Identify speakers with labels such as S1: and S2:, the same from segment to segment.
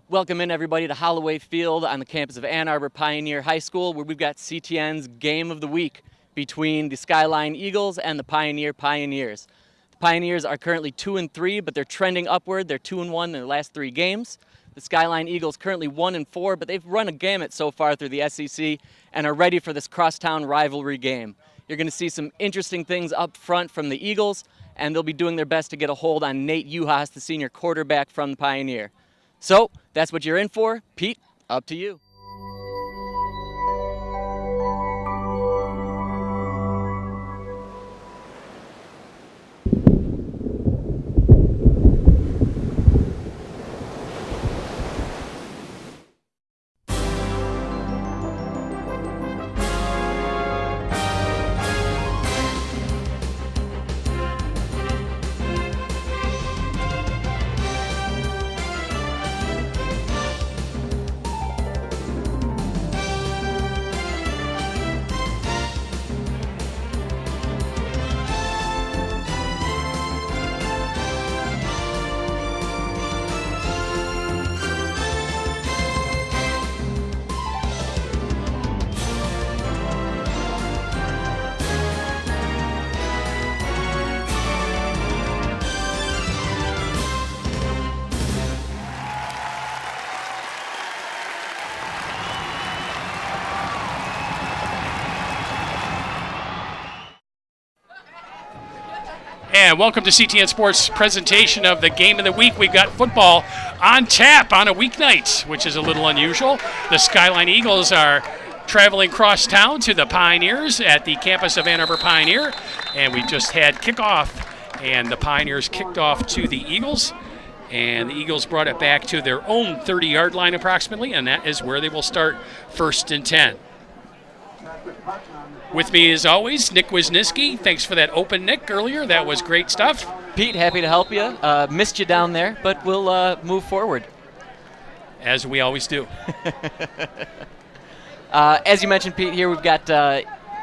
S1: Welcome in everybody to Holloway Field on the campus of Ann Arbor Pioneer High School, where we've got CTN's Game of the Week between the Skyline Eagles and the Pioneer Pioneers. The Pioneers are currently 2-3, but they're trending upward. They're 2-1 in their last 3 games. The Skyline Eagles currently 1-4, but they've run a gamut so far through the SEC and are ready for this crosstown rivalry game. You're going to see some interesting things up front from the Eagles, and they'll be doing their best to get a hold on Nate Uhas, the senior quarterback from the Pioneer. So that's what you're in for. Pete, up to you.
S2: And welcome to CTN Sports' presentation of the Game of the Week. We've got football on tap on a weeknight, which is a little unusual. The Skyline Eagles are traveling cross town to the Pioneers at the campus of Ann Arbor Pioneer. And we just had kickoff, and the Pioneers kicked off to the Eagles. And the Eagles brought it back to their own 30-yard line approximately, and that is where they will start 1st and 10. With me, as always, Nick Wisniewski. Thanks for that open, Nick, earlier. That was great stuff.
S1: Pete, happy to help you. Missed you down there, but we'll move forward.
S2: As we always do.
S1: As you mentioned, Pete, here we've got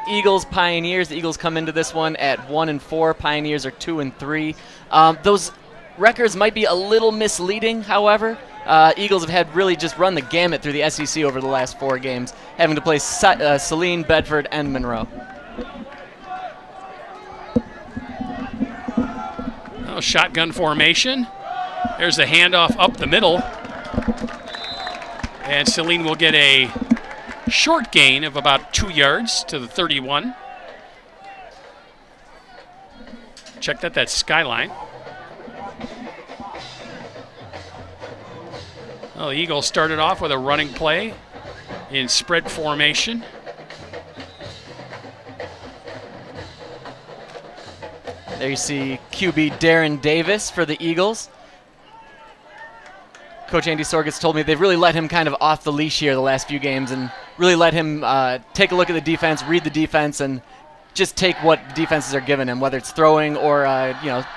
S1: Eagles, Pioneers. The Eagles come into this one at 1-4. Pioneers are 2-3. Those records might be a little misleading, however. Eagles have had really just run the gamut through the SEC over the last 4 games, having to play Saline, Bedford, and Monroe.
S2: Oh, shotgun formation. There's the handoff up the middle. And Saline will get a short gain of about 2 yards to the 31. Check that, that's Skyline. Well, the Eagles started off with a running play in spread formation.
S1: There you see QB Darren Davis for the Eagles. Coach Andy Sorgas told me they've really let him kind of off the leash here the last few games and really let him take a look at the defense, read the defense, and just take what defenses are giving him, whether it's throwing or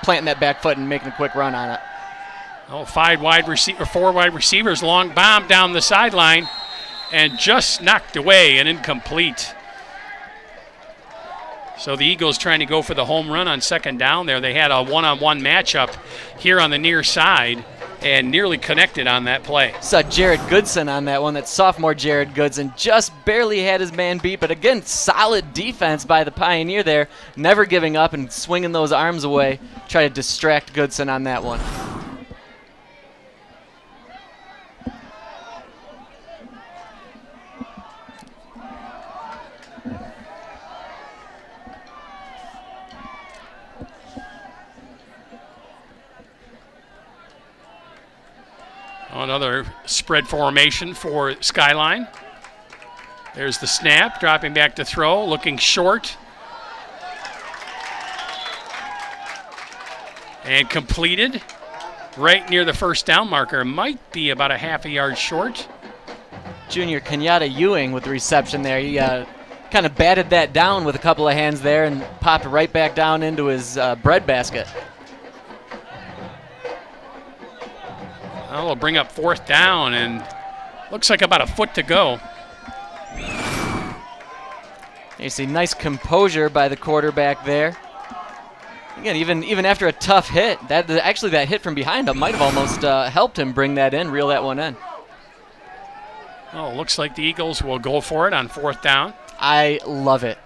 S1: planting that back foot and making a quick run on it.
S2: Oh, 4 wide receivers, long bomb down the sideline, and just knocked away and incomplete. So the Eagles trying to go for the home run on 2nd down there. They had a one-on-one matchup here on the near side and nearly connected on that play.
S1: Saw Jared Goodson on that one. That sophomore Jared Goodson just barely had his man beat, but again, solid defense by the Pioneer there, never giving up and swinging those arms away, try to distract Goodson on that one.
S2: Another spread formation for Skyline. There's the snap, dropping back to throw, looking short. And completed right near the 1st down marker. Might be about a half a yard short.
S1: Junior Kenyatta Ewing with the reception there. He kind of batted that down with a couple of hands there and popped right back down into his bread basket.
S2: Well, we'll bring up 4th down, and looks like about a foot to go.
S1: You see nice composure by the quarterback there. Again, even after a tough hit, that hit from behind him might have almost helped him bring that in, reel that one in.
S2: Oh, looks like the Eagles will go for it on 4th down.
S1: I love it.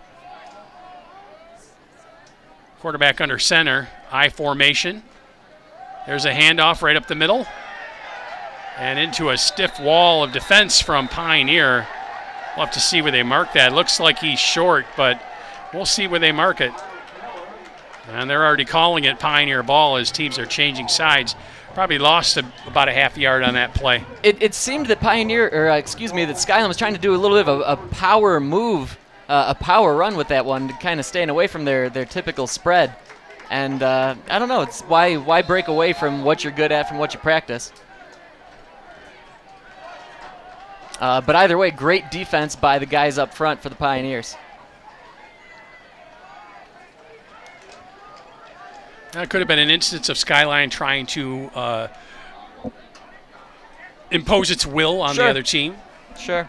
S2: Quarterback under center, I formation. There's a handoff right up the middle. And into a stiff wall of defense from Pioneer. We'll have to see where they mark that. Looks like he's short, but we'll see where they mark it. And they're already calling it Pioneer ball as teams are changing sides. Probably lost about a half yard on that play.
S1: It seemed that that Skyline was trying to do a little bit of a power move, a power run with that one, kind of staying away from their typical spread. And I don't know, it's why break away from what you're good at, from what you practice. But either way, great defense by the guys up front for the Pioneers.
S2: That could have been an instance of Skyline trying to impose its will on the other team.
S1: Sure.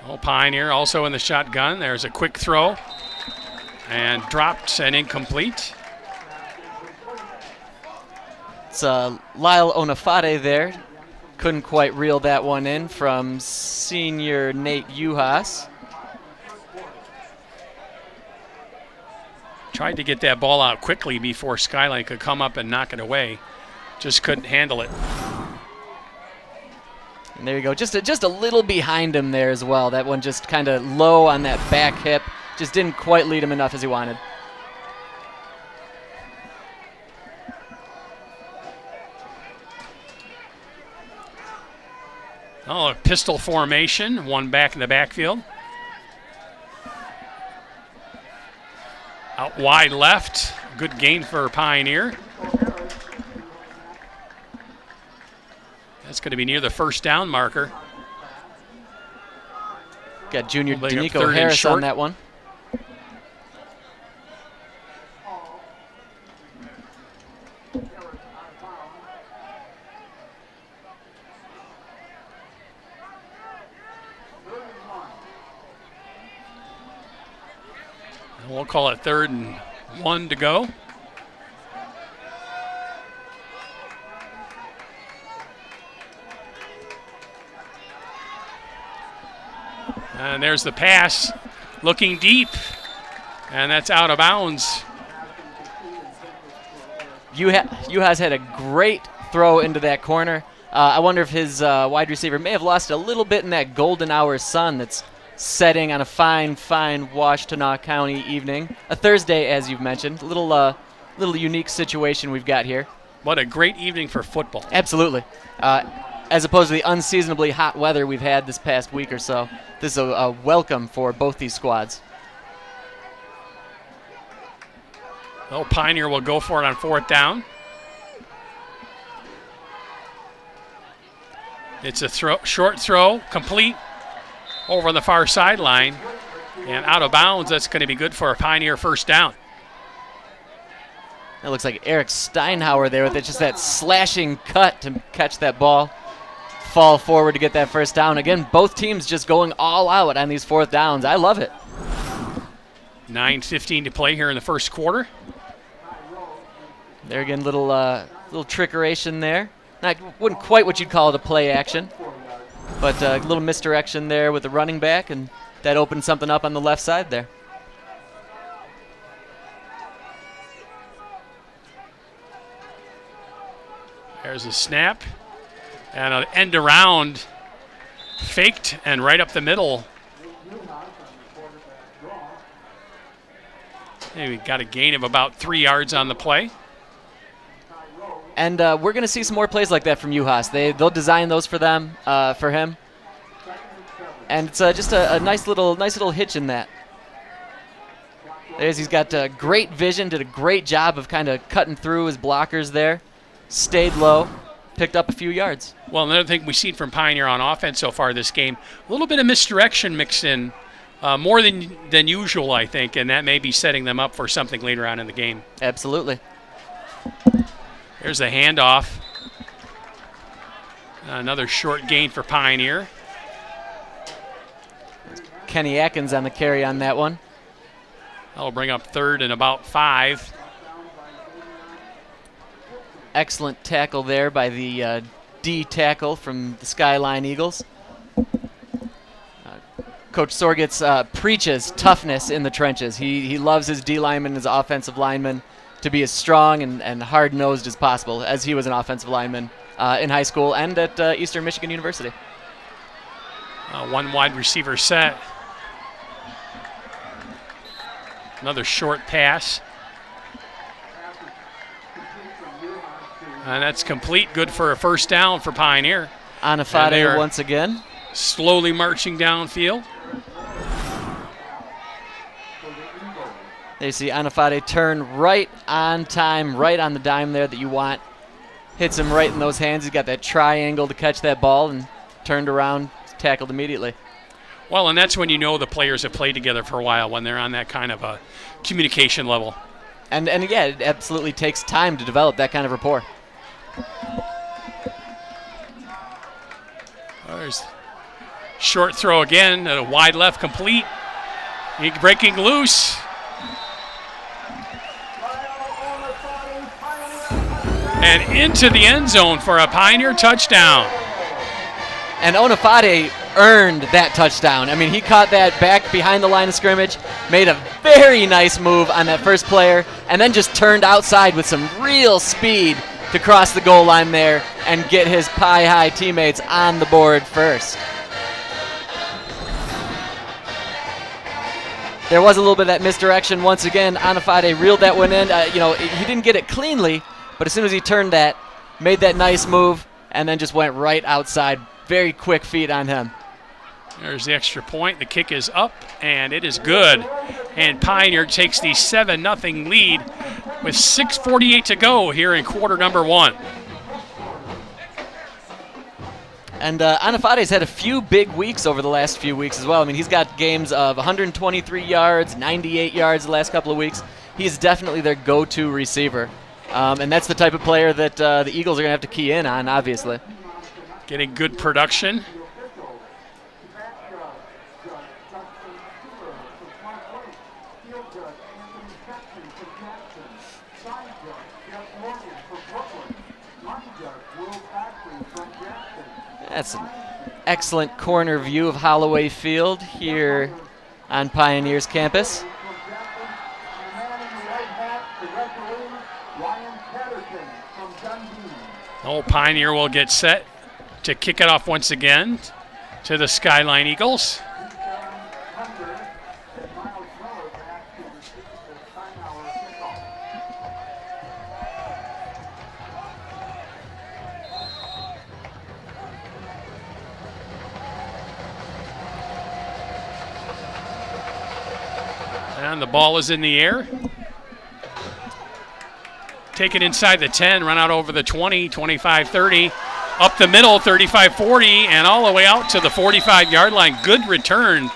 S2: Oh, Pioneer also in the shotgun. There's a quick throw and dropped and incomplete.
S1: It's Lyle Onafade there. Couldn't quite reel that one in from senior Nate Uhas.
S2: Tried to get that ball out quickly before Skyline could come up and knock it away. Just couldn't handle it.
S1: And there you go. Just a little behind him there as well. That one just kind of low on that back hip. Just didn't quite lead him enough as he wanted.
S2: Oh, a pistol formation. One back in the backfield. Out wide left. Good gain for Pioneer. That's going to be near the 1st down marker.
S1: Got junior Danico Harris on that one.
S2: We'll call it 3rd and 1 to go. And there's the pass, looking deep, and that's out of bounds.
S1: Uhas had a great throw into that corner. I wonder if his wide receiver may have lost a little bit in that golden hour sun that's setting on a fine Washtenaw County evening. A Thursday, as you've mentioned. Little unique situation we've got here.
S2: What a great evening for football.
S1: Absolutely. As opposed to the unseasonably hot weather we've had this past week or so. This is a welcome for both these squads.
S2: Well, Pioneer will go for it on 4th down. It's a short throw, complete over on the far sideline, and out of bounds. That's going to be good for a Pioneer 1st down.
S1: It looks like Eric Steinhauer there with just that slashing cut to catch that ball. Fall forward to get that 1st down. Again, both teams just going all out on these 4th downs. I love it.
S2: 9:15 to play here in the 1st quarter.
S1: There again, little trickeration there. Wouldn't quite what you'd call it a play action, but a little misdirection there with the running back, and that opened something up on the left side there.
S2: There's a snap and an end around, faked and right up the middle. Hey, we got a gain of about 3 yards on the play.
S1: And we're going to see some more plays like that from Uhas. They'll design those for them, for him. And it's just a nice little hitch in that. He's got great vision, did a great job of kind of cutting through his blockers there. Stayed low, picked up a few yards.
S2: Well, another thing we've seen from Pioneer on offense so far this game, a little bit of misdirection mixed in, more than usual, I think, and that may be setting them up for something later on in the game.
S1: Absolutely.
S2: There's the handoff. Another short gain for Pioneer.
S1: Kenny Atkins on the carry on that one.
S2: That'll bring up 3rd and about 5.
S1: Excellent tackle there by the D tackle from the Skyline Eagles. Coach Sorgitz preaches toughness in the trenches. He loves his D linemen, his offensive linemen, to be as strong and hard-nosed as possible, as he was an offensive lineman in high school and at Eastern Michigan University.
S2: One wide receiver set. Another short pass. And that's complete. Good for a first down for Pioneer.
S1: Anafade once again.
S2: Slowly marching downfield.
S1: There you see Anafade turn right on time, right on the dime there that you want. Hits him right in those hands. He's got that triangle to catch that ball and turned around, tackled immediately.
S2: Well, and that's when you know the players have played together for a while, when they're on that kind of a communication level.
S1: And yeah, it absolutely takes time to develop that kind of rapport.
S2: There's short throw again, a wide left complete. He breaking loose. And into the end zone for a Pioneer touchdown.
S1: And Onafade earned that touchdown. I mean, he caught that back behind the line of scrimmage, made a very nice move on that first player, and then just turned outside with some real speed to cross the goal line there and get his Pie High teammates on the board first. There was a little bit of that misdirection once again. Onafade reeled that one in. He didn't get it cleanly, but as soon as he turned that, made that nice move, and then just went right outside. Very quick feet on him.
S2: There's the extra point. The kick is up, and it is good. And Pioneer takes the 7-0 lead with 6:48 to go here in quarter number 1.
S1: And Anafade's had a few big weeks over the last few weeks as well. I mean, he's got games of 123 yards, 98 yards the last couple of weeks. He's definitely their go-to receiver. And that's the type of player that the Eagles are going to have to key in on, obviously.
S2: Getting good production.
S1: That's an excellent corner view of Holloway Field here on Pioneer's campus.
S2: Pioneer will get set to kick it off once again to the Skyline Eagles. And the ball is in the air. Take it inside the 10, run out over the 20, 25-30, up the middle, 35-40, and all the way out to the 45-yard line. Good return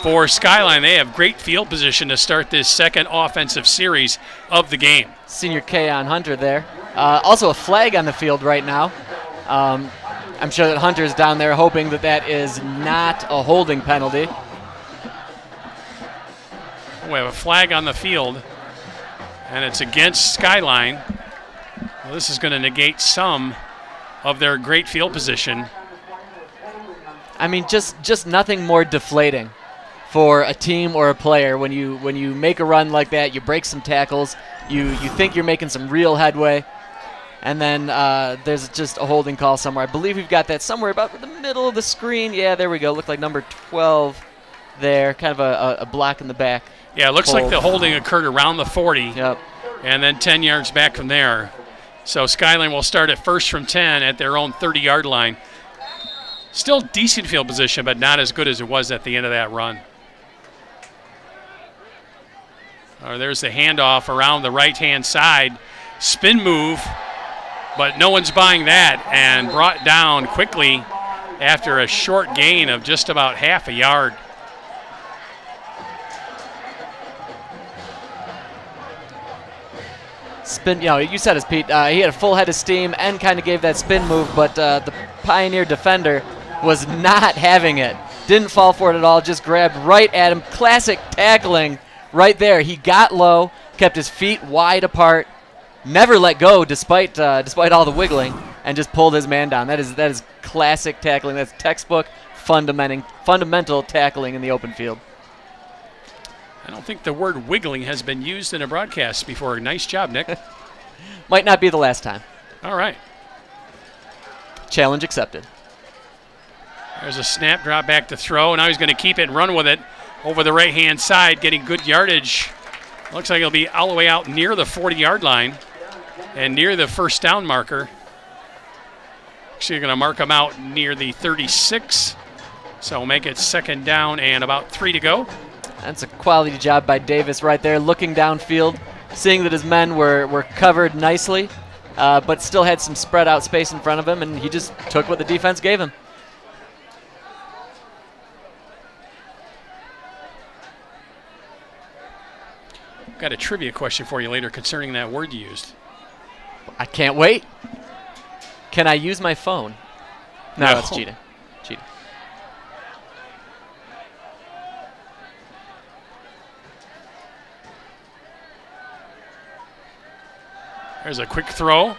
S2: for Skyline. They have great field position to start this second offensive series of the game.
S1: Senior Keon Hunter there. Also a flag on the field right now. I'm sure that Hunter's down there hoping that that is not a holding penalty.
S2: We have a flag on the field, and it's against Skyline. Well, this is going to negate some of their great field position.
S1: I mean, just nothing more deflating for a team or a player when you make a run like that. You break some tackles, you think you're making some real headway, and then there's just a holding call somewhere. I believe we've got that somewhere about the middle of the screen. Yeah, there we go. Looked like number 12 there, kind of a block in the back.
S2: Yeah, it looks like the holding occurred around the 40,
S1: yep,
S2: and then 10 yards back from there. So Skyline will start at first from 10 at their own 30-yard line. Still decent field position, but not as good as it was at the end of that run. There's the handoff around the right-hand side. Spin move, but no one's buying that, and brought down quickly after a short gain of just about half a yard.
S1: Spin, you said it, Pete. He had a full head of steam and kind of gave that spin move, but the Pioneer defender was not having it. Didn't fall for it at all, just grabbed right at him. Classic tackling right there. He got low, kept his feet wide apart, never let go despite all the wiggling, and just pulled his man down. That is classic tackling. That's textbook fundamental tackling in the open field.
S2: I don't think the word wiggling has been used in a broadcast before. Nice job, Nick.
S1: Might not be the last time.
S2: All right.
S1: Challenge accepted.
S2: There's a snap, drop back to throw. Now he's going to keep it and run with it over the right-hand side, getting good yardage. Looks like he'll be all the way out near the 40-yard line and near the first down marker. Actually, you're going to mark him out near the 36. So we'll make it second down and about 3 to go.
S1: That's a quality job by Davis right there, looking downfield, seeing that his men were covered nicely, but still had some spread out space in front of him, and he just took what the defense gave him.
S2: Got a trivia question for you later concerning that word you used.
S1: I can't wait. Can I use my phone? No, that's cheating. Cheating.
S2: There's a quick throw.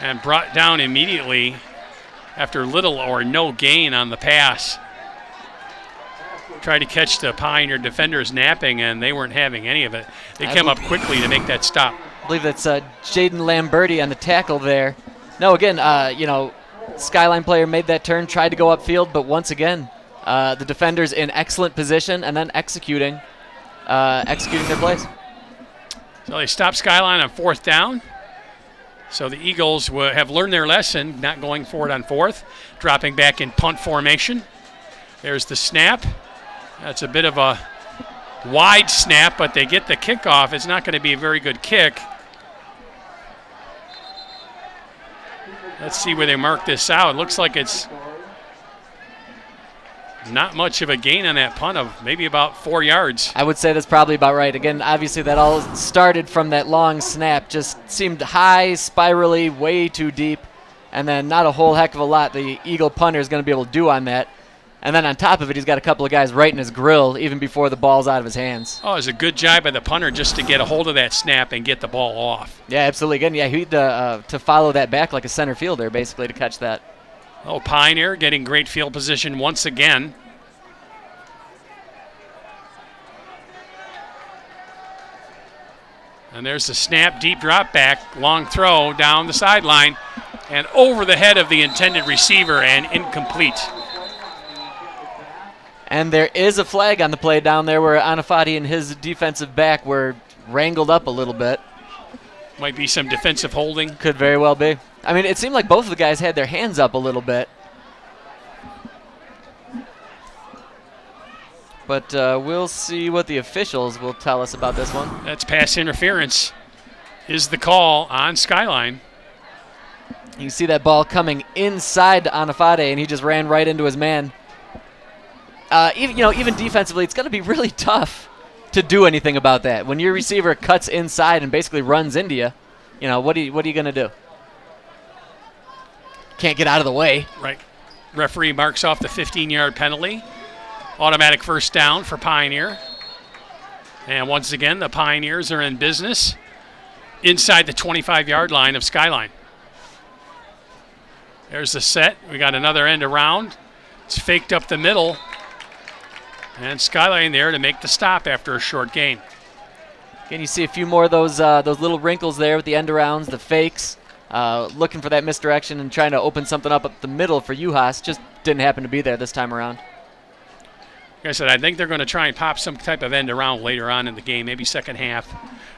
S2: And brought down immediately after little or no gain on the pass. Tried to catch the Pioneer defenders napping, and they weren't having any of it. They came up quickly to make that stop.
S1: I believe that's Jaden Lamberti on the tackle there. No, again, Skyline player made that turn, tried to go upfield, but once again, the defenders in excellent position and then executing their plays.
S2: So they stopped Skyline on 4th down. So the Eagles have learned their lesson, not going for it on 4th, dropping back in punt formation. There's the snap. That's a bit of a wide snap, but they get the kickoff. It's not going to be a very good kick. Let's see where they mark this out. It looks like it's not much of a gain on that punt of maybe about 4 yards.
S1: I would say that's probably about right. Again, obviously that all started from that long snap. Just seemed high, spirally, way too deep, and then not a whole heck of a lot the Eagle punter is going to be able to do on that. And then on top of it, he's got a couple of guys right in his grill even before the ball's out of his hands.
S2: Oh, it was a good job by the punter just to get a hold of that snap and get the ball off.
S1: Yeah, absolutely. Again, yeah, he had to follow that back like a center fielder, basically, to catch that.
S2: Oh, Pioneer getting great field position once again. And there's the snap, deep drop back, long throw down the sideline and over the head of the intended receiver and incomplete.
S1: And there is a flag on the play down there where Anafati and his defensive back were wrangled up a little bit.
S2: Might be some defensive holding.
S1: Could very well be. I mean, it seemed like both of the guys had their hands up a little bit. But we'll see what the officials will tell us about this one.
S2: That's pass interference is the call on Skyline.
S1: You can see that ball coming inside to Anafati, and he just ran right into his man. Even defensively, it's going to be really tough to do anything about that. When your receiver cuts inside and basically runs into you, what are you going to do? Can't get out of the way.
S2: Right. Referee marks off the 15-yard penalty. Automatic first down for Pioneer. And once again, the Pioneers are in business inside the 25-yard line of Skyline. There's the set. We got another end around. It's faked up the middle. And Skyline there to make the stop after a short gain.
S1: Again, you see a few more of those little wrinkles there with the end arounds, the fakes, looking for that misdirection and trying to open something up the middle for Juhas. Just didn't happen to be there this time around.
S2: Like I said, I think they're going to try and pop some type of end around later on in the game, maybe second half.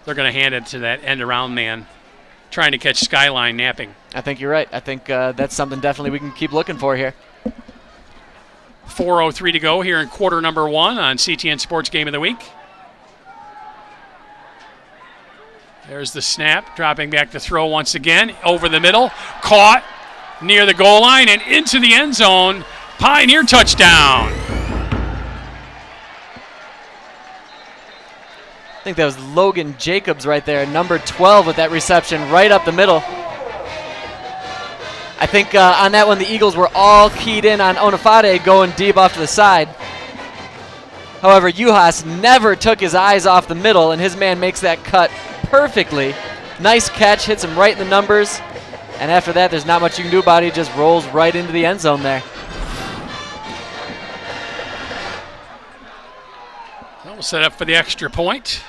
S2: They're going to hand it to that end around man, trying to catch Skyline napping.
S1: I think you're right. I think that's something definitely we can keep looking for here.
S2: 4:03 to go here in quarter number 1 on CTN Sports Game of the Week. There's the snap, dropping back to throw once again, over the middle, caught near the goal line and into the end zone. Pioneer touchdown.
S1: I think that was Logan Jacobs right there, number 12 with that reception right up the middle. I think on that one the Eagles were all keyed in on Onafade going deep off to the side. However, Juhas never took his eyes off the middle, and his man makes that cut perfectly. Nice catch, hits him right in the numbers, And after that, there's not much you can do about it. He just rolls right into the end zone there.
S2: We'll set up for the extra point.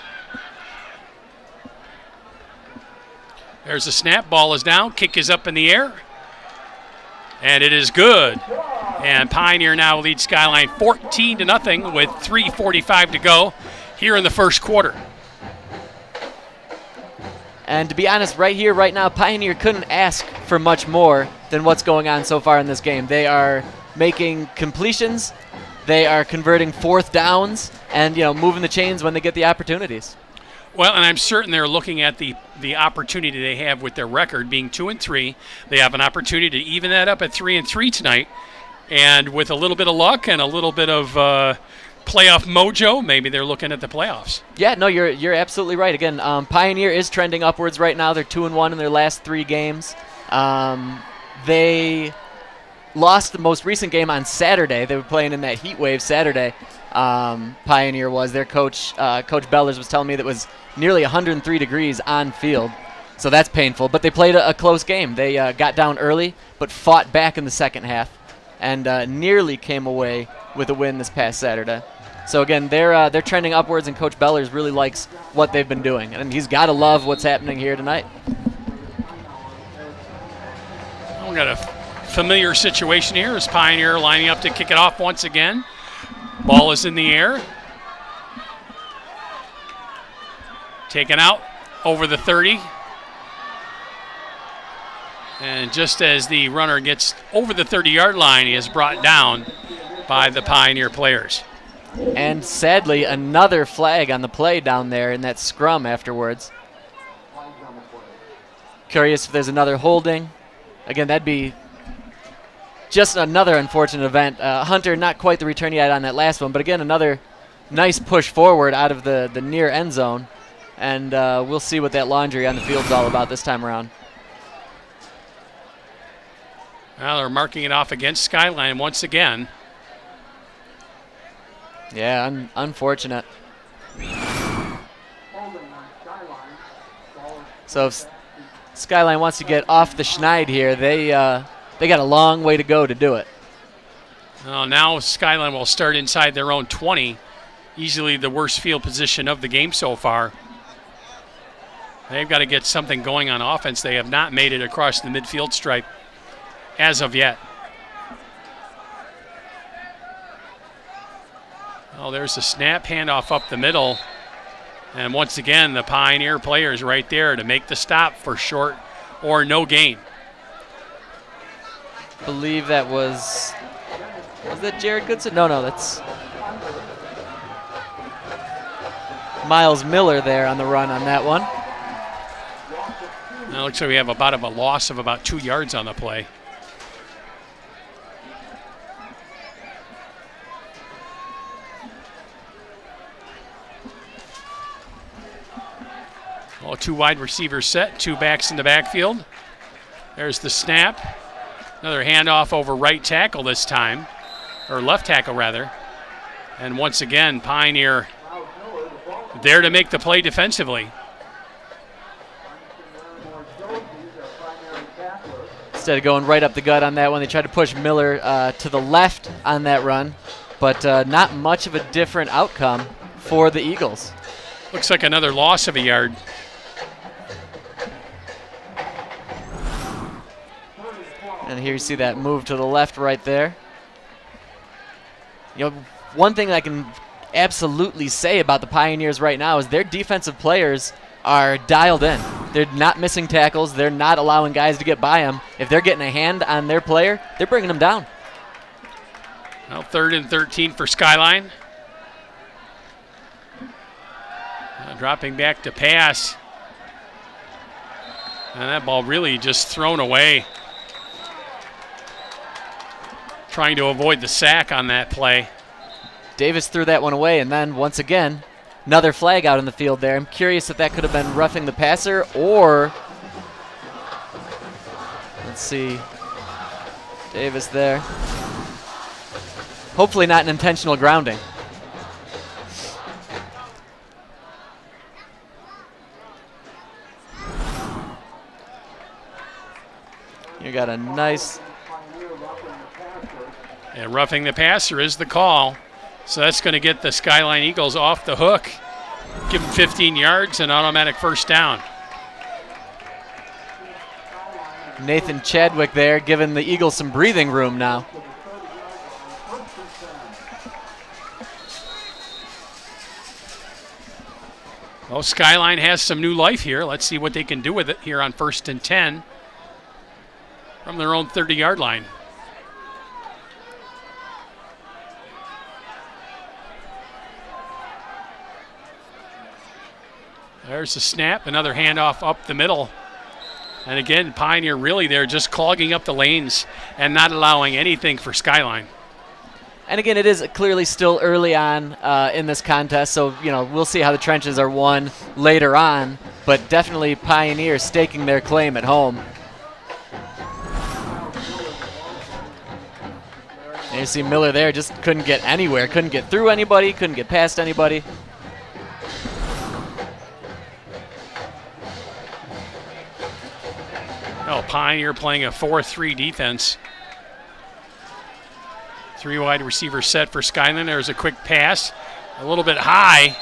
S2: There's the snap. Ball is down. Kick is up in the air. And it is good. And Pioneer now leads Skyline 14-0 with 3:45 to go here in the first quarter.
S1: And to be honest, right here, right now, Pioneer couldn't ask for much more than what's going on so far in this game. They are making completions. They are converting fourth downs and, moving the chains when they get the opportunities.
S2: Well, and I'm certain they're looking at the opportunity they have with their record being 2-3. They have an opportunity to even that up at 3-3 tonight. And with a little bit of luck and a little bit of playoff mojo, maybe they're looking at the playoffs.
S1: Yeah, no, you're absolutely right. Again, Pioneer is trending upwards right now. They're 2-1 in their last 3 games. They lost the most recent game on Saturday. They were playing in that heat wave Saturday. Pioneer was. Their coach, Coach Bellers, was telling me that it was nearly 103 degrees on field. So that's painful. But they played a close game. They got down early, but fought back in the second half and nearly came away with a win this past Saturday. So again, they're trending upwards, and Coach Bellers really likes what they've been doing, and he's got to love what's happening here tonight.
S2: We got a familiar situation here as Pioneer lining up to kick it off once again. Ball is in the air. Taken out over the 30. And just as the runner gets over the 30-yard line, he is brought down by the Pioneer players.
S1: And sadly, another flag on the play down there in that scrum afterwards. Curious if there's another holding. Again, that'd be just another unfortunate event. Hunter, not quite the return yet on that last one, but again, another nice push forward out of the near end zone. And we'll see what that laundry on the field's all about this time around.
S2: Well, they're marking it off against Skyline once again.
S1: Yeah, unfortunate. So if Skyline wants to get off the schneid here, they got a long way to go to do it.
S2: Well, now Skyline will start inside their own 20. Easily the worst field position of the game so far. They've got to get something going on offense. They have not made it across the midfield stripe as of yet. Oh, there's a snap handoff up the middle. And once again, the Pioneer players right there to make the stop for short or no gain.
S1: I believe that was that Jared Goodson? No, that's Miles Miller there on the run on that one.
S2: Now it looks like we have about a loss of about 2 yards on the play. Well, 2 wide receivers set, 2 backs in the backfield. There's the snap. Another handoff over right tackle this time, or left tackle rather. And once again, Pioneer there to make the play defensively.
S1: Instead of going right up the gut on that one, they tried to push Miller to the left on that run, but not much of a different outcome for the Eagles.
S2: Looks like another loss of a yard.
S1: And here you see that move to the left right there. One thing I can absolutely say about the Pioneers right now is their defensive players are dialed in. They're not missing tackles. They're not allowing guys to get by them. If they're getting a hand on their player, they're bringing them down.
S2: Well, 3rd and 13 for Skyline. Dropping back to pass. And that ball really just thrown away. Trying to avoid the sack on that play.
S1: Davis threw that one away, and then once again, another flag out in the field there. I'm curious if that could have been roughing the passer or, let's see, Davis there. Hopefully not an intentional grounding. got a nice.
S2: And roughing the passer is the call. So that's going to get the Skyline Eagles off the hook. Give them 15 yards and automatic first down.
S1: Nathan Chadwick there giving the Eagles some breathing room now.
S2: Well, Skyline has some new life here. Let's see what they can do with it here on 1st and 10 from their own 30-yard line. There's the snap, another handoff up the middle. And again, Pioneer really there just clogging up the lanes and not allowing anything for Skyline.
S1: And again, it is clearly still early on in this contest, so we'll see how the trenches are won later on. But definitely Pioneer staking their claim at home. And you see Miller there, just couldn't get anywhere, couldn't get through anybody, couldn't get past anybody.
S2: Oh, Pioneer playing a 4-3 defense. 3 wide receiver set for Skyline. There's a quick pass, a little bit high.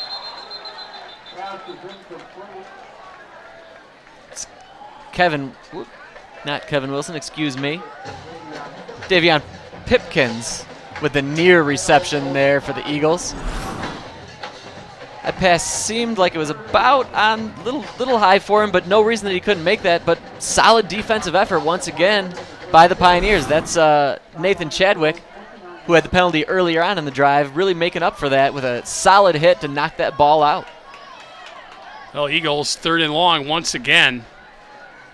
S1: It's not Kevin Wilson, excuse me. Davion Pipkins with the near reception there for the Eagles. That pass seemed like it was about on little high for him, but no reason that he couldn't make that. But solid defensive effort once again by the Pioneers. That's Nathan Chadwick, who had the penalty earlier on in the drive, really making up for that with a solid hit to knock that ball out.
S2: Well, Eagles 3rd and long once again.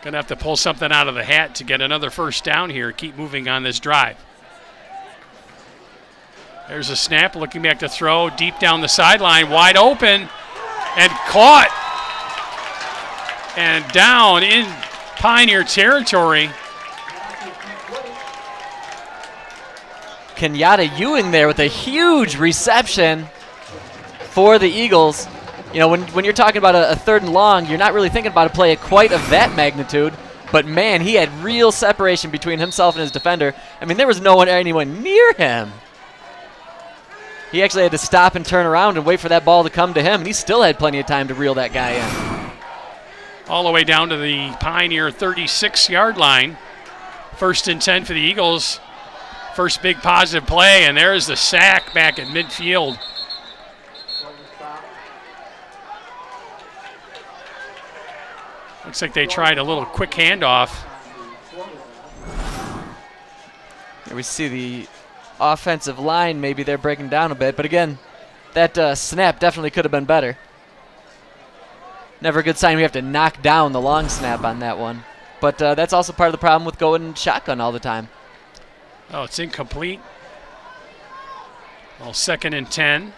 S2: Going to have to pull something out of the hat to get another first down here, keep moving on this drive. There's a snap, looking back to throw, deep down the sideline, wide open, and caught. And down in Pioneer territory.
S1: Kenyatta Ewing there with a huge reception for the Eagles. When you're talking about a 3rd and long, you're not really thinking about a play quite of that magnitude. But, man, he had real separation between himself and his defender. I mean, there was anyone near him. He actually had to stop and turn around and wait for that ball to come to him, and he still had plenty of time to reel that guy in.
S2: All the way down to the Pioneer 36-yard line. 1st and 10 for the Eagles. First big positive play, and there's the sack back at midfield. Looks like they tried a little quick handoff.
S1: Here we see the offensive line, maybe they're breaking down a bit, but again, that snap definitely could have been better. Never a good sign we have to knock down the long snap on that one. But that's also part of the problem with going shotgun all the time.
S2: Oh, it's incomplete. Well, 2nd and 10.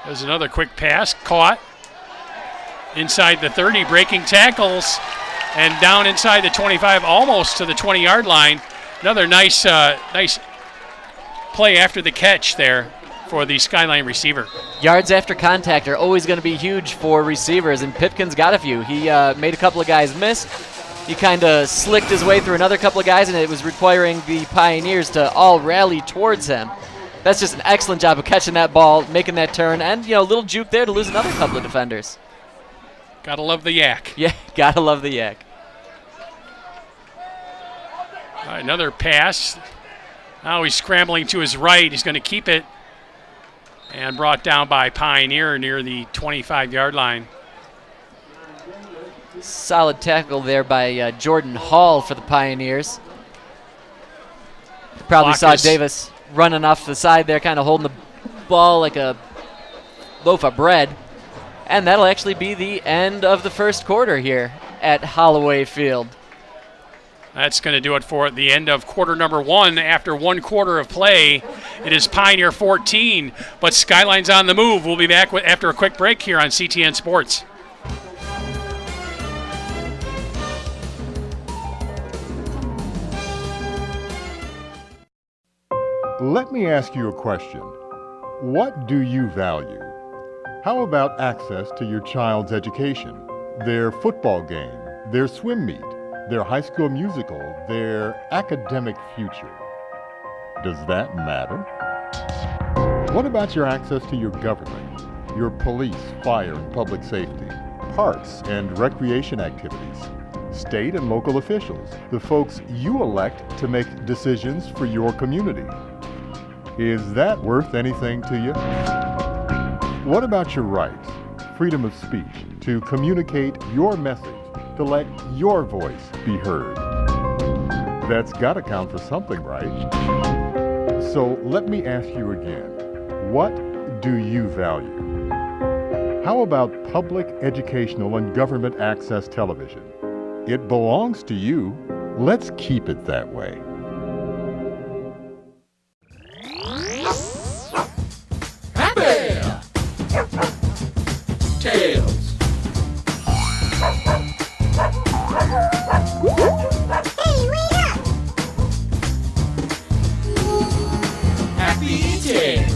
S2: There's another quick pass, caught inside the 30, breaking tackles, and down inside the 25, almost to the 20-yard line. Another nice play after the catch there for the Skyline receiver.
S1: Yards after contact are always going to be huge for receivers, and Pipkins got a few. He made a couple of guys miss. He kind of slicked his way through another couple of guys, and it was requiring the Pioneers to all rally towards him. That's just an excellent job of catching that ball, making that turn, and a little juke there to lose another couple of defenders.
S2: Gotta love the yak.
S1: Yeah, gotta love the yak.
S2: All right, another pass. Now he's scrambling to his right. He's going to keep it. And brought down by Pioneer near the 25-yard line.
S1: Solid tackle there by Jordan Hall for the Pioneers. Probably saw Davis running off the side there, kind of holding the ball like a loaf of bread. And that'll actually be the end of the first quarter here at Holloway Field.
S2: That's going to do it for the end of quarter number 1. After 1 quarter of play, it is Pioneer 14, but Skyline's on the move. We'll be back after a quick break here on CTN Sports.
S3: Let me ask you a question. What do you value? How about access to your child's education, their football game, their swim meet, their high school musical, their academic future? Does that matter? What about your access to your government, your police, fire, and public safety, parks and recreation activities, state and local officials, the folks you elect to make decisions for your community? Is that worth anything to you? What about your rights, freedom of speech, to communicate your message, to let your voice be heard? That's got to count for something, right? So let me ask you again, what do you value? How about public, educational, and government access television? It belongs to you. Let's keep it that way.
S4: Tails. Hey, wait up! Happy Tails.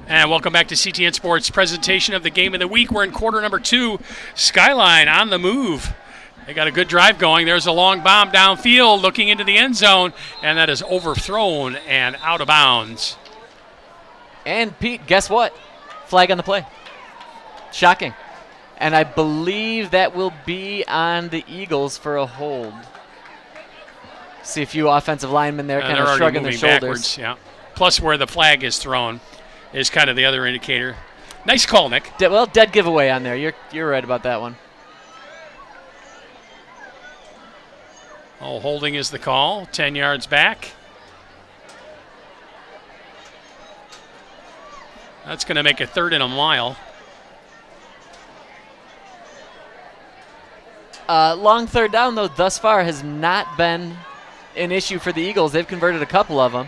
S2: And welcome back to CTN Sports presentation of the game of the week. We're in quarter number 2. Skyline on the move. They got a good drive going. There's a long bomb downfield looking into the end zone, and that is overthrown and out of bounds.
S1: And Pete, guess what? Flag on the play. Shocking. And I believe that will be on the Eagles for a hold. See a few offensive linemen there kind of shrugging their shoulders.
S2: Backwards, yeah. Plus where the flag is thrown is kind of the other indicator. Nice call, Nick.
S1: Well, dead giveaway on there. You're right about that one.
S2: Oh, holding is the call. 10 yards back. That's going to make it 3rd and a mile.
S1: Long third down, though, thus far has not been an issue for the Eagles. They've converted a couple of them.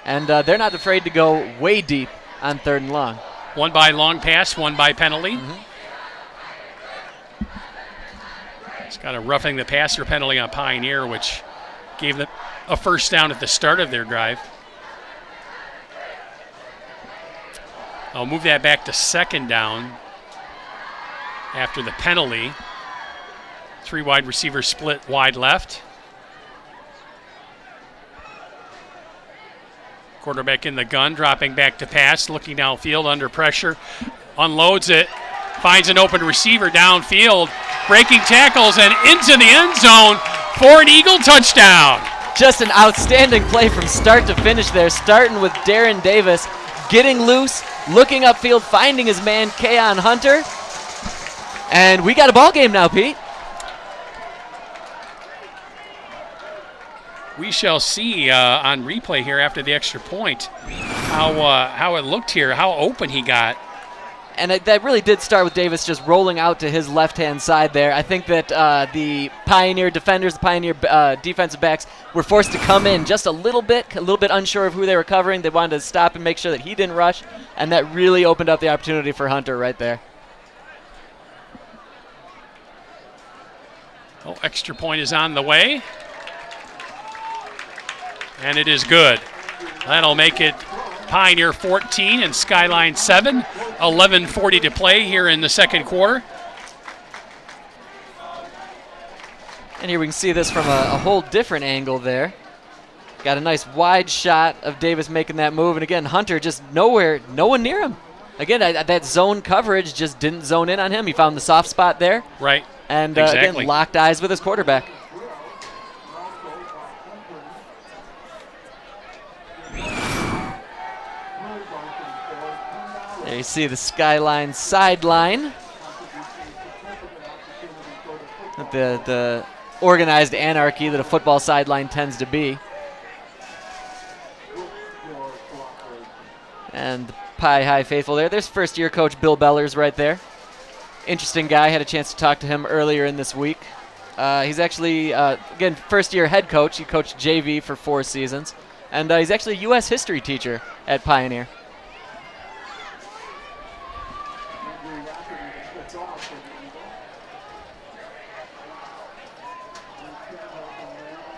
S1: And they're not afraid to go way deep on 3rd and long.
S2: One by long pass, one by penalty. It's got a roughing the passer penalty on Pioneer, which gave them a first down at the start of their drive. I'll move that back to 2nd down after the penalty. 3 wide receivers split wide left. Quarterback in the gun, dropping back to pass, looking downfield under pressure, unloads it, finds an open receiver downfield, breaking tackles and into the end zone for an Eagle touchdown.
S1: Just an outstanding play from start to finish there, starting with Darren Davis, getting loose, looking upfield, finding his man, Keon Hunter. And we got a ball game now, Pete.
S2: We shall see on replay here after the extra point how it looked here, how open he got.
S1: And that really did start with Davis just rolling out to his left-hand side there. I think that the Pioneer defenders, the Pioneer defensive backs, were forced to come in just a little bit unsure of who they were covering. They wanted to stop and make sure that he didn't rush, and that really opened up the opportunity for Hunter right there.
S2: Oh, extra point is on the way. And it is good. That'll make it Pioneer 14 and Skyline 7. 11:40 to play here in the second quarter.
S1: And here we can see this from a whole different angle there. Got a nice wide shot of Davis making that move. And again, Hunter just no one near him. Again, that zone coverage just didn't zone in on him. He found the soft spot there.
S2: Right.
S1: And
S2: exactly.
S1: Again, locked eyes with his quarterback. you see the Skyline sideline. The organized anarchy that a football sideline tends to be. And the Pie High faithful there. There's first-year coach Bill Bellers right there. Interesting guy. Had a chance to talk to him earlier in this week. He's actually, again, first-year head coach. He coached JV for 4 seasons. And he's actually a U.S. history teacher at Pioneer.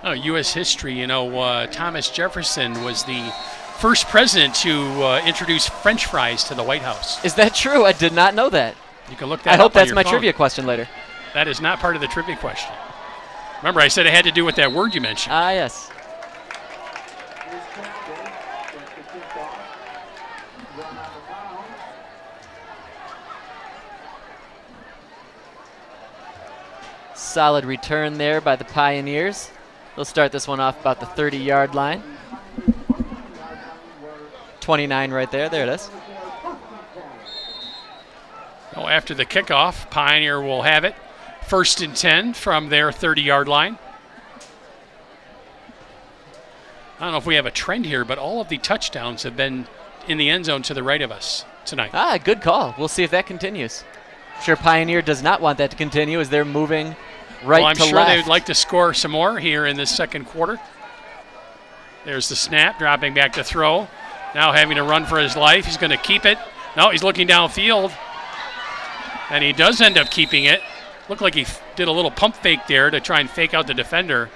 S2: Oh, U.S. history, you know, Thomas Jefferson was the first president to introduce French fries to the White House.
S1: Is that true? I did not know that.
S2: You can look that
S1: I
S2: up
S1: hope
S2: on
S1: that's
S2: your
S1: my
S2: phone.
S1: trivia question later.
S2: That is not part of the trivia question. Remember, I said it had to do with that word you mentioned.
S1: Ah, yes. Solid return there by the Pioneers. They'll start this one off about the 30-yard line. 29 right there. There it is.
S2: Oh, after the kickoff, Pioneer will have it. 1st and 10 from their 30-yard line. I don't know if we have a trend here, but all of the touchdowns have been in the end zone to the right of us tonight.
S1: Ah, good call. We'll see if that continues. I'm sure Pioneer does not want that to continue as they're moving right
S2: well, I'm
S1: to
S2: sure
S1: left.
S2: they would like to score some more here in this second quarter. There's the snap, dropping back to throw. Now having to run for his life. He's going to keep it. No, he's looking downfield. And he does end up keeping it. Looked like he did a little pump fake there to try and fake out the defender.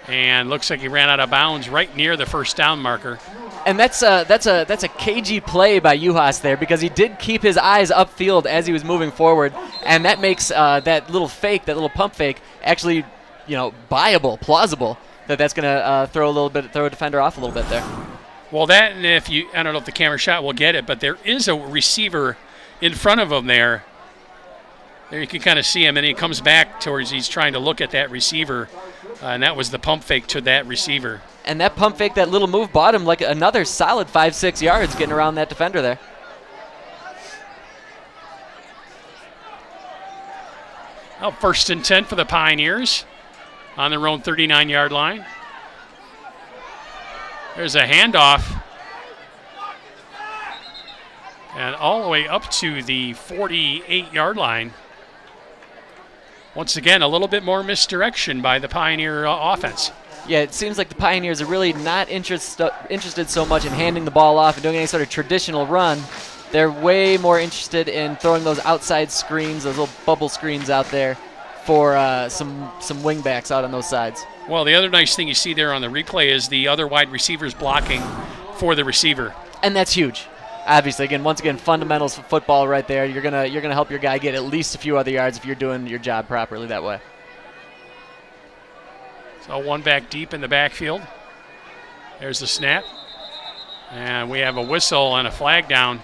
S2: And looks like he ran out of bounds right near the first down marker.
S1: And that's a cagey play by Juhas there because he did keep his eyes upfield as he was moving forward, and that makes that little fake, that little pump fake, actually, viable, plausible. That's going to throw a defender off a little bit there.
S2: Well, that, and I don't know if the camera shot will get it, but there is a receiver in front of him there. There you can kind of see him, and he comes back towards, he's trying to look at that receiver, and that was the pump fake to that receiver.
S1: And that pump fake, that little move, bought him like another solid 5-6 yards getting around that defender there.
S2: Well, 1st and 10 for the Pioneers on their own 39-yard line. There's a handoff. And all the way up to the 48-yard line. Once again, a little bit more misdirection by the Pioneer offense.
S1: Yeah, it seems like the Pioneers are really not interested so much in handing the ball off and doing any sort of traditional run. They're way more interested in throwing those outside screens, those little bubble screens out there for some wingbacks out on those sides.
S2: Well, the other nice thing you see there on the replay is the other wide receivers blocking for the receiver.
S1: And that's huge. Obviously, once again, fundamentals of football right there. You're gonna help your guy get at least a few other yards if you're doing your job properly that way.
S2: So one back deep in the backfield. There's the snap. And we have a whistle and a flag down.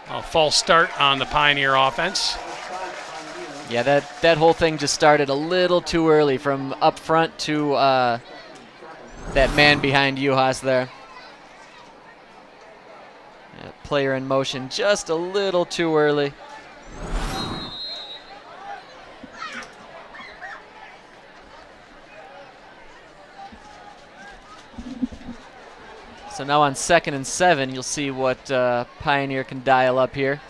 S2: A false start on the Pioneer offense.
S1: Yeah, that whole thing just started a little too early from up front to that man behind Juhas there. Yeah, player in motion just a little too early. So now on 2nd and 7, you'll see what Pioneer can dial up here.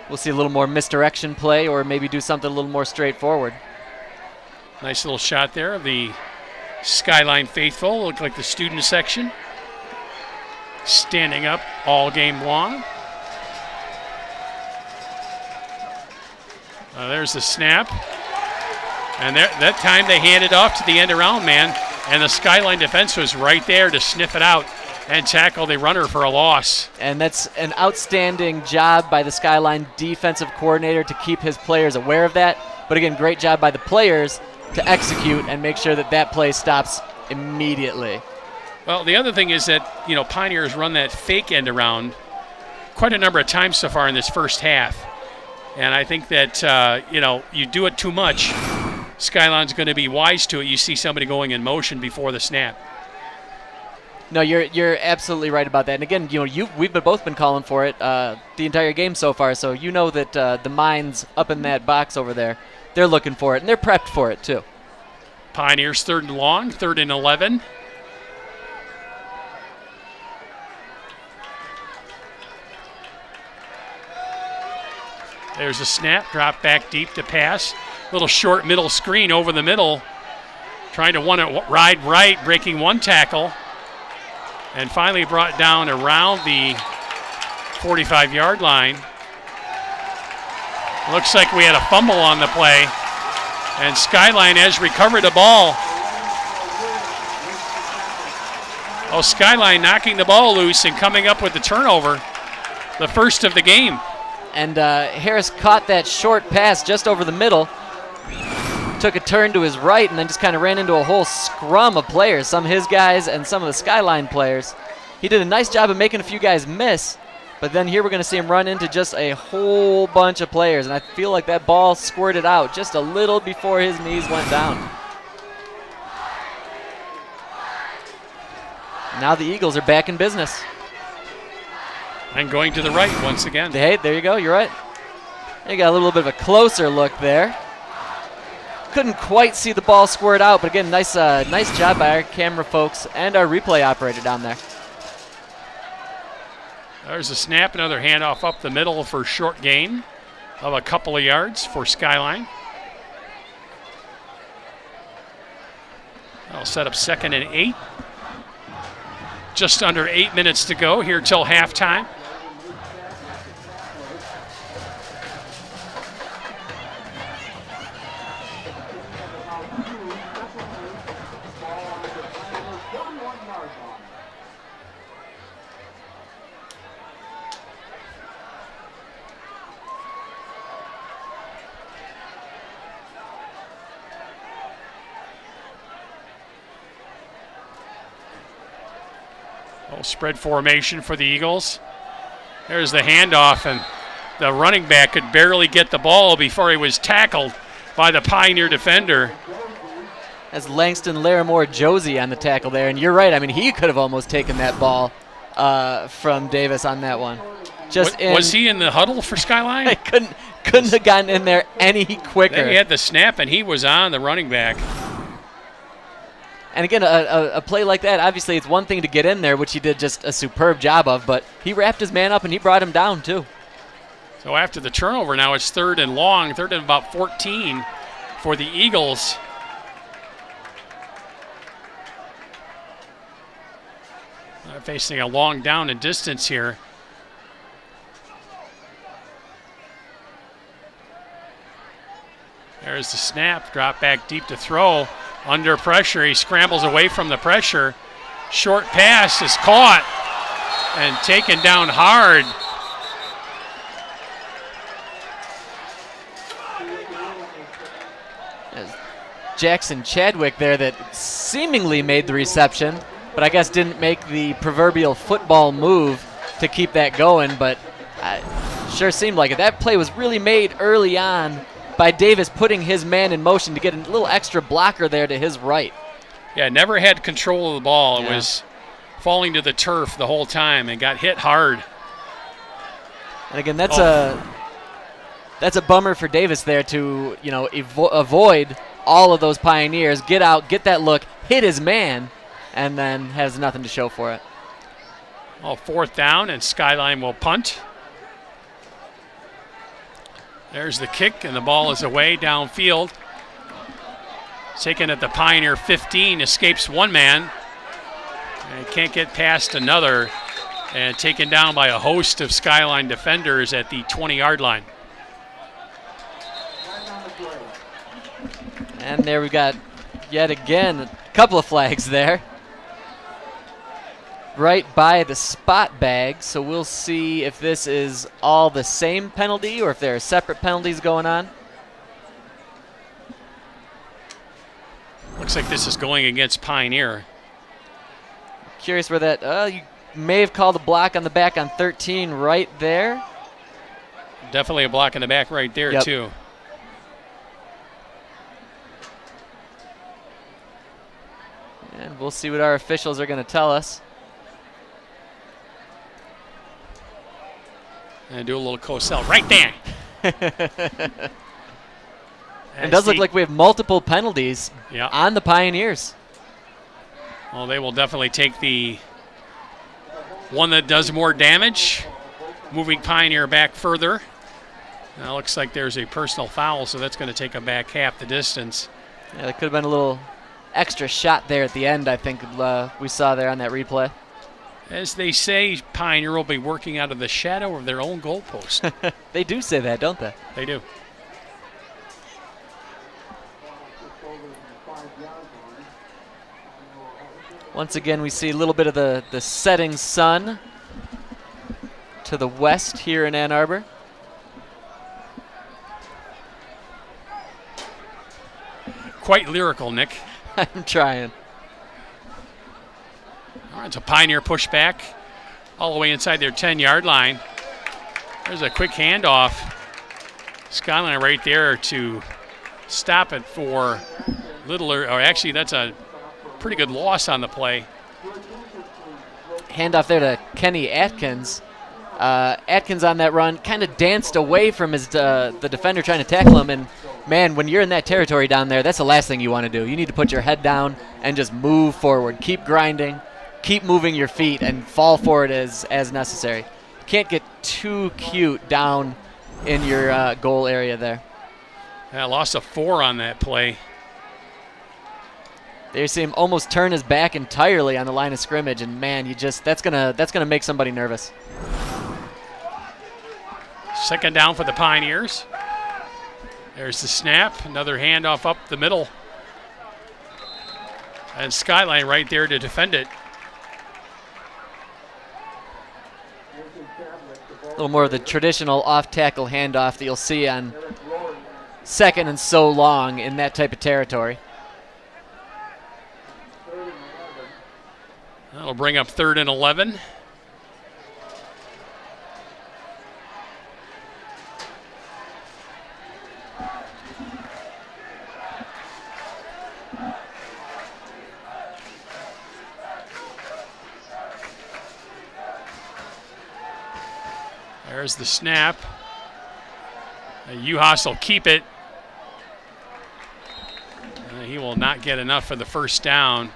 S1: We'll see a little more misdirection play or maybe do something a little more straightforward.
S2: Nice little shot there of the Skyline faithful. Looked like the student section. Standing up all game long. There's the snap. And that time they handed off to the end around man. And the Skyline defense was right there to sniff it out and tackle the runner for a loss.
S1: And that's an outstanding job by the Skyline defensive coordinator to keep his players aware of that. But again, great job by the players to execute and make sure that play stops immediately.
S2: Well, the other thing is that, Pioneer has run that fake end around quite a number of times so far in this first half. And I think that, you do it too much, Skyline's going to be wise to it. You see somebody going in motion before the snap.
S1: No, you're absolutely right about that. And again, we've both been calling for it the entire game so far. So you know that the minds up in that box over there, they're looking for it and they're prepped for it too.
S2: Pioneers 3rd and long, 3rd and 11. There's a snap, drop back deep to pass. Little short middle screen over the middle. Trying to ride right, breaking one tackle. And finally brought down around the 45-yard line. Looks like we had a fumble on the play. And Skyline has recovered the ball. Oh, Skyline knocking the ball loose and coming up with the turnover. The first of the game.
S1: And Harris caught that short pass just over the middle. Took a turn to his right and then just kind of ran into a whole scrum of players, some his guys and some of the Skyline players. He did a nice job of making a few guys miss, but then here we're going to see him run into just a whole bunch of players, and I feel like that ball squirted out just a little before his knees went down. Now the Eagles are back in business.
S2: And going to the right once again.
S1: Hey, there you go, you're right. You got a little bit of a closer look there. Couldn't quite see the ball squirt out, but again, nice job by our camera folks and our replay operator down there.
S2: There's a snap, another handoff up the middle for short gain of a couple of yards for Skyline. I'll set up 2nd and 8. Just under 8 minutes to go here till halftime. Spread formation for the Eagles. There's the handoff, and the running back could barely get the ball before he was tackled by the Pioneer defender.
S1: As Langston Larimore Josie on the tackle there, and you're right. I mean, he could have almost taken that ball from Davis on that one.
S2: Was he in the huddle for Skyline?
S1: I couldn't have gotten in there any quicker.
S2: They had the snap, and he was on the running back.
S1: And again, a play like that, obviously it's one thing to get in there, which he did just a superb job of, but he wrapped his man up and he brought him down too.
S2: So after the turnover now, it's 3rd and long, 3rd and about 14 for the Eagles. Facing a long down and distance here. There's the snap, drop back deep to throw. Under pressure, he scrambles away from the pressure. Short pass is caught and taken down hard.
S1: There's Jackson Chadwick there that seemingly made the reception, but I guess didn't make the proverbial football move to keep that going, but sure seemed like it. That play was really made early on by Davis putting his man in motion to get a little extra blocker there to his right.
S2: Yeah, never had control of the ball. It was falling to the turf the whole time and got hit hard.
S1: And again, that's a bummer for Davis there to avoid all of those Pioneers, get out, get that look, hit his man, and then has nothing to show for it.
S2: 4th down, and Skyline will punt. There's the kick, and the ball is away downfield. Taken at the Pioneer 15, escapes one man, and can't get past another, and taken down by a host of Skyline defenders at the 20-yard line.
S1: And there we got, yet again, a couple of flags there. Right by the spot bag, so we'll see if this is all the same penalty or if there are separate penalties going on.
S2: Looks like this is going against Pioneer.
S1: Curious where that, you may have called a block on the back on 13 right there.
S2: Definitely a block in the back right there, too.
S1: And we'll see what our officials are going to tell us.
S2: And do a little Cosell right there.
S1: It does look like we have multiple penalties on the Pioneers.
S2: Well, they will definitely take the one that does more damage, moving Pioneer back further. Now, looks like there's a personal foul, so that's going to take them back half the distance.
S1: Yeah, there could have been a little extra shot there at the end, I think we saw there on that replay.
S2: As they say, Pioneer will be working out of the shadow of their own goalpost.
S1: They do say that, don't they?
S2: They do.
S1: Once again, we see a little bit of the setting sun to the west here in Ann Arbor.
S2: Quite lyrical, Nick.
S1: I'm trying.
S2: All right, so Pioneer push back all the way inside their 10-yard line. There's a quick handoff. Skyline right there to stop it for Littler. Or actually, that's a pretty good loss on the play.
S1: Handoff there to Kenny Atkins. Atkins on that run kind of danced away from his the defender trying to tackle him. And, man, when you're in that territory down there, that's the last thing you want to do. You need to put your head down and just move forward. Keep grinding. Keep moving your feet and fall forward as necessary. You can't get too cute down in your goal area there.
S2: Yeah, loss of 4 on that play.
S1: There you see him almost turn his back entirely on the line of scrimmage, and man, that's gonna make somebody nervous.
S2: Second down for the Pioneers. There's the snap, another handoff up the middle. And Skyline right there to defend it.
S1: A little more of the traditional off-tackle handoff that you'll see on second and so long in that type of territory.
S2: That'll bring up 3rd and 11. There's the snap. Uhas will keep it. He will not get enough for the first down.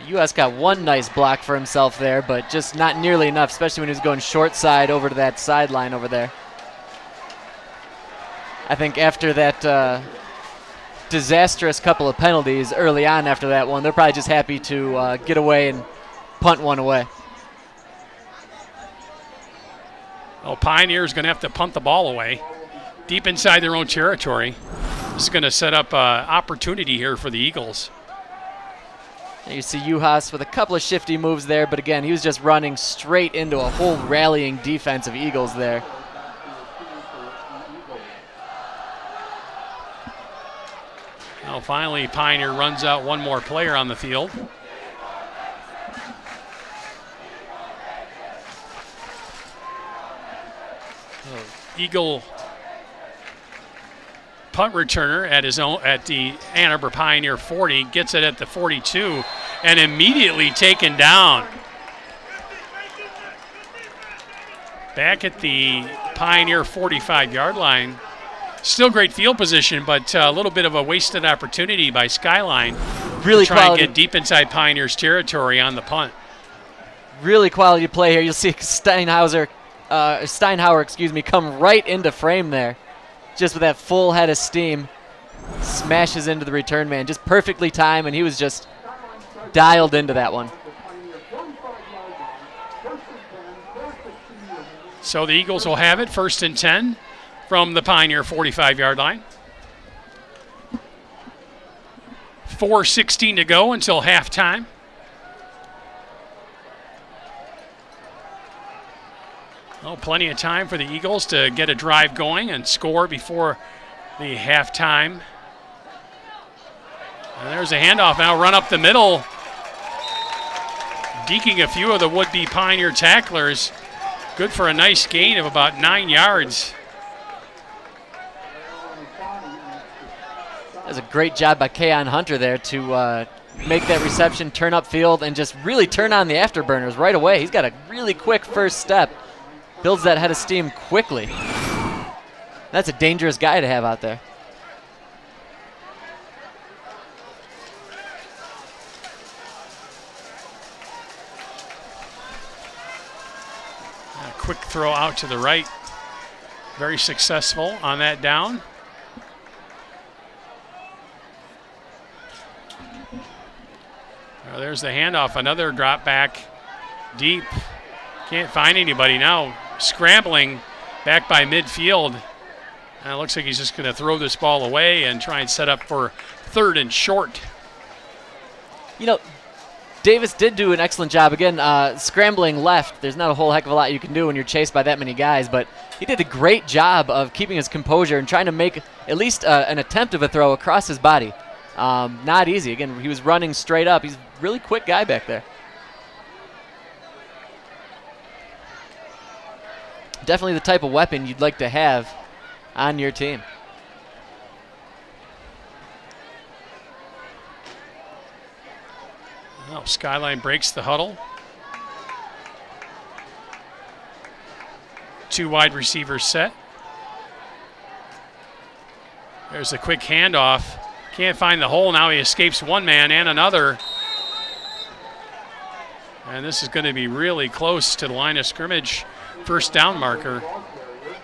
S1: US got one nice block for himself there, but just not nearly enough, especially when he was going short side over to that sideline over there. I think after that disastrous couple of penalties early on after that one, they're probably just happy to get away and punt one away.
S2: Well, Pioneer's going to have to punt the ball away deep inside their own territory. This is going to set up an opportunity here for the Eagles.
S1: You see Uhas with a couple of shifty moves there, but again, he was just running straight into a whole rallying defense of Eagles there.
S2: Now finally, Pioneer runs out one more player on the field. Eagle punt returner at the Ann Arbor Pioneer 40 gets it at the 42 and immediately taken down. Back at the Pioneer 45-yard line. Still great field position, but a little bit of a wasted opportunity by Skyline.
S1: Really
S2: to try and get deep inside Pioneer's territory on the punt.
S1: Really quality play here. You'll see Steinhauer, come right into frame there. Just with that full head of steam, smashes into the return man. Just perfectly timed, and he was just dialed into that one.
S2: So the Eagles will have it, 1st and 10 from the Pioneer 45-yard line. 4:16 to go until halftime. Well, plenty of time for the Eagles to get a drive going and score before the halftime. And there's a handoff now, run up the middle. Deking a few of the would-be Pioneer tacklers. Good for a nice gain of about 9 yards.
S1: That was a great job by Keon Hunter there to make that reception, turn upfield, and just really turn on the afterburners right away. He's got a really quick first step. builds that head of steam quickly. That's a dangerous guy to have out there.
S2: A quick throw out to the right. Very successful on that down. Well, there's the handoff, another drop back deep. Can't find anybody now. Scrambling back by midfield. And it looks like he's just going to throw this ball away and try and set up for 3rd and short.
S1: You know, Davis did do an excellent job. Again, scrambling left, there's not a whole heck of a lot you can do when you're chased by that many guys, but he did a great job of keeping his composure and trying to make at least an attempt of a throw across his body. Not easy. Again, he was running straight up. He's a really quick guy back there. Definitely the type of weapon you'd like to have on your team.
S2: Oh, Skyline breaks the huddle. 2 wide receivers set. There's a quick handoff. Can't find the hole. Now he escapes one man and another. And this is going to be really close to the line of scrimmage. First down marker.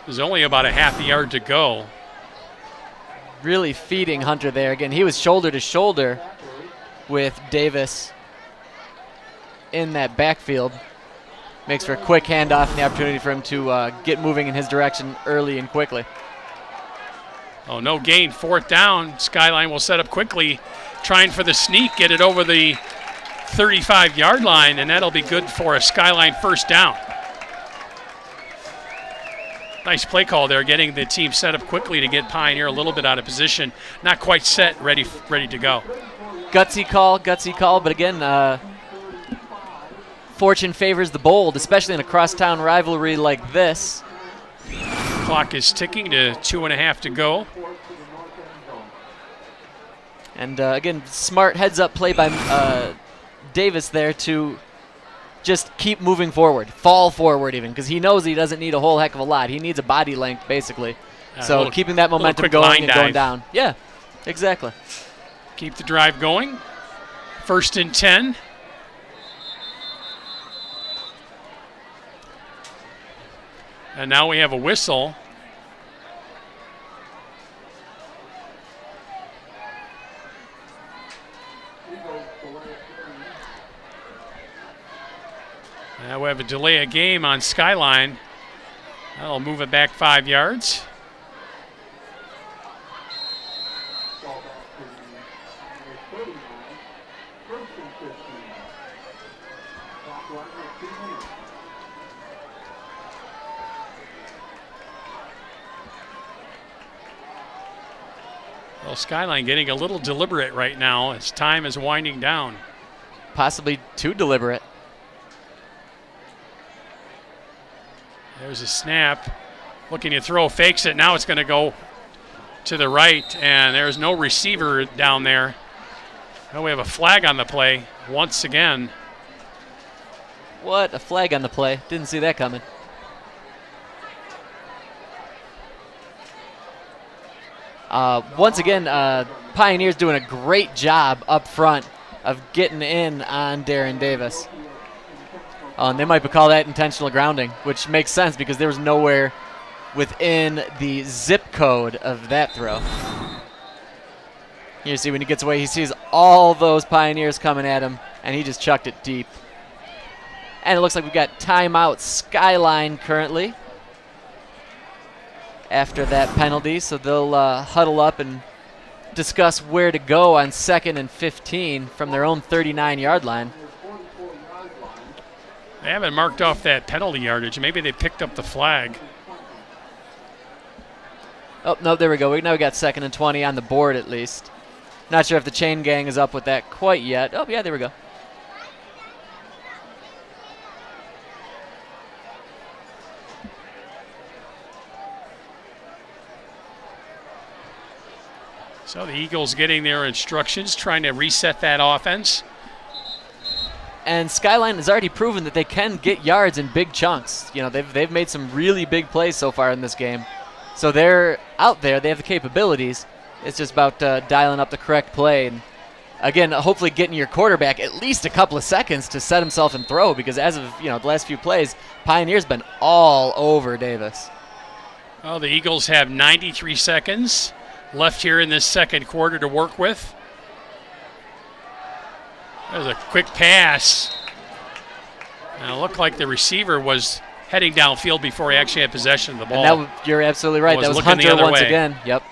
S2: There's only about a half a yard to go.
S1: Really feeding Hunter there. Again, he was shoulder to shoulder with Davis in that backfield. Makes for a quick handoff and the opportunity for him to get moving in his direction early and quickly.
S2: Oh, no gain. 4th down. Skyline will set up quickly, trying for the sneak, get it over the 35-yard line, and that'll be good for a Skyline first down. Nice play call there, getting the team set up quickly to get Pioneer a little bit out of position. Not quite set, ready to go.
S1: Gutsy call, but again, fortune favors the bold, especially in a crosstown rivalry like this.
S2: Clock is ticking to 2.5 to go.
S1: And again, smart heads-up play by Davis there to just keep moving forward, fall forward even, because he knows he doesn't need a whole heck of a lot. He needs a body length, basically. So keeping that momentum going and going down. Yeah, exactly.
S2: Keep the drive going. 1st and 10. And now we have a whistle. Now we have a delay of game on Skyline. That'll move it back 5 yards. Well, Skyline getting a little deliberate right now as time is winding down.
S1: Possibly too deliberate.
S2: There's a snap. Looking to throw, fakes it. Now it's going to go to the right, and there's no receiver down there. Now we have a flag on the play once again.
S1: What? A flag on the play. Didn't see that coming. Once again, Pioneers doing a great job up front of getting in on Darren Davis. And they might call that intentional grounding, which makes sense because there was nowhere within the zip code of that throw. You see when he gets away, he sees all those Pioneers coming at him, and he just chucked it deep. And it looks like we've got timeout Skyline currently after that penalty, so they'll huddle up and discuss where to go on 2nd and 15 from their own 39-yard line.
S2: They haven't marked off that penalty yardage. Maybe they picked up the flag.
S1: Oh, no, there we go. Now we got 2nd and 20 on the board at least. Not sure if the chain gang is up with that quite yet. Oh, yeah, there we go. So the Eagles getting their instructions, trying to reset that offense. And Skyline has already proven that they can get yards in big chunks. You know, they've made some really big plays so far in this game. So they're out there. They have the capabilities. It's just about dialing up the correct play. And again, hopefully getting your quarterback at least a couple of seconds to set himself and throw, because as of the last few plays, Pioneer's been all over Davis.
S2: Well, the Eagles have 93 seconds left here in this second quarter to work with. There's a quick pass. And it looked like the receiver was heading downfield before he actually had possession of the ball.
S1: And you're absolutely right. That was Hunter once again. Yep.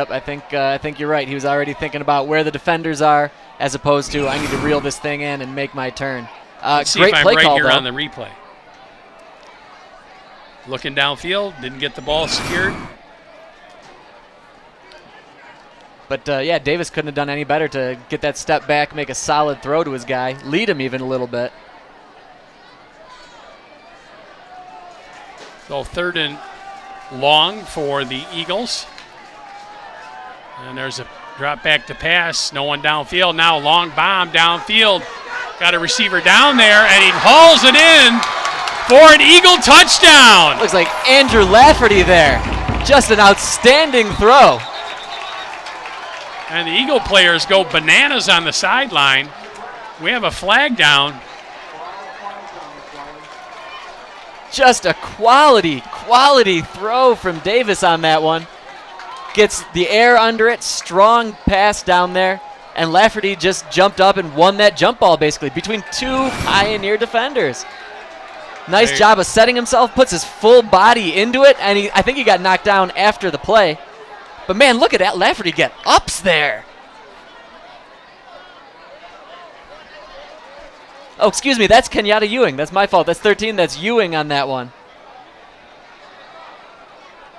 S1: I think you're right. He was already thinking about where the defenders are, as opposed to I need to reel this thing in and make my turn.
S2: Let's see
S1: great
S2: if I'm
S1: play
S2: right
S1: call,
S2: here
S1: though.
S2: on the replay. Looking downfield, didn't get the ball secured.
S1: But, yeah, Davis couldn't have done any better to get that step back, make a solid throw to his guy, lead him even a little bit.
S2: So 3rd and long for the Eagles. And there's a drop back to pass. No one downfield. Now long bomb downfield. Got a receiver down there, and he hauls it in for an Eagle touchdown.
S1: Looks like Andrew Lafferty there. Just an outstanding throw.
S2: And the Eagle players go bananas on the sideline. We have a flag down.
S1: Just a quality throw from Davis on that one. Gets the air under it, strong pass down there, and Lafferty just jumped up and won that jump ball basically between two Pioneer defenders. Nice job of setting himself, puts his full body into it, and I think he got knocked down after the play. But, man, look at that Lafferty get ups there. Oh, excuse me, that's Kenyatta Ewing. That's my fault. That's 13. That's Ewing on that one.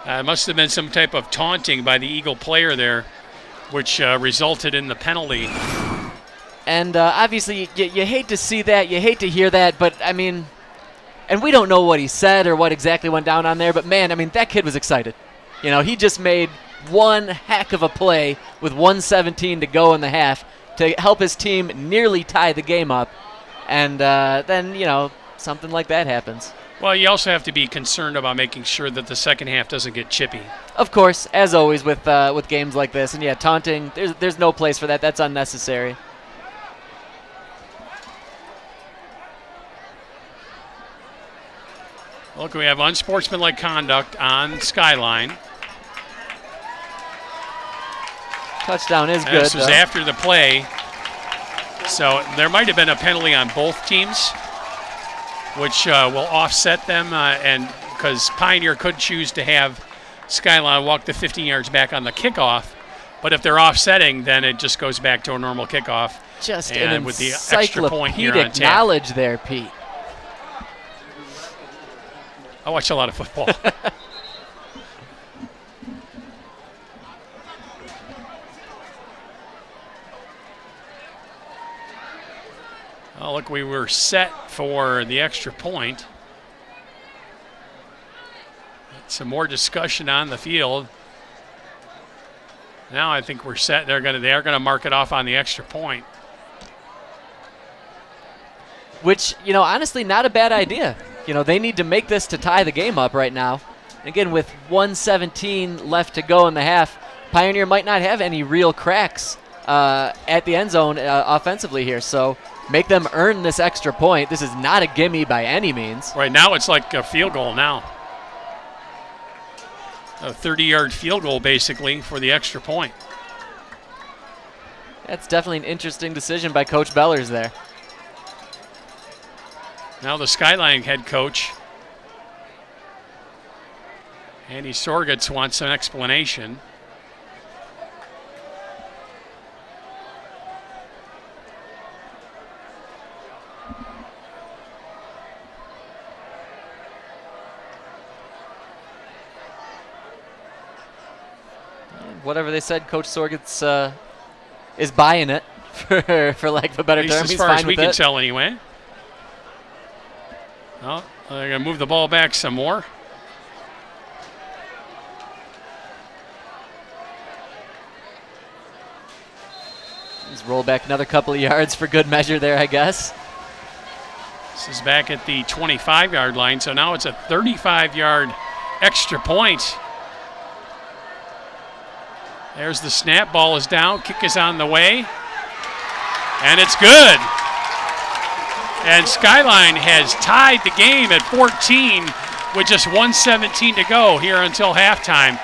S2: It must have been some type of taunting by the Eagle player there, which resulted in the penalty.
S1: And obviously, you hate to see that. You hate to hear that. But, I mean, and we don't know what he said or what exactly went down on there. But, man, I mean, that kid was excited. You know, he just made one heck of a play with 1:17 to go in the half to help his team nearly tie the game up. And then, something like that happens.
S2: Well, you also have to be concerned about making sure that the second half doesn't get chippy.
S1: Of course, as always with games like this. And, yeah, taunting, there's no place for that. That's unnecessary.
S2: Look, we have unsportsmanlike conduct on Skyline.
S1: Touchdown is good.
S2: This was after the play. So there might have been a penalty on both teams, which will offset them, and because Pioneer could choose to have Skyline walk the 15 yards back on the kickoff, but if they're offsetting, then it just goes back to a normal kickoff.
S1: Just
S2: and
S1: an
S2: with the extra point here on
S1: encyclopedic
S2: tap.
S1: knowledge there, Pete.
S2: I watch a lot of football. Oh, look, we were set for the extra point. Some more discussion on the field. Now I think we're set. They are gonna mark it off on the extra point.
S1: Which, honestly, not a bad idea. They need to make this to tie the game up right now. Again, with 1:17 left to go in the half, Pioneer might not have any real cracks at the end zone offensively here. So make them earn this extra point. This is not a gimme by any means.
S2: Right now it's like a field goal now. A 30-yard field goal, basically, for the extra point.
S1: That's definitely an interesting decision by Coach Bellers there.
S2: Now the Skyline head coach, Andy Sorgatz, wants an explanation.
S1: Whatever they said, Coach Sorgatz is buying it, for lack of a better
S2: At least
S1: term.
S2: as
S1: He's
S2: far
S1: fine
S2: as we
S1: with
S2: can
S1: it.
S2: tell, anyway. Oh, they're going to move the ball back some more.
S1: Just roll back another couple of yards for good measure there, I guess.
S2: This is back at the 25-yard line, so now it's a 35-yard extra point. There's the snap. Ball is down. Kick is on the way. And it's good. And Skyline has tied the game at 14 with just 1:17 to go here until halftime.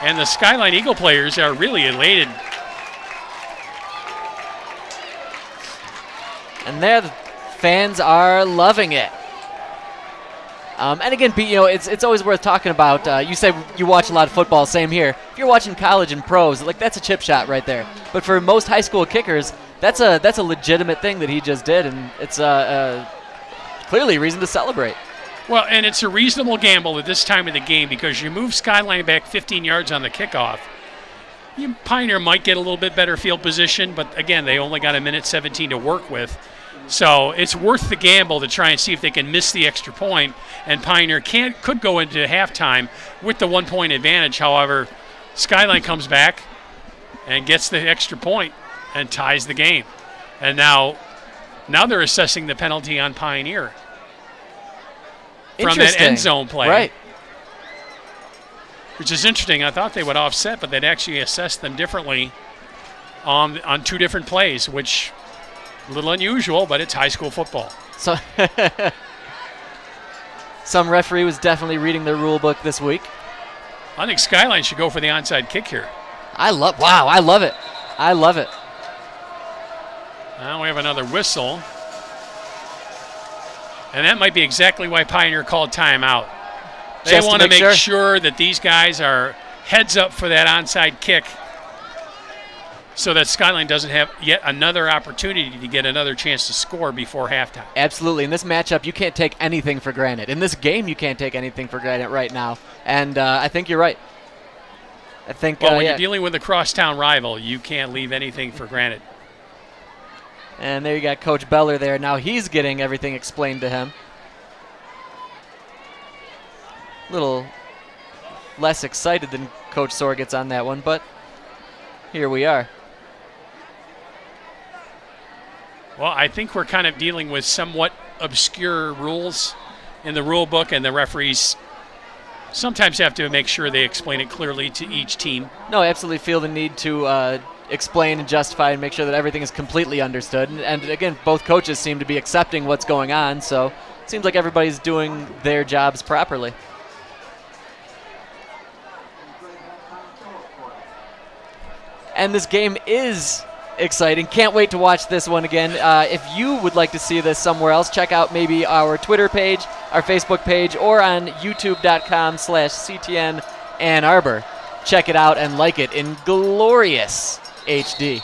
S2: And the Skyline Eagle players are really elated.
S1: And there, the fans are loving it. And again, Pete, it's always worth talking about. You say you watch a lot of football, same here. If you're watching college and pros, like that's a chip shot right there. But for most high school kickers, that's a legitimate thing that he just did, and it's clearly a reason to celebrate.
S2: Well, and it's a reasonable gamble at this time of the game because you move Skyline back 15 yards on the kickoff. Pioneer might get a little bit better field position, but again, they only got 1:17 to work with. So it's worth the gamble to try and see if they can miss the extra point, and Pioneer could go into halftime with the 1-point advantage. However, Skyline comes back and gets the extra point and ties the game. And now they're assessing the penalty on Pioneer from that end zone play.
S1: Right.
S2: Which is interesting. I thought they would offset, but they'd actually assess them differently on two different plays, which a little unusual, but it's high school football.
S1: So some referee was definitely reading their rule book this week.
S2: I think Skyline should go for the onside kick here.
S1: I love it. I love it.
S2: Now we have another whistle. And that might be exactly why Pioneer called timeout. They want to make sure that these guys are heads up for that onside kick so that Skyline doesn't have yet another opportunity to get another chance to score before halftime.
S1: Absolutely. In this matchup, you can't take anything for granted. In this game, you can't take anything for granted right now. And I think you're right. I think
S2: when you're dealing with a crosstown rival, you can't leave anything for granted.
S1: And there you got Coach Beller there. Now he's getting everything explained to him. A little less excited than Coach Sorgitz on that one, but here we are.
S2: Well, I think we're kind of dealing with somewhat obscure rules in the rule book, and the referees sometimes have to make sure they explain it clearly to each team.
S1: No, I absolutely feel the need to explain and justify and make sure that everything is completely understood. And again, both coaches seem to be accepting what's going on, so it seems like everybody's doing their jobs properly. And this game is exciting. Can't wait to watch this one again. If you would like to see this somewhere else, check out maybe our Twitter page, our Facebook page, or on youtube.com/CTN Ann Arbor. Check it out and like it in glorious HD.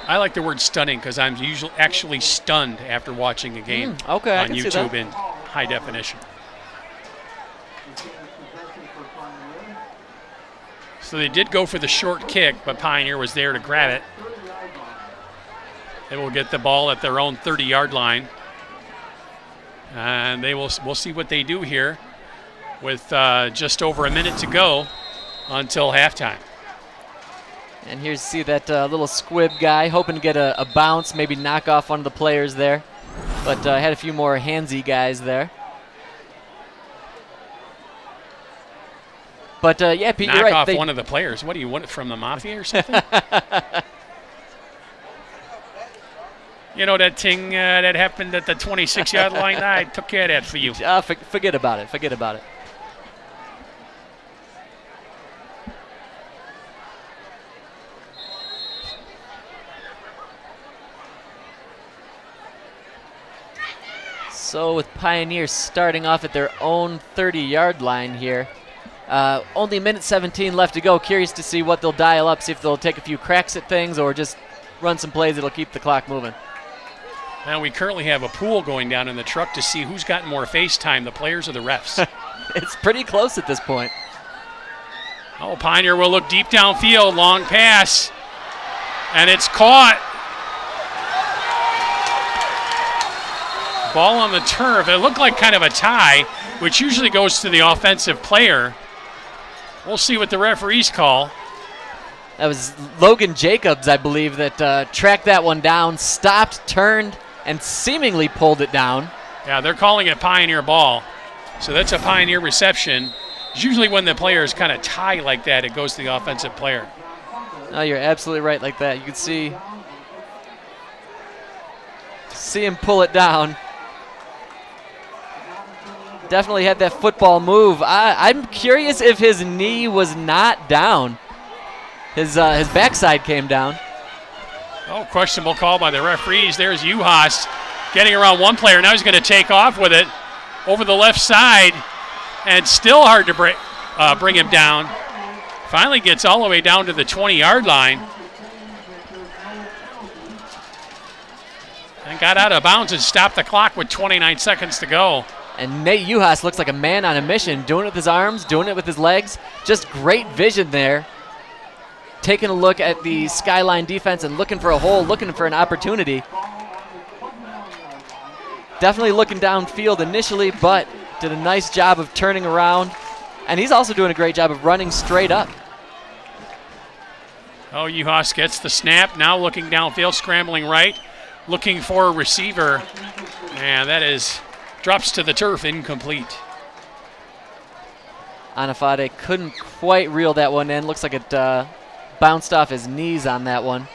S2: I like the word stunning because I'm usually actually stunned after watching a game
S1: on
S2: YouTube in high definition. So they did go for the short kick, but Pioneer was there to grab it. They will get the ball at their own 30-yard line. And we'll see what they do here with just over a minute to go until halftime.
S1: And here's see that little squib guy hoping to get a bounce, maybe knock off one of the players there. But had a few more handsy guys there. But, yeah, Pete,
S2: knock
S1: you're right.
S2: Knock off one of the players. What do you want it from the Mafia or something? You know that thing that happened at the 26-yard line? I took care of that for you.
S1: Forget about it. Forget about it. So with Pioneers starting off at their own 30-yard line here. Only a minute 17 left to go. Curious to see what they'll dial up, see if they'll take a few cracks at things or just run some plays that'll keep the clock moving.
S2: Now we currently have a pool going down in the truck to see who's gotten more face time, the players or the refs.
S1: It's pretty close at this point.
S2: Oh, Pioneer will look deep downfield, long pass, and it's caught. Ball on the turf. It looked like kind of a tie, which usually goes to the offensive player. We'll see what the referees call.
S1: That was Logan Jacobs, I believe, that tracked that one down, stopped, turned, and seemingly pulled it down.
S2: Yeah, they're calling it Pioneer ball. So that's a Pioneer reception. It's usually when the players kind of tie like that, it goes to the offensive player.
S1: No, you're absolutely right like that. You can see him pull it down. Definitely had that football move. I'm curious if his knee was not down. His backside came down.
S2: Oh, questionable call by the referees. There's Uhas getting around one player. Now he's going to take off with it over the left side, and still hard to bring him down. Finally gets all the way down to the 20-yard line. And got out of bounds and stopped the clock with 29 seconds to go.
S1: And Nate Uhas looks like a man on a mission, doing it with his arms, doing it with his legs. Just great vision there. Taking a look at the Skyline defense and looking for a hole, looking for an opportunity. Definitely looking downfield initially, but did a nice job of turning around. And he's also doing a great job of running straight up.
S2: Oh, Uhas gets the snap, now looking downfield, scrambling right, looking for a receiver. And that is, drops to the turf, incomplete.
S1: Anafade couldn't quite reel that one in. Looks like it bounced off his knees on that one.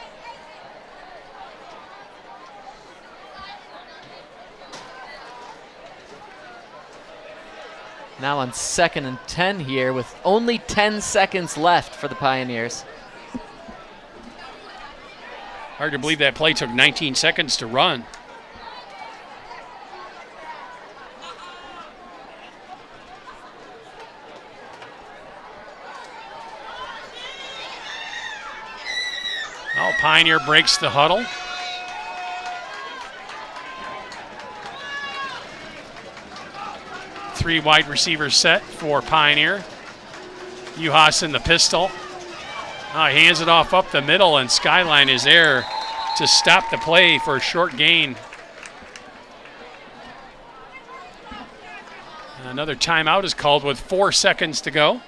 S1: Now on 2nd and 10 here with only 10 seconds left for the Pioneers.
S2: Hard to believe that play took 19 seconds to run. Oh, Pioneer breaks the huddle. Three wide receivers set for Pioneer. Uhas in the pistol. Oh, he hands it off up the middle, and Skyline is there to stop the play for a short gain. Another timeout is called with 4 seconds to go.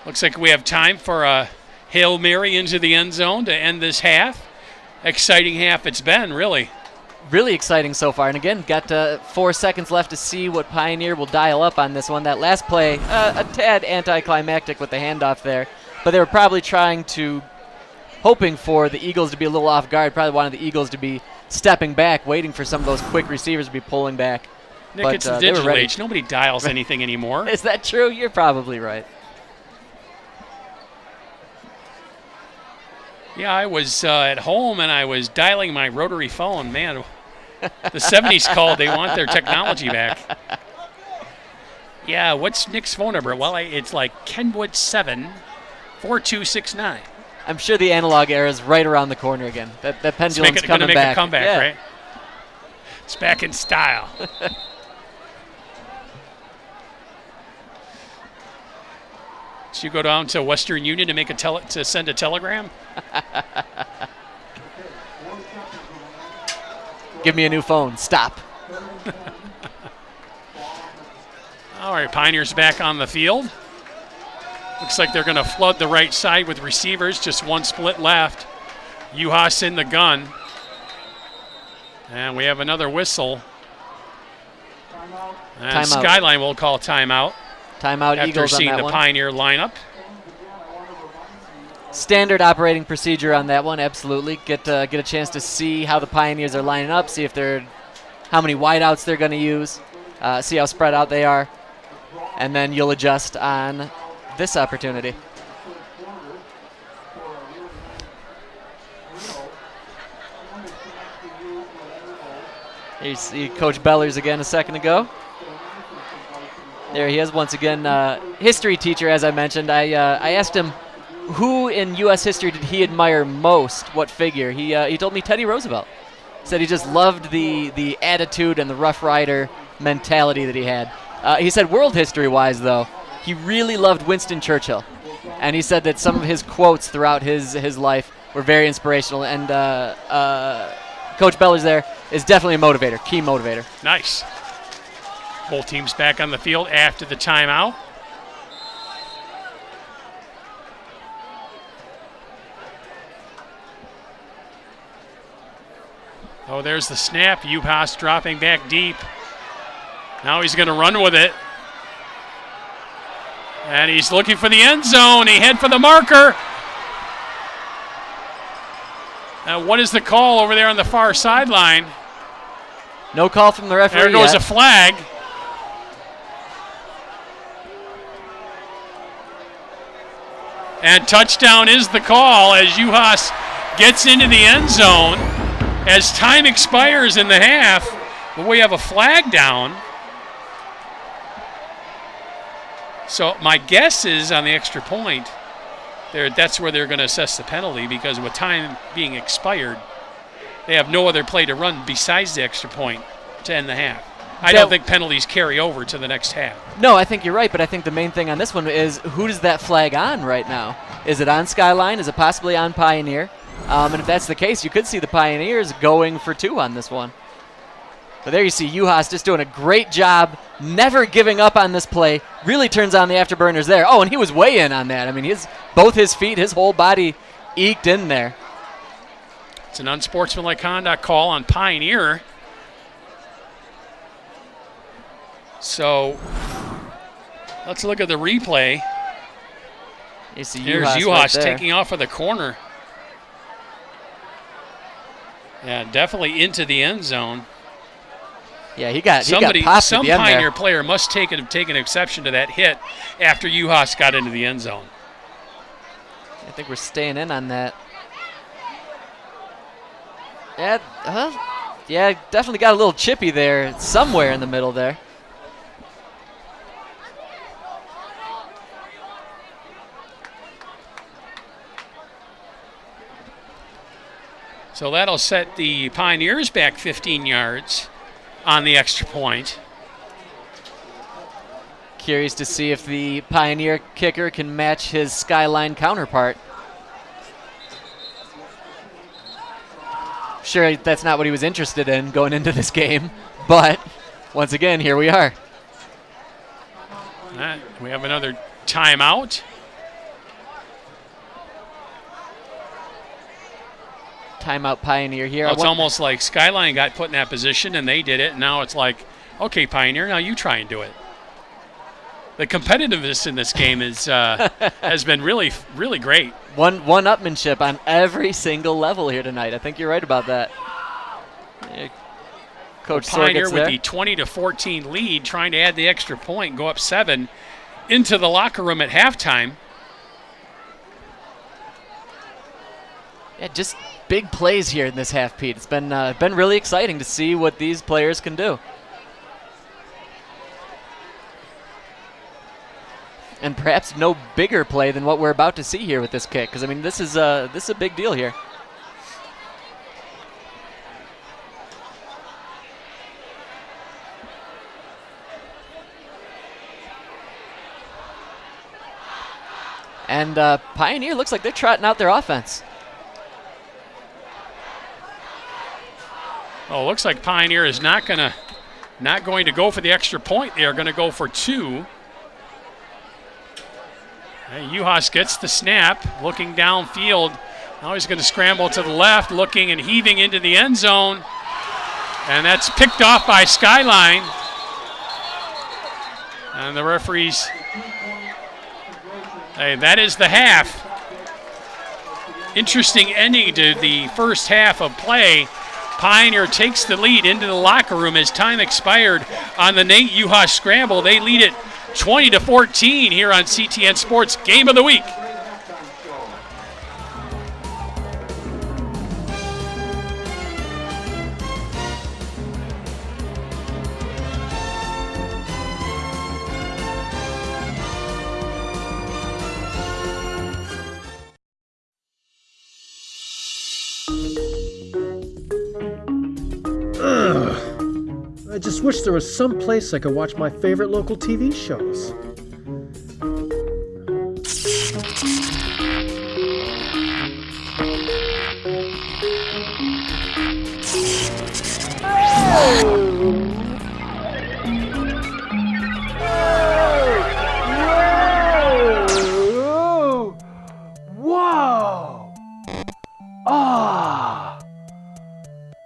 S2: Looks like we have time for a Hail Mary into the end zone to end this half. Exciting half it's been, really.
S1: Really exciting so far. And again, got 4 seconds left to see what Pioneer will dial up on this one. That last play, a tad anticlimactic with the handoff there. But they were probably hoping for the Eagles to be a little off guard. Probably wanted the Eagles to be stepping back, waiting for some of those quick receivers to be pulling back.
S2: Nick,
S1: but,
S2: it's the digital age. Nobody dials anything anymore.
S1: Is that true? You're probably right.
S2: Yeah, I was at home and I was dialing my rotary phone. Man, the 70s called. They want their technology back. Yeah, what's Nick's phone number? Well, it's like Kenwood 7 4269.
S1: I'm sure the analog era is right around the corner again. That pendulum's coming back.
S2: Make a comeback,
S1: yeah.
S2: Right? It's back in style. So you go down to Western Union to make to send a telegram?
S1: Give me a new phone. Stop.
S2: All right, Pioneers back on the field. Looks like they're going to flood the right side with receivers. Just one split left. Uhas in the gun. And we have another whistle. And
S1: Timeout.
S2: Skyline will call timeout.
S1: Timeout
S2: After
S1: Eagles on
S2: seeing
S1: that
S2: the
S1: one.
S2: Pioneer lineup.
S1: Standard operating procedure on that one, absolutely. Get a chance to see how the Pioneers are lining up, see if how many wideouts they're going to use, see how spread out they are, and then you'll adjust on this opportunity. Here you see Coach Bellers again a second ago. There he is once again, history teacher, as I mentioned. I asked him who in U.S. history did he admire most, what figure. He told me Teddy Roosevelt. Said he just loved the attitude and the Rough Rider mentality that he had. He said world history-wise, though, he really loved Winston Churchill. And he said that some of his quotes throughout his life were very inspirational. And Coach Bellers there is definitely a motivator, key motivator.
S2: Nice. Both teams back on the field after the timeout. Oh, there's the snap. Uhas dropping back deep. Now he's going to run with it. And he's looking for the end zone. He head for the marker. What is the call over there on the far sideline?
S1: No call from the referee.
S2: There goes
S1: yet.
S2: a flag. And touchdown is the call as Uhas gets into the end zone. As time expires in the half, but we have a flag down. So my guess is on the extra point, that's where they're going to assess the penalty, because with time being expired, they have no other play to run besides the extra point to end the half. I don't think penalties carry over to the next half.
S1: No, I think you're right, but I think the main thing on this one is who is that flag on right now? Is it on Skyline? Is it possibly on Pioneer? And if that's the case, you could see the Pioneers going for 2 on this one. But there you see Uhas just doing a great job, never giving up on this play. Really turns on the afterburners there. Oh, and he was way in on that. I mean, both his feet, his whole body eked in there.
S2: It's an unsportsmanlike conduct call on Pioneer. So let's look at the replay.
S1: You see
S2: Here's
S1: Uhas
S2: Uhas
S1: right
S2: taking off of the corner. Yeah, definitely into the end zone.
S1: Yeah, he got popped
S2: Some
S1: at the end
S2: Pioneer
S1: there.
S2: player must take an exception to that hit after Uhas got into the end zone.
S1: I think we're staying in on that. Yeah, definitely got a little chippy there, somewhere in the middle there.
S2: So that'll set the Pioneers back 15 yards on the extra point.
S1: Curious to see if the Pioneer kicker can match his Skyline counterpart. Sure, that's not what he was interested in going into this game, but once again, here we are.
S2: We have another timeout.
S1: Timeout Pioneer here.
S2: Well, it's almost like Skyline got put in that position and they did it, and now it's like, okay, Pioneer, now you try and do it. The competitiveness in this game is has been really, really great.
S1: One-upmanship on every single level here tonight. I think you're right about that. Coach
S2: Pioneer
S1: Sorget's
S2: with
S1: there.
S2: the 20-14 lead, trying to add the extra point and go up 7 into the locker room at halftime.
S1: Yeah, just big plays here in this half, Pete. It's been really exciting to see what these players can do. And perhaps no bigger play than what we're about to see here with this kick, because I mean this is a big deal here. And Pioneer looks like they're trotting out their offense.
S2: Oh, looks like Pioneer is not going to go for the extra point. They are going to go for 2. Uhas gets the snap, looking downfield. Now he's going to scramble to the left, looking and heaving into the end zone. And that's picked off by Skyline. And the referees, hey, that is the half. Interesting ending to the first half of play. Pioneer takes the lead into the locker room as time expired on the Nate Uhas scramble. They lead it 20-14 here on CTN Sports Game of the Week.
S5: I just wish there was some place I could watch my favorite local TV shows. Whoa! Ah!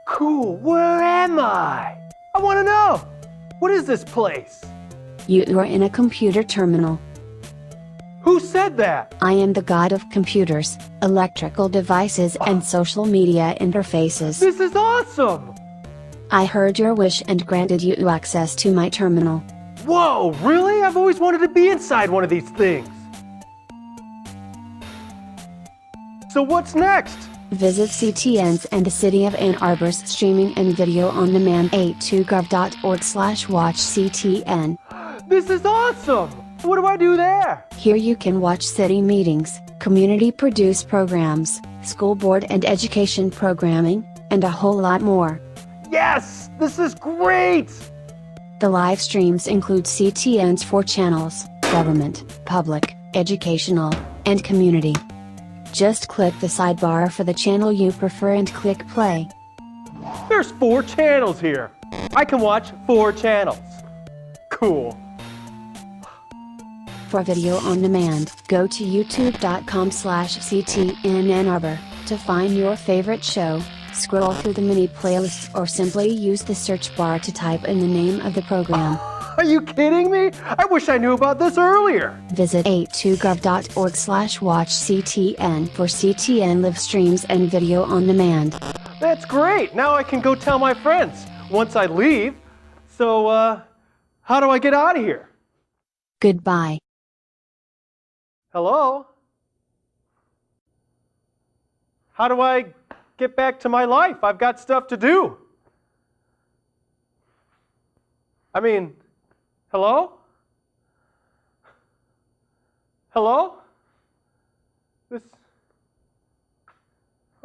S5: Cool! Whoa, where am I? I want to know. What is this place?
S6: You are in a computer terminal.
S5: Who said that?
S6: I am the god of computers, electrical devices, and social media interfaces.
S5: This is awesome.
S6: I heard your wish and granted you access to my terminal.
S5: Whoa, really? I've always wanted to be inside one of these things. So what's next?
S6: Visit CTN's and the City of Ann Arbor's streaming and video on demand 82gov.org/watchCTN.
S5: This is awesome. What do I do there?
S6: Here you can watch city meetings, community-produced programs, school board and education programming, and a whole lot more.
S5: Yes, this is great.
S6: The live streams include CTN's 4 channels: government, public, educational, and community. Just click the sidebar for the channel you prefer and click play.
S5: There's 4 channels here. I can watch 4 channels. Cool.
S6: For video on demand, go to youtube.com/CTN Ann Arbor to find your favorite show, scroll through the mini playlists, or simply use the search bar to type in the name of the program.
S5: Are you kidding me? I wish I knew about this earlier.
S6: Visit 82gov.org/watchCTN for CTN live streams and video on demand.
S5: That's great. Now I can go tell my friends once I leave. So, how do I get out of here?
S6: Goodbye.
S5: Hello? How do I get back to my life? I've got stuff to do. I mean, hello? Hello?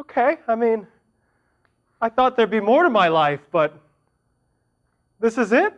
S5: Okay, I mean, I thought there'd be more to my life, but this is it?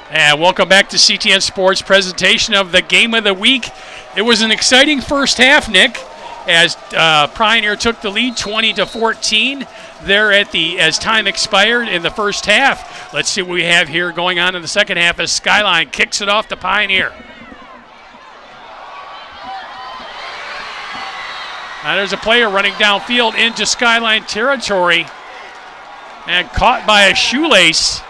S2: And welcome back to CTN Sports presentation of the Game of the Week. It was an exciting first half, Nick, as Pioneer took the lead 20-14 there as time expired in the first half. Let's see what we have here going on in the second half as Skyline kicks it off to Pioneer. Now there's a player running downfield into Skyline territory and caught by a shoelace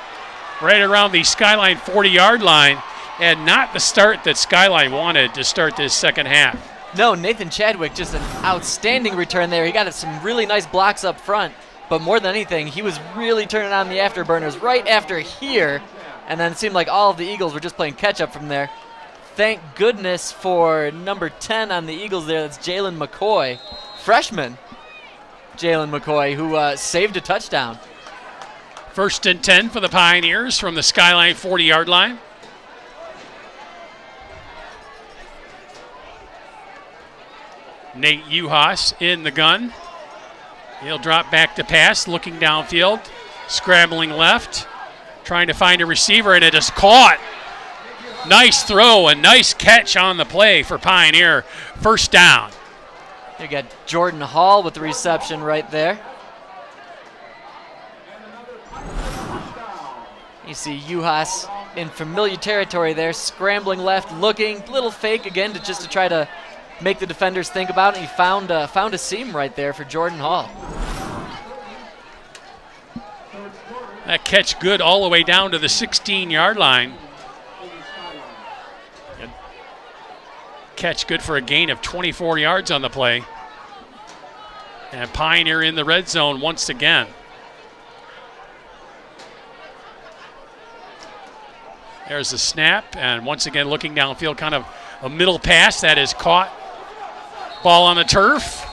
S2: right around the Skyline 40-yard line, and not the start that Skyline wanted to start this second half.
S1: No, Nathan Chadwick, just an outstanding return there. He got some really nice blocks up front, but more than anything, he was really turning on the afterburners right after here, and then it seemed like all of the Eagles were just playing catch-up from there. Thank goodness for number 10 on the Eagles there. That's Jalen McCoy, freshman Jalen McCoy, who saved a touchdown.
S2: 1st and 10 for the Pioneers from the Skyline 40-yard line. Nate Uhas in the gun. He'll drop back to pass, looking downfield, scrambling left, trying to find a receiver, and it is caught. Nice throw, a nice catch on the play for Pioneer. First down.
S1: You got Jordan Hall with the reception right there. You see Juhas in familiar territory there, scrambling left, looking, little fake again just to try to make the defenders think about it. He found a seam right there for Jordan Hall.
S2: That catch good all the way down to the 16-yard line. Catch good for a gain of 24 yards on the play. And Pioneer in the red zone once again. There's the snap, and once again looking downfield, kind of a middle pass that is caught. Ball on the turf.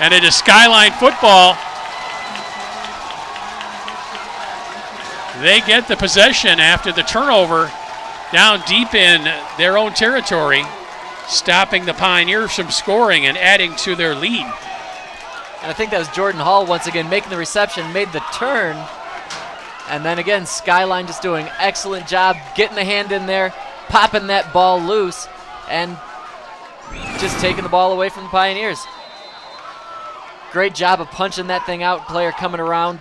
S2: And it is Skyline football. They get the possession after the turnover down deep in their own territory, stopping the Pioneers from scoring and adding to their lead.
S1: And I think that was Jordan Hall once again making the reception, made the turn. And then again, Skyline just doing excellent job getting the hand in there, popping that ball loose, and just taking the ball away from the Pioneers. Great job of punching that thing out, player coming around,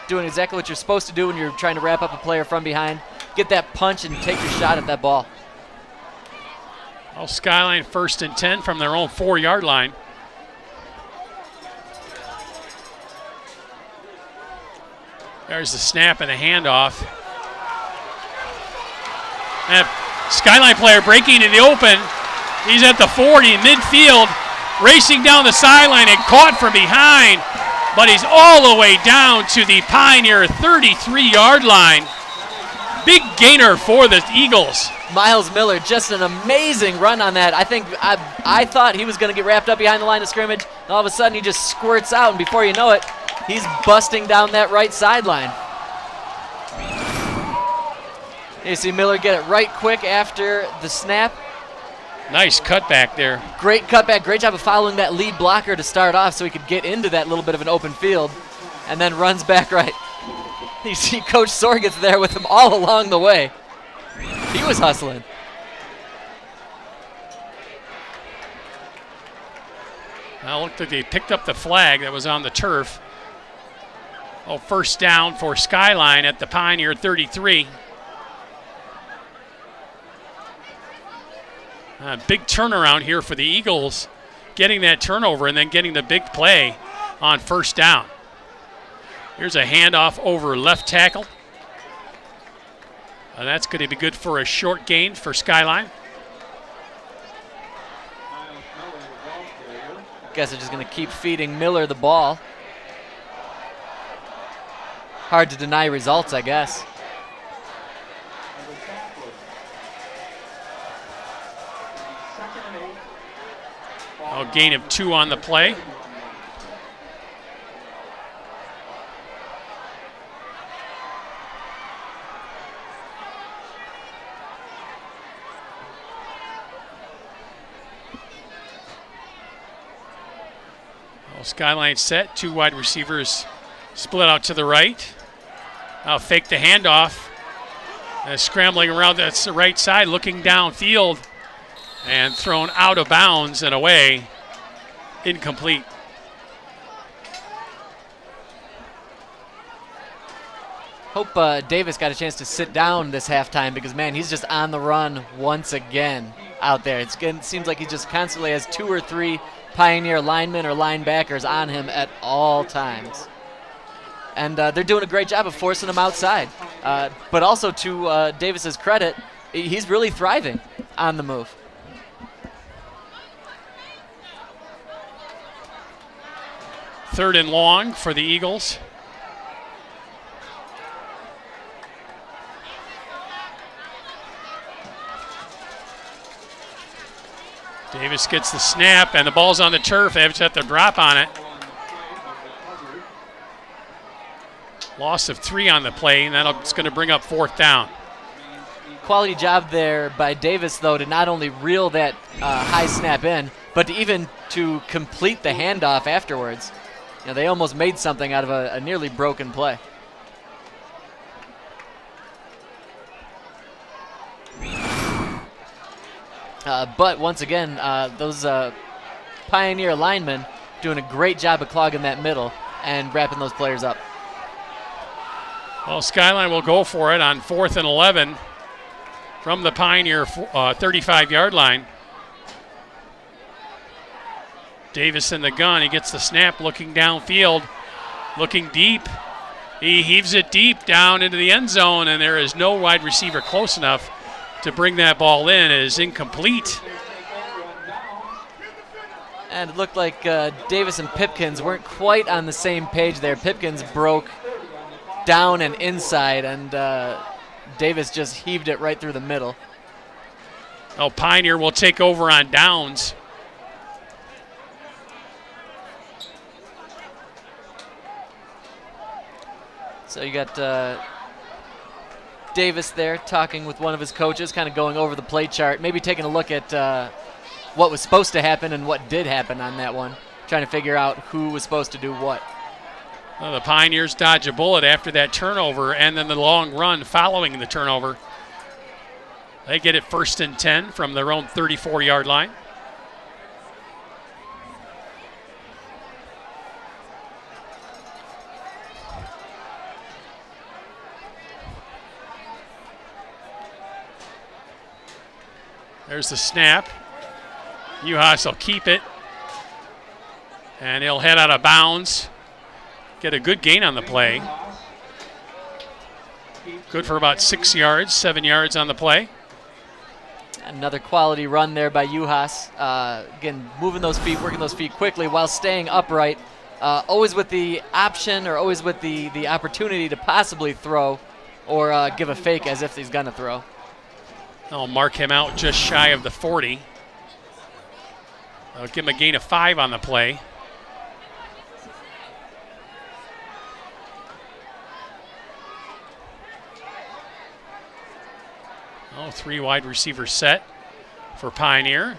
S1: doing exactly what you're supposed to do when you're trying to wrap up a player from behind. Get that punch and take your shot at that ball.
S2: Well, Skyline 1st and 10 from their own 4-yard line. There's the snap and the handoff. And Skyline player breaking in the open. He's at the 40, midfield, racing down the sideline and caught from behind, but he's all the way down to the Pioneer 33-yard line. Big gainer for the Eagles.
S1: Miles Miller, just an amazing run on that. I thought he was going to get wrapped up behind the line of scrimmage, and all of a sudden he just squirts out, and before you know it, he's busting down that right sideline. You see Miller get it right quick after the snap.
S2: Nice cutback there.
S1: Great cutback, great job of following that lead blocker to start off so he could get into that little bit of an open field, and then runs back right. You see Coach Sorget's there with him all along the way. He was hustling.
S2: Now it looked like they picked up the flag that was on the turf. Oh, first down for Skyline at the Pioneer 33. Big turnaround here for the Eagles, getting that turnover and then getting the big play on first down. Here's a handoff over left tackle. And that's going to be good for a short gain for Skyline.
S1: Guess they're just going to keep feeding Miller the ball. Hard to deny results, I guess.
S2: A gain of 2 on the play. Skyline set, 2 wide receivers split out to the right. Now fake the handoff. Scrambling around that's the right side, looking downfield, and thrown out of bounds and away. Incomplete.
S1: Hope Davis got a chance to sit down this halftime because, man, he's just on the run once again out there. It seems like he just constantly has 2 or 3 Pioneer linemen or linebackers on him at all times. And they're doing a great job of forcing him outside. But also to Davis's credit, he's really thriving on the move.
S2: Third and long for the Eagles. Davis gets the snap, and the ball's on the turf. They just have to drop on it. Loss of 3 on the play, and that's going to bring up 4th down.
S1: Quality job there by Davis, though, to not only reel that high snap in, but to complete the handoff afterwards. You know, they almost made something out of a nearly broken play. But once again, those Pioneer linemen doing a great job of clogging that middle and wrapping those players up.
S2: Well, Skyline will go for it on 4th and 11 from the Pioneer 35-yard line. Davis in the gun. He gets the snap, looking downfield, looking deep. He heaves it deep down into the end zone, and there is no wide receiver close enough to bring that ball in. It is incomplete.
S1: And it looked like Davis and Pipkins weren't quite on the same page there. Pipkins broke down and inside, and Davis just heaved it right through the middle.
S2: Oh, Pioneer will take over on downs.
S1: So you got Davis there talking with one of his coaches, kind of going over the play chart, maybe taking a look at what was supposed to happen and what did happen on that one, trying to figure out who was supposed to do what.
S2: Well, the Pioneers dodge a bullet after that turnover and then the long run following the turnover. They get it 1st and 10 from their own 34-yard line. There's the snap. Uhas will keep it. And he'll head out of bounds. Get a good gain on the play. Good for about 6 yards, 7 yards on the play.
S1: Another quality run there by Uhas. Again, moving those feet, working those feet quickly while staying upright. Always with the option or always with the opportunity to possibly throw or give a fake as if he's going to throw.
S2: I'll mark him out just shy of the 40. I'll give him a gain of 5 on the play. Oh, 3 wide receiver set for Pioneer.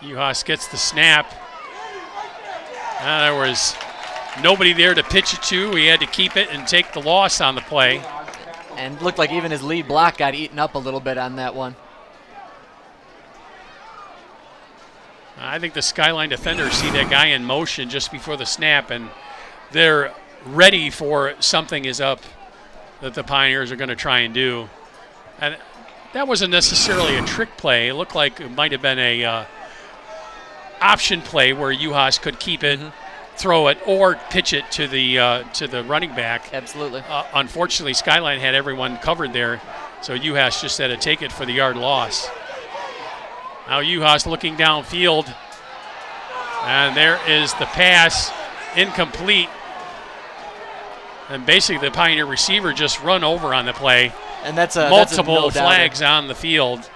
S2: Uhas gets the snap. There was nobody there to pitch it to. He had to keep it and take the loss on the play.
S1: And looked like even his lead block got eaten up a little bit on that one.
S2: I think the Skyline defenders see that guy in motion just before the snap, and they're ready for something is up that the Pioneers are going to try and do. And that wasn't necessarily a trick play. It looked like it might have been a option play where Uhas could keep it, throw it, or pitch it to the running back.
S1: Absolutely.
S2: Unfortunately, Skyline had everyone covered there, so Uhas just had to take it for the yard loss. Now Uhas looking downfield, and there is the pass, incomplete. And basically the Pioneer receiver just run over on the play.
S1: And that's a
S2: multiple
S1: that's a
S2: flags on the field,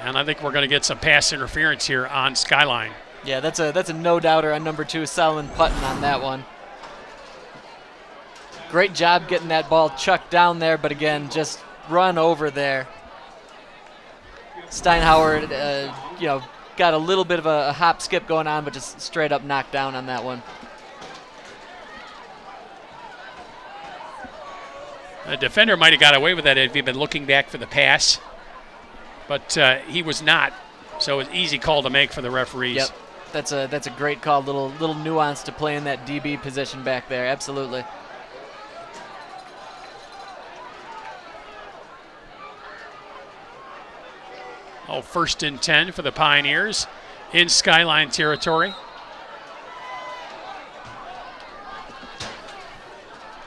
S2: and I think we're going to get some pass interference here on Skyline.
S1: Yeah, that's a no-doubter on number 2, Solomon Putton on that one. Great job getting that ball chucked down there, but again, just run over there. Steinhauer, got a little bit of a hop skip going on, but just straight up knocked down on that one.
S2: The defender might have got away with that if he'd been looking back for the pass, but he was not. So it's an easy call to make for the referees.
S1: Yep, that's a great call. Little nuance to play in that DB position back there. Absolutely.
S2: Oh, 1st and 10 for the Pioneers in Skyline territory.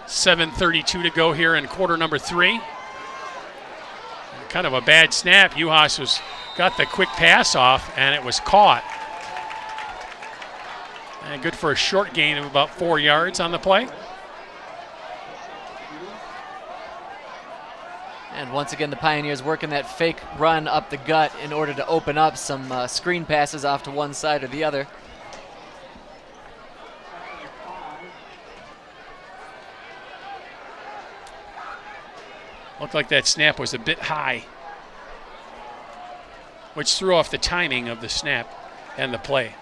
S2: 7:32 to go here in quarter number 3. Kind of a bad snap. Uhas got the quick pass off, and it was caught. And good for a short gain of about 4 yards on the play.
S1: And once again, the Pioneers working that fake run up the gut in order to open up some screen passes off to one side or the other.
S2: Looked like that snap was a bit high, which threw off the timing of the snap and the play.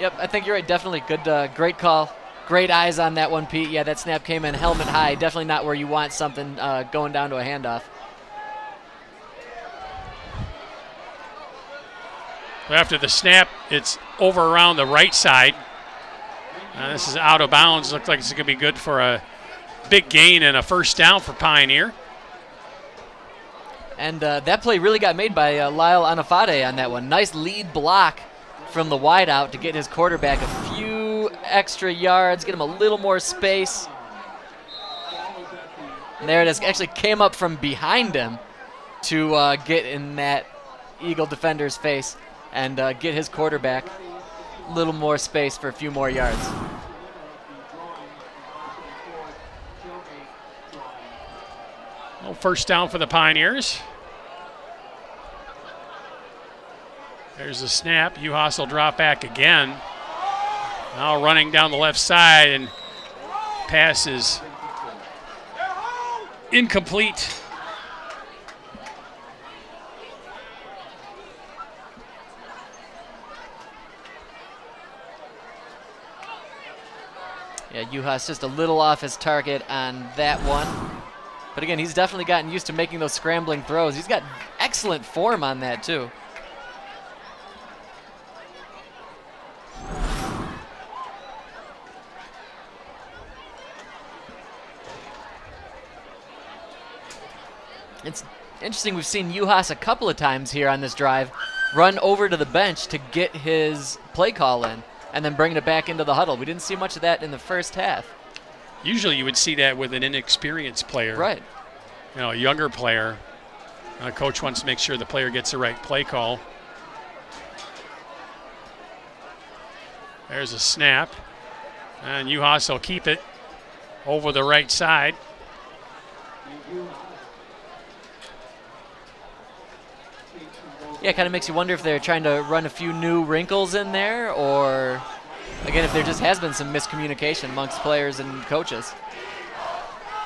S1: Yep, I think you're right. Definitely good, great call. Great eyes on that one, Pete. Yeah, that snap came in helmet high. Definitely not where you want something going down to a handoff.
S2: After the snap, it's over around the right side. This is out of bounds. Looks like it's going to be good for a big gain and a first down for Pioneer.
S1: And that play really got made by Lyle Anafade on that one. Nice lead block from the wideout to get his quarterback a few extra yards, get him a little more space. And there it is. Actually came up from behind him to get in that Eagle defender's face and get his quarterback a little more space for a few more yards.
S2: Well, first down for the Pioneers. There's a snap. Uhas will drop back again. Now running down the left side, and pass is incomplete.
S1: Yeah, Uhas just a little off his target on that one. But again, he's definitely gotten used to making those scrambling throws. He's got excellent form on that too. It's interesting, we've seen Uhas a couple of times here on this drive run over to the bench to get his play call in and then bring it back into the huddle. We didn't see much of that in the first half.
S2: Usually you would see that with an inexperienced player.
S1: Right.
S2: You know, a younger player. Coach wants to make sure the player gets the right play call. There's a snap. And Uhas will keep it over the right side.
S1: Yeah, it kind of makes you wonder if they're trying to run a few new wrinkles in there, or, again, if there just has been some miscommunication amongst players and coaches.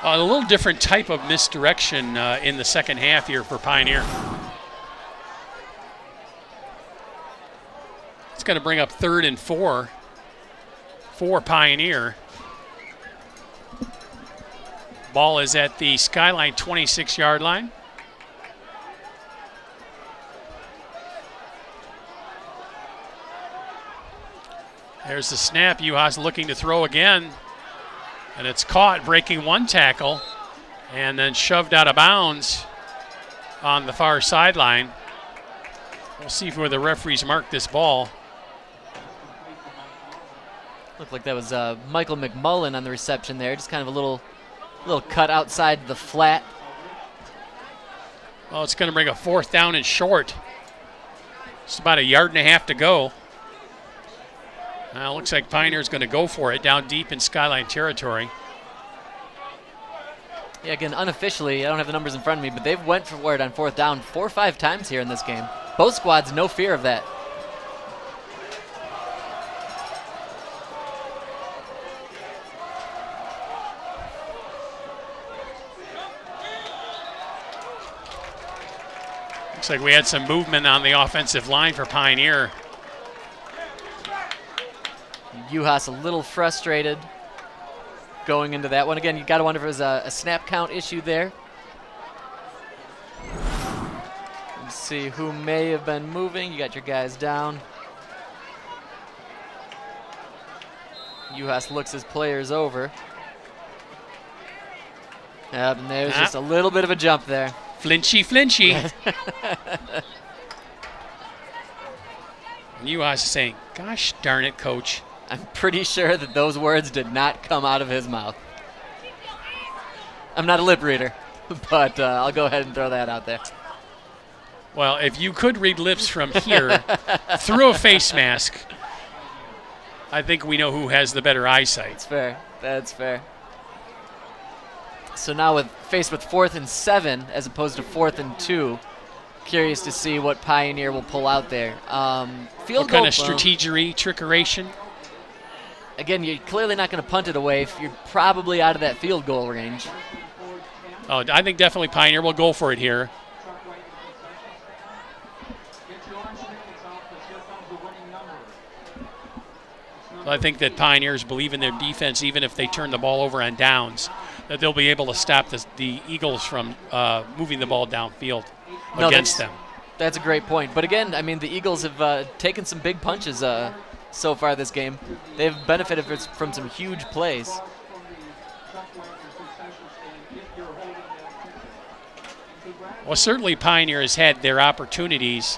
S2: A little different type of misdirection in the second half here for Pioneer. It's going to bring up 3rd and 4 for Pioneer. Ball is at the Skyline 26-yard line. There's the snap. Uhas looking to throw again. And it's caught, breaking one tackle, and then shoved out of bounds on the far sideline. We'll see where the referees mark this ball.
S1: Looked like that was Michael McMullen on the reception there. Just kind of a little cut outside the flat.
S2: Well, it's going to bring a 4th down and short. It's about 1.5 yards to go. Looks like Pioneer's going to go for it down deep in Skyline territory.
S1: Yeah, again, unofficially, I don't have the numbers in front of me, but they've went for it on 4th down 4 or 5 times here in this game. Both squads, no fear of that.
S2: Looks like we had some movement on the offensive line for Pioneer.
S1: Uhas a little frustrated going into that one. Again, you got to wonder if it was a snap count issue there. Let's see who may have been moving. You got your guys down. Uhas looks his players over. Yep, and there's just a little bit of a jump there.
S2: Flinchy, flinchy. And Uhas is saying, gosh darn it, coach.
S1: I'm pretty sure that those words did not come out of his mouth. I'm not a lip reader, but I'll go ahead and throw that out there.
S2: Well, if you could read lips from here through a face mask, I think we know who has the better eyesight.
S1: That's fair. That's fair. So now faced with 4th and 7 as opposed to 4th and 2. Curious to see what Pioneer will pull out there. Field
S2: what kind
S1: goal,
S2: of strategery, trickeration?
S1: Again, you're clearly not going to punt it away if you're probably out of that field goal range.
S2: Oh, I think definitely Pioneer will go for it here. I think that Pioneers believe in their defense, even if they turn the ball over on downs, that they'll be able to stop the Eagles from moving the ball downfield against them.
S1: That's a great point. But again, I mean, the Eagles have taken some big punches so far this game. They've benefited from some huge plays.
S2: Well, certainly Pioneer has had their opportunities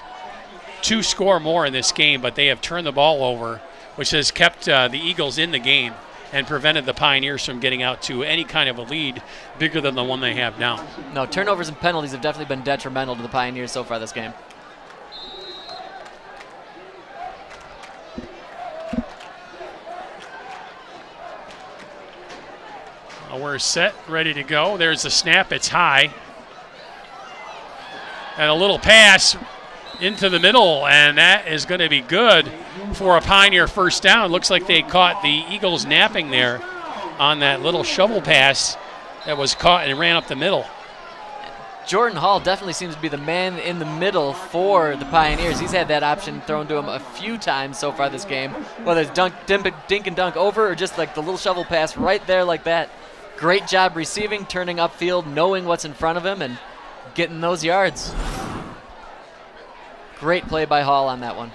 S2: to score more in this game, but they have turned the ball over, which has kept the Eagles in the game and prevented the Pioneers from getting out to any kind of a lead bigger than the one they have now.
S1: No, turnovers and penalties have definitely been detrimental to the Pioneers so far this game.
S2: We're set, ready to go. There's the snap. It's high. And a little pass into the middle, and that is going to be good for a Pioneer first down. Looks like they caught the Eagles napping there on that little shovel pass that was caught and ran up the middle.
S1: Jordan Hall definitely seems to be the man in the middle for the Pioneers. He's had that option thrown to him a few times so far this game, whether it's dink and dunk over or just like the little shovel pass right there like that. Great job receiving, turning upfield, knowing what's in front of him, and getting those yards. Great play by Hall on that one.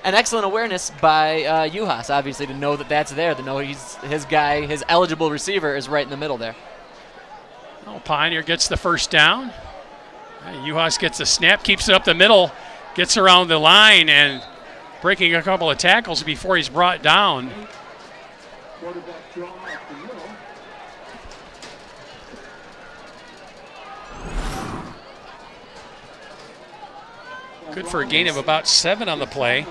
S1: And excellent awareness by Juhas, obviously, to know that that's there, to know his guy, his eligible receiver is right in the middle there.
S2: Oh, Pioneer gets the first down. Juhas gets the snap, keeps it up the middle, gets around the line, and breaking a couple of tackles before he's brought down. Good for a gain of about 7 on the play.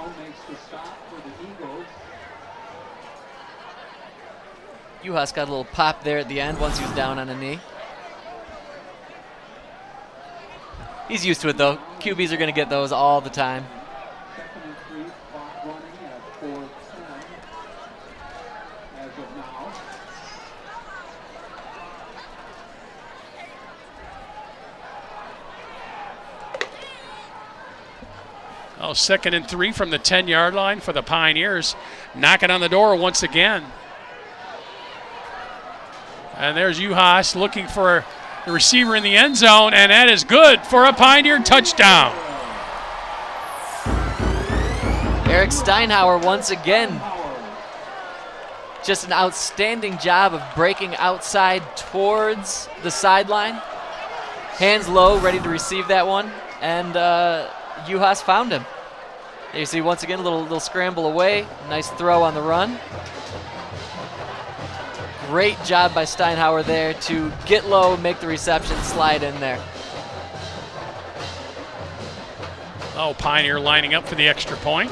S1: Juhas got a little pop there at the end once he was down on a knee. He's used to it, though. QBs are going to get those all the time.
S2: Oh, 2nd and 3 from the 10-yard line for the Pioneers. Knocking on the door once again. And there's Juhas looking for the receiver in the end zone, and that is good for a Pioneer touchdown.
S1: Eric Steinhauer once again. Just an outstanding job of breaking outside towards the sideline. Hands low, ready to receive that one. And Juhas found him. There you see once again a little scramble away. Nice throw on the run. Great job by Steinhauer there to get low, make the reception, slide in there.
S2: Oh, Pioneer lining up for the extra point.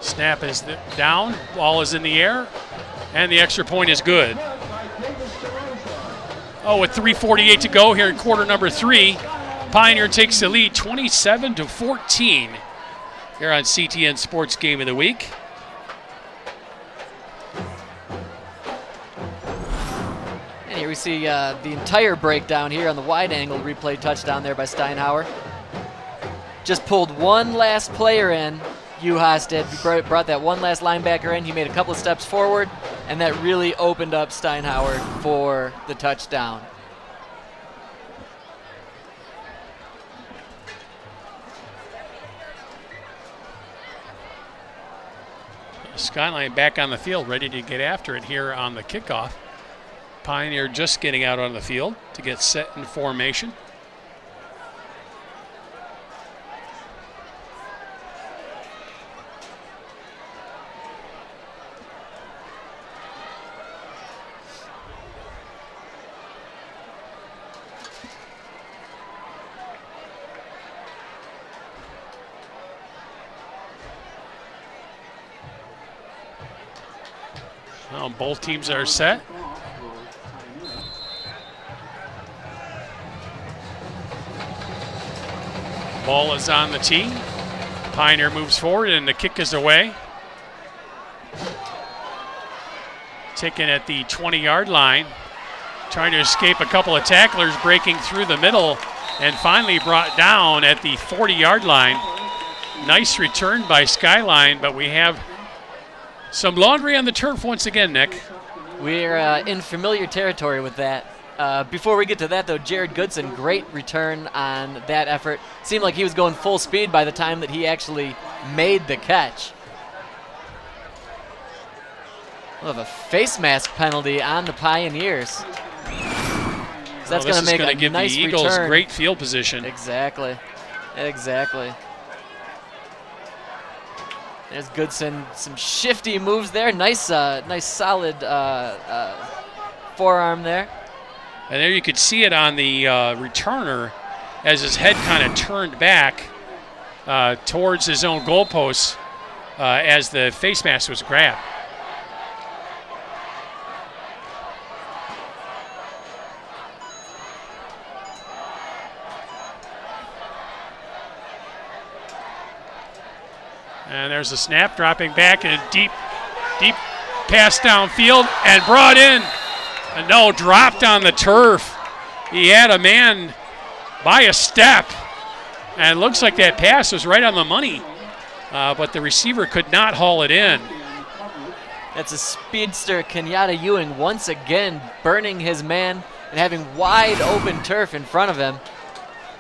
S2: Snap is down, ball is in the air, and the extra point is good. Oh, with 3:48 to go here in quarter number 3, Pioneer takes the lead 27-14 here on CTN Sports Game of the Week.
S1: And here we see the entire breakdown here on the wide angle replay touchdown there by Steinhauer. Just pulled one last player in, Juhas did. He brought that one last linebacker in. He made a couple of steps forward, and that really opened up Steinhauer for the touchdown.
S2: Skyline back on the field, ready to get after it here on the kickoff. Pioneer just getting out on the field to get set in formation. Well, both teams are set. Ball is on the tee. Pioneer moves forward and the kick is away. Taken at the 20-yard line. Trying to escape a couple of tacklers, breaking through the middle, and finally brought down at the 40-yard line. Nice return by Skyline, but we have some laundry on the turf once again, Nick.
S1: We're in familiar territory with that. Before we get to that, though, Jared Goodson, great return on that effort. Seemed like he was going full speed by the time that he actually made the catch. We'll have a face mask penalty on the Pioneers. So that's going to make a
S2: give
S1: nice
S2: the Eagles
S1: return.
S2: Great field position.
S1: Exactly. Exactly. There's Goodson. Some shifty moves there. Nice, nice solid forearm there.
S2: And there you could see it on the returner as his head kind of turned back towards his own goalposts as the face mask was grabbed. And there's a snap, dropping back and a deep pass downfield and brought in. And no, dropped on the turf. He had a man by a step. And it looks like that pass was right on the money. But the receiver could not haul it in.
S1: That's a speedster, Kenyatta Ewing, once again burning his man and having wide open turf in front of him.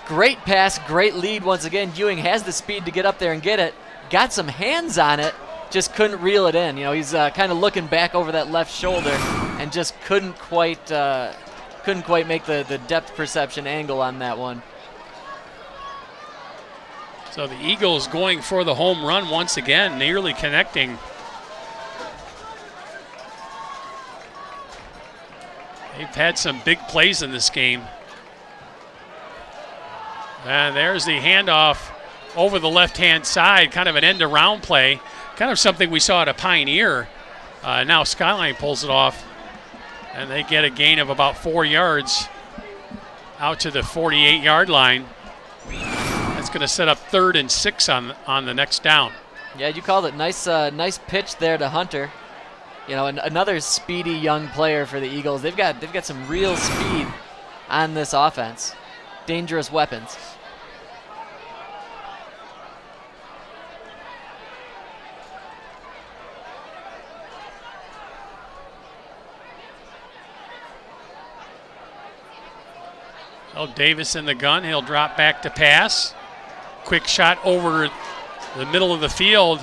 S1: Great pass, great lead once again. Ewing has the speed to get up there and get it. Got some hands on it, just couldn't reel it in. You know, he's kind of looking back over that left shoulder and just couldn't quite make the depth perception angle on that one.
S2: So the Eagles going for the home run once again, nearly connecting. They've had some big plays in this game. And there's the handoff over the left-hand side, kind of an end-around play, kind of something we saw at a Pioneer. Now Skyline pulls it off, and they get a gain of about 4 yards out to the 48-yard line. That's going to set up 3rd and 6 on the next down.
S1: Yeah, you called it. Nice pitch there to Hunter. You know, another speedy young player for the Eagles. They've got some real speed on this offense. Dangerous weapons.
S2: Oh, Davis in the gun. He'll drop back to pass. Quick shot over the middle of the field.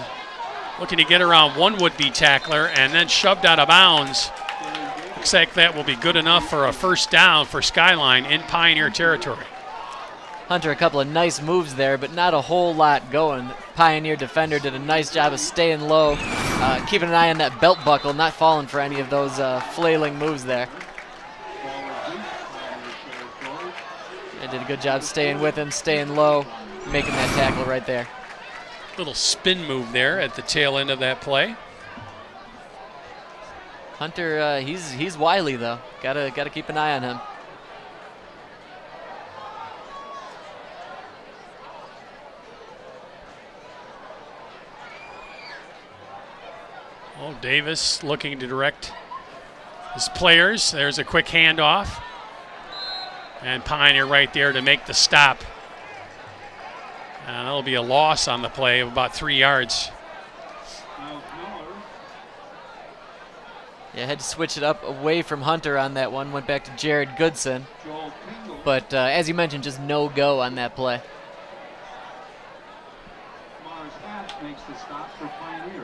S2: Looking to get around one would-be tackler and then shoved out of bounds. Looks like that will be good enough for a first down for Skyline in Pioneer territory.
S1: Hunter, a couple of nice moves there, but not a whole lot going. Pioneer defender did a nice job of staying low, keeping an eye on that belt buckle, not falling for any of those flailing moves there. They did a good job staying with him, staying low, making that tackle right there.
S2: Little spin move there at the tail end of that play.
S1: Hunter, he's wily though. Gotta keep an eye on him.
S2: Oh, Davis looking to direct his players. There's a quick handoff. And Pioneer right there to make the stop. And that'll be a loss on the play of about 3 yards.
S1: Yeah, had to switch it up away from Hunter on that one. Went back to Jared Goodson. But as you mentioned, just no go on that play.
S7: Makes the stop for Pioneer.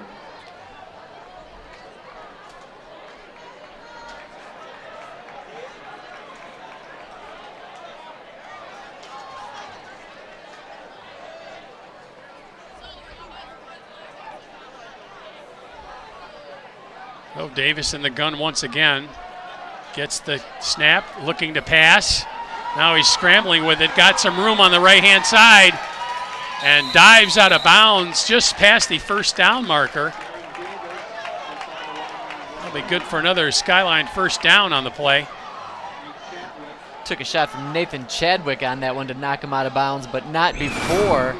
S2: Oh, Davis in the gun once again. Gets the snap, looking to pass. Now he's scrambling with it. Got some room on the right-hand side. And dives out of bounds just past the first down marker. That'll be good for another Skyline first down on the play.
S1: Took a shot from Nathan Chadwick on that one to knock him out of bounds, but not before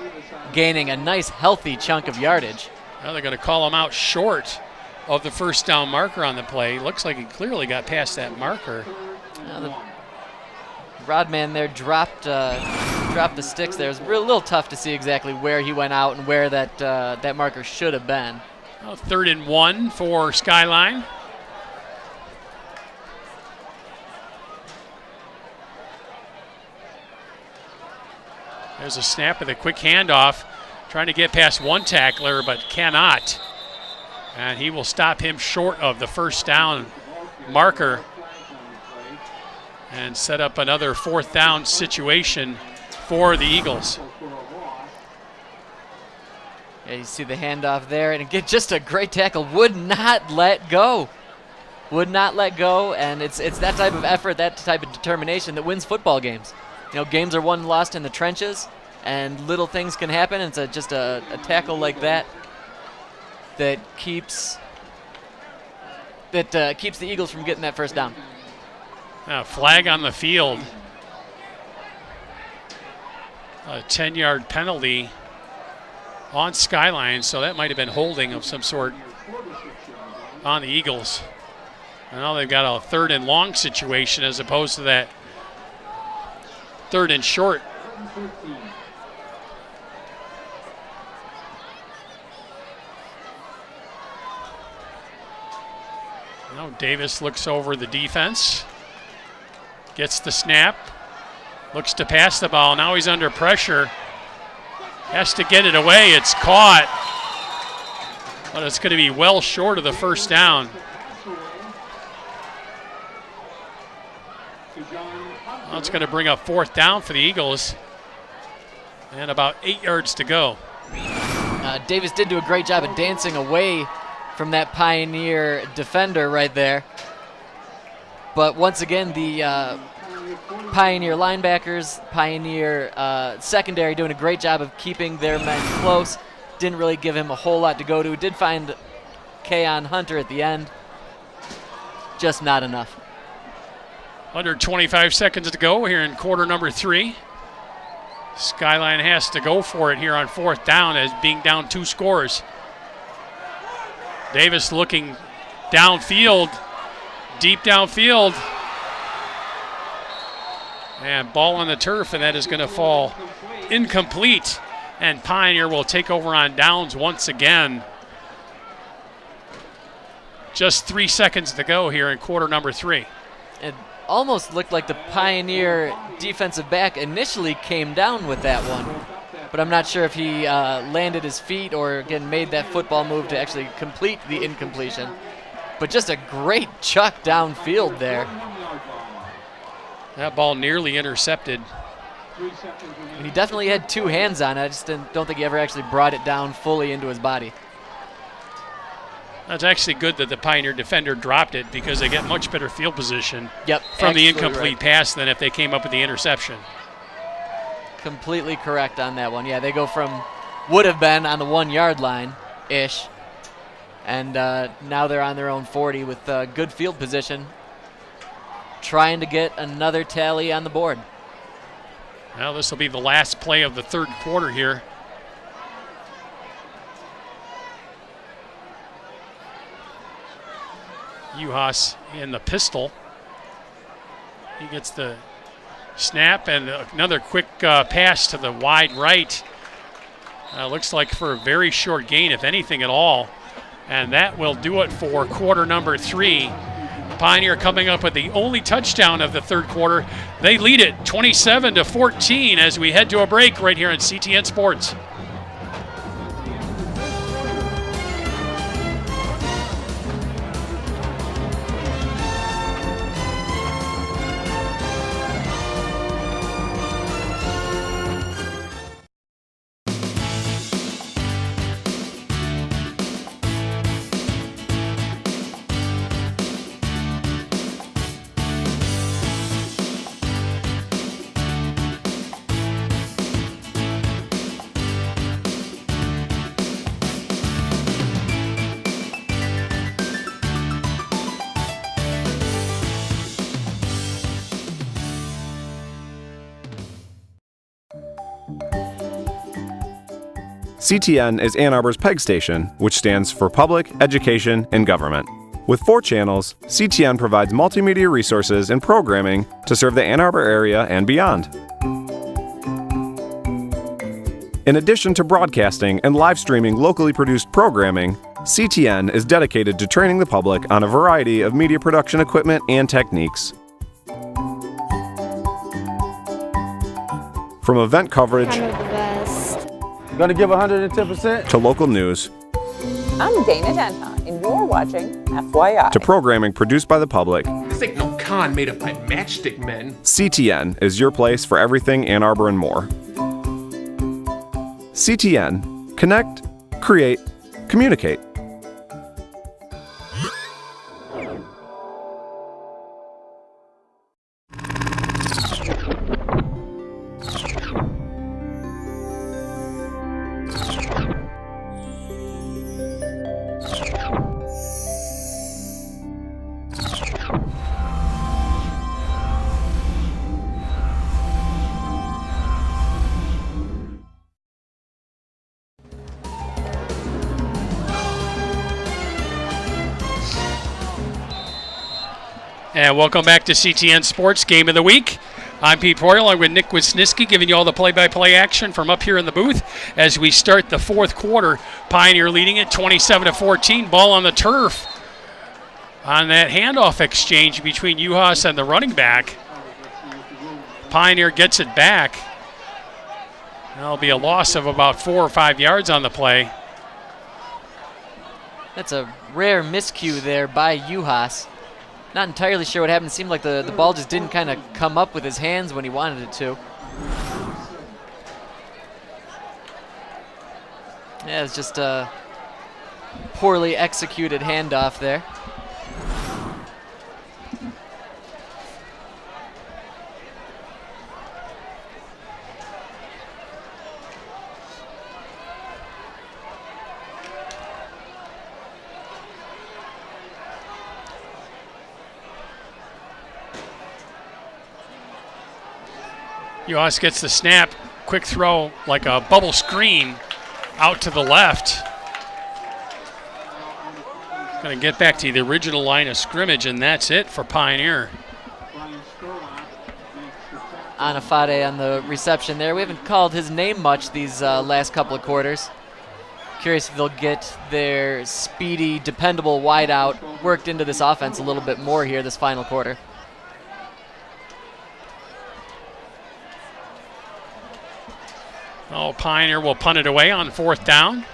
S1: gaining a nice healthy chunk of yardage.
S2: Now they're going to call him out short of the first down marker on the play. Looks like he clearly got past that marker.
S1: Now the Rodman there dropped the sticks there. It was a little tough to see exactly where he went out and where that marker should have been.
S2: Well, 3rd and 1 for Skyline. There's a snap with a quick handoff, trying to get past one tackler, but cannot. And he will stop him short of the first down marker and set up another 4th down situation for the Eagles.
S1: Yeah, you see the handoff there, and again, just a great tackle. Would not let go. Would not let go, and it's that type of effort, that type of determination that wins football games. You know, games are won and lost in the trenches, and little things can happen. It's just a tackle like that that keeps the Eagles from getting that first down.
S2: Flag on the field. A 10-yard penalty on Skyline, so that might have been holding of some sort on the Eagles. And now they've got a 3rd and long situation as opposed to that 3rd and short. Now Davis looks over the defense, gets the snap, looks to pass the ball. Now he's under pressure, has to get it away. It's caught, but it's going to be well short of the first down. Well, it's going to bring up 4th down for the Eagles, and about 8 yards to go.
S1: Davis did do a great job of dancing away from that Pioneer defender right there. But once again, the Pioneer linebackers, Pioneer secondary doing a great job of keeping their men close. Didn't really give him a whole lot to go to. Did find Keon Hunter at the end. Just not enough.
S2: Under 25 seconds to go here in quarter number 3. Skyline has to go for it here on 4th down as being down 2 scores. Davis looking downfield, deep downfield. And ball on the turf, and that is going to fall incomplete. And Pioneer will take over on downs once again. Just 3 seconds to go here in quarter number 3.
S1: It almost looked like the Pioneer defensive back initially came down with that one, but I'm not sure if he landed his feet or again made that football move to actually complete the incompletion. But just a great chuck downfield there.
S2: That ball nearly intercepted.
S1: And he definitely had 2 hands on it. I just don't think he ever actually brought it down fully into his body.
S2: That's actually good that the Pioneer defender dropped it because they get much better field position
S1: the
S2: from the incomplete pass than if they came up with the interception.
S1: Completely correct on that one. Yeah, they go from would have been on the 1-yard line-ish, and now they're on their own 40 with good field position, trying to get another tally on the board.
S2: Now this will be the last play of the 3rd quarter here. Uhas in the pistol. He gets the snap and another quick pass to the wide right. Looks like for a very short gain, if anything at all. And that will do it for quarter number 3. Pioneer coming up with the only touchdown of the 3rd quarter. They lead it 27-14 as we head to a break right here on CTN Sports.
S8: CTN is Ann Arbor's PEG station, which stands for Public, Education, and Government. With 4 channels, CTN provides multimedia resources and programming to serve the Ann Arbor area and beyond. In addition to broadcasting and live streaming locally produced programming, CTN is dedicated to training the public on a variety of media production equipment and techniques. From event coverage
S4: Kind of the best.
S9: Gonna give 110%.
S8: to local news
S10: I'm Dana Denton, and you're watching FYI.
S8: to programming produced by the public,
S11: This ain't no con made up by matchstick men.
S8: CTN is your place for everything Ann Arbor and more. CTN. Connect, create, communicate.
S2: And welcome back to CTN Sports Game of the Week. I'm Pete Poirier along with Nick Wisniewski giving you all the play-by-play action from up here in the booth as we start the fourth quarter. Pioneer leading it 27-14. Ball on the turf on that handoff exchange between Uhas and the running back. Pioneer gets it back. That'll be a loss of about 4 or 5 yards on the play.
S1: That's a rare miscue there by Uhas. Not entirely sure what happened. It seemed like the ball just didn't kind of come up with his hands when he wanted it to. Yeah, it's just a poorly executed handoff there.
S2: Uhas gets the snap, quick throw like a bubble screen out to the left. Going to get back to the original line of scrimmage, and that's it for Pioneer.
S1: Anafade on the reception there. We haven't called his name much these last couple of quarters. Curious if they'll get their speedy, dependable wideout worked into this offense a little bit more here this final quarter.
S2: Oh, Pioneer will punt it away on fourth down.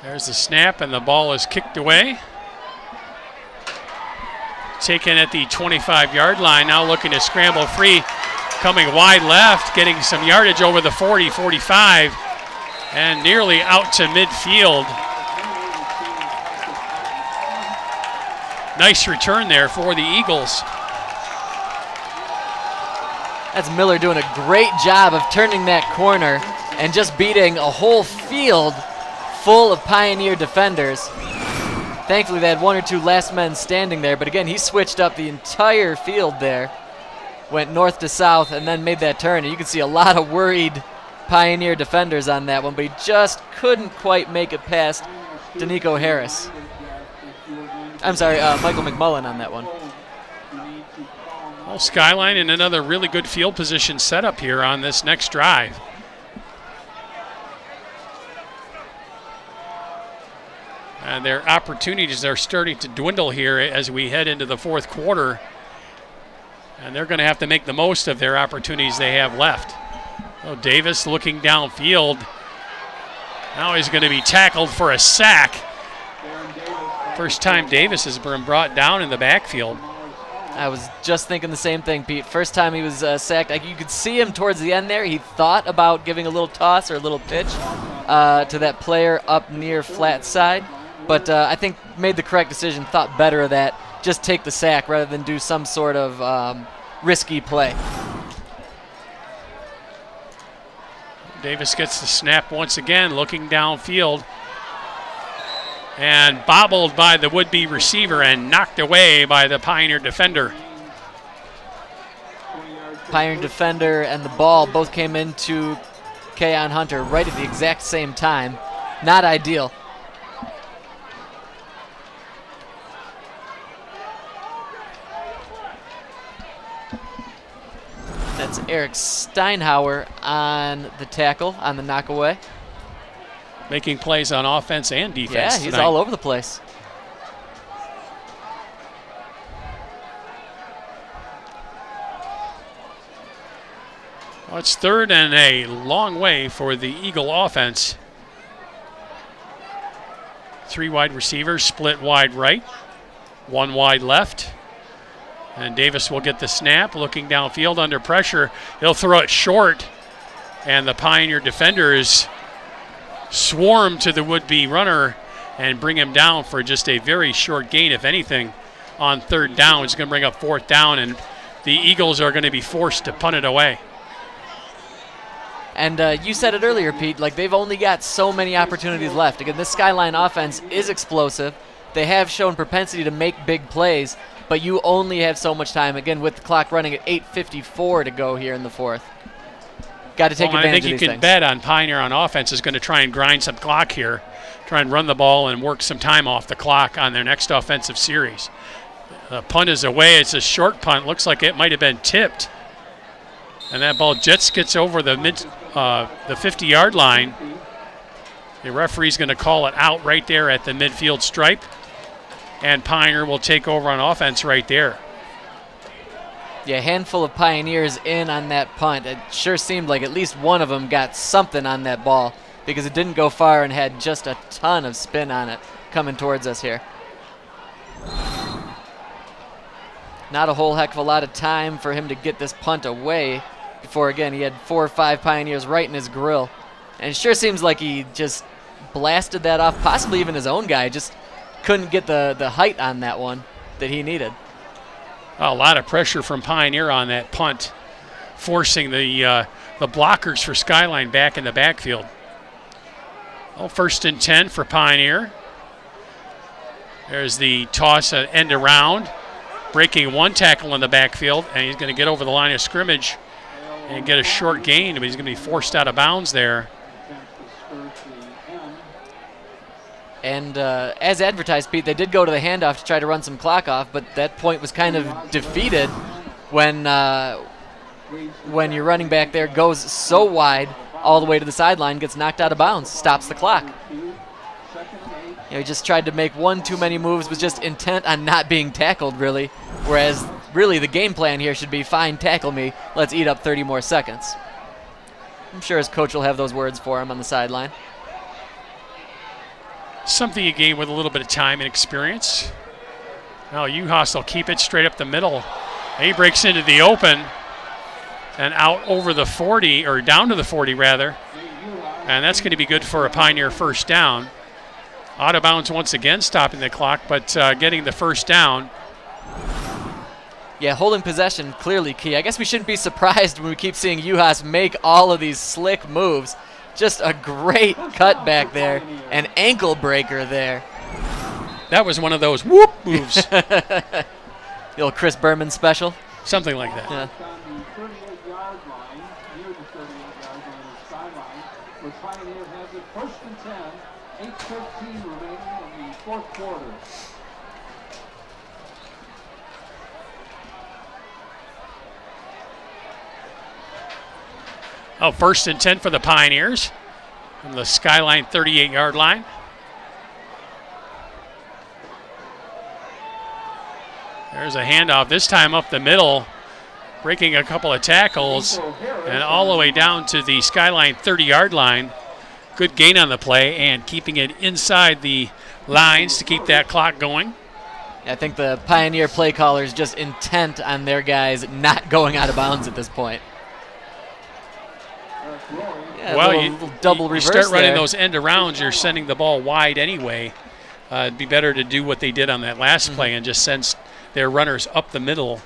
S2: There's the snap, and the ball is kicked away. Taken at the 25-yard line, now looking to scramble free. Coming wide left, getting some yardage over the 40, 45, and nearly out to midfield. Nice return there for the Eagles.
S1: That's Miller doing a great job of turning that corner and just beating a whole field full of Pioneer defenders. Thankfully, they had 1 or 2 last men standing there, but again, he switched up the entire field there. Went north to south and then made that turn, and you can see a lot of worried Pioneer defenders on that one, but he just couldn't quite make it past Danico Harris. I'm sorry, Michael McMullen on that one.
S2: Well, Skyline in another really good field position setup here on this next drive. And their opportunities are starting to dwindle here as we head into the fourth quarter. And they're going to have to make the most of their opportunities they have left. So Davis looking downfield. Now he's going to be tackled for a sack. First time Davis has been brought down in the backfield.
S1: I was just thinking the same thing, Pete. First time he was sacked, you could see him towards the end there. He thought about giving a little toss or a little pitch to that player up near flat side. But I think made the correct decision, thought better of that. Just take the sack rather than do some sort of risky play.
S2: Davis gets the snap once again, looking downfield. And bobbled by the would-be receiver and knocked away by the Pioneer defender.
S1: Pioneer defender and the ball both came into Keon Hunter right at the exact same time. Not ideal. That's Eric Steinhauer on the tackle, on the knockaway.
S2: Making plays on offense and defense
S1: Yeah, he's
S2: tonight.
S1: all over the place.
S2: Well, it's third and a long way for the Eagle offense. 3 wide receivers, split wide right, 1 wide left. And Davis will get the snap, looking downfield under pressure. He'll throw it short, and the Pioneer defenders swarm to the would-be runner and bring him down for just a very short gain, if anything, on third down. It's going to bring up fourth down, and the Eagles are going to be forced to punt it away.
S1: And you said it earlier, Pete, like they've only got so many opportunities left. Again, this Skyline offense is explosive. They have shown propensity to make big plays, but you only have so much time, again, with the clock running at 8:54 to go here in the fourth. Got to take advantage of these things.
S2: I think you can bet on Pioneer on offense is going to try and grind some clock here, try and run the ball and work some time off the clock on their next offensive series. The punt is away. It's a short punt. Looks like it might have been tipped. And that ball just gets over the 50-yard line. The referee's going to call it out right there at the midfield stripe. And Pioneer will take over on offense right there.
S1: Yeah, a handful of Pioneers in on that punt. It sure seemed like at least one of them got something on that ball because it didn't go far and had just a ton of spin on it coming towards us here. Not a whole heck of a lot of time for him to get this punt away before, again, he had 4 or 5 Pioneers right in his grill. And it sure seems like he just blasted that off, possibly even his own guy, just couldn't get the height on that one that he needed.
S2: A lot of pressure from Pioneer on that punt, forcing the blockers for Skyline back in the backfield. Well, 1st and 10 for Pioneer. There's the toss end around, breaking 1 tackle in the backfield, and he's going to get over the line of scrimmage and get a short gain, but he's going to be forced out of bounds there.
S1: And as advertised, Pete, they did go to the handoff to try to run some clock off, but that point was kind of defeated when your running back there goes so wide all the way to the sideline, gets knocked out of bounds, stops the clock. He just tried to make one too many moves, was just intent on not being tackled, really, whereas really the game plan here should be, fine, tackle me, let's eat up 30 more seconds. I'm sure his coach will have those words for him on the sideline.
S2: Something you gain with a little bit of time and experience. Now Uhas will keep it straight up the middle. He breaks into the open and out over the 40, or down to the 40 rather. And that's going to be good for a Pioneer first down. Out of bounds once again, stopping the clock, but getting the first down.
S1: Yeah, holding possession clearly key. I guess we shouldn't be surprised when we keep seeing Uhas make all of these slick moves. Just a great cut back there, an ankle breaker there.
S2: That was one of those whoop moves.
S1: The old Chris Berman special.
S2: Something like that.
S1: Yeah.
S2: Oh, 1st and 10 for the Pioneers from the Skyline 38-yard line. There's a handoff, this time up the middle, breaking a couple of tackles, and all the way down to the Skyline 30-yard line. Good gain on the play and keeping it inside the lines to keep that clock going.
S1: I think the Pioneer play caller is just intent on their guys not going out of bounds at this point. Yeah,
S2: well,
S1: little double reverse
S2: you start running
S1: there.
S2: those end arounds, you're sending the ball wide anyway. It'd be better to do what they did on that last play and just send their runners up the middle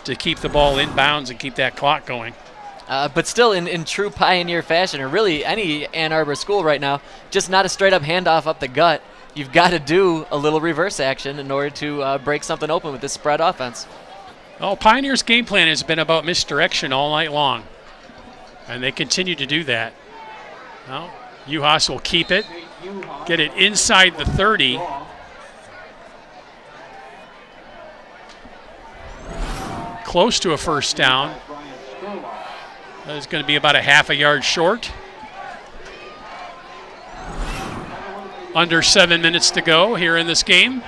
S2: to keep the ball in bounds and keep that clock going.
S1: But still in true Pioneer fashion, or really any Ann Arbor school right now, just not a straight-up handoff up the gut. You've got to do a little reverse action in order to break something open with this spread offense.
S2: Well, Pioneer's game plan has been about misdirection all night long, and they continue to do that. Well, Uhas will keep it, get it inside the 30. Close to a first down. That is going to be about a half a yard short. Under 7 minutes to go here in this game.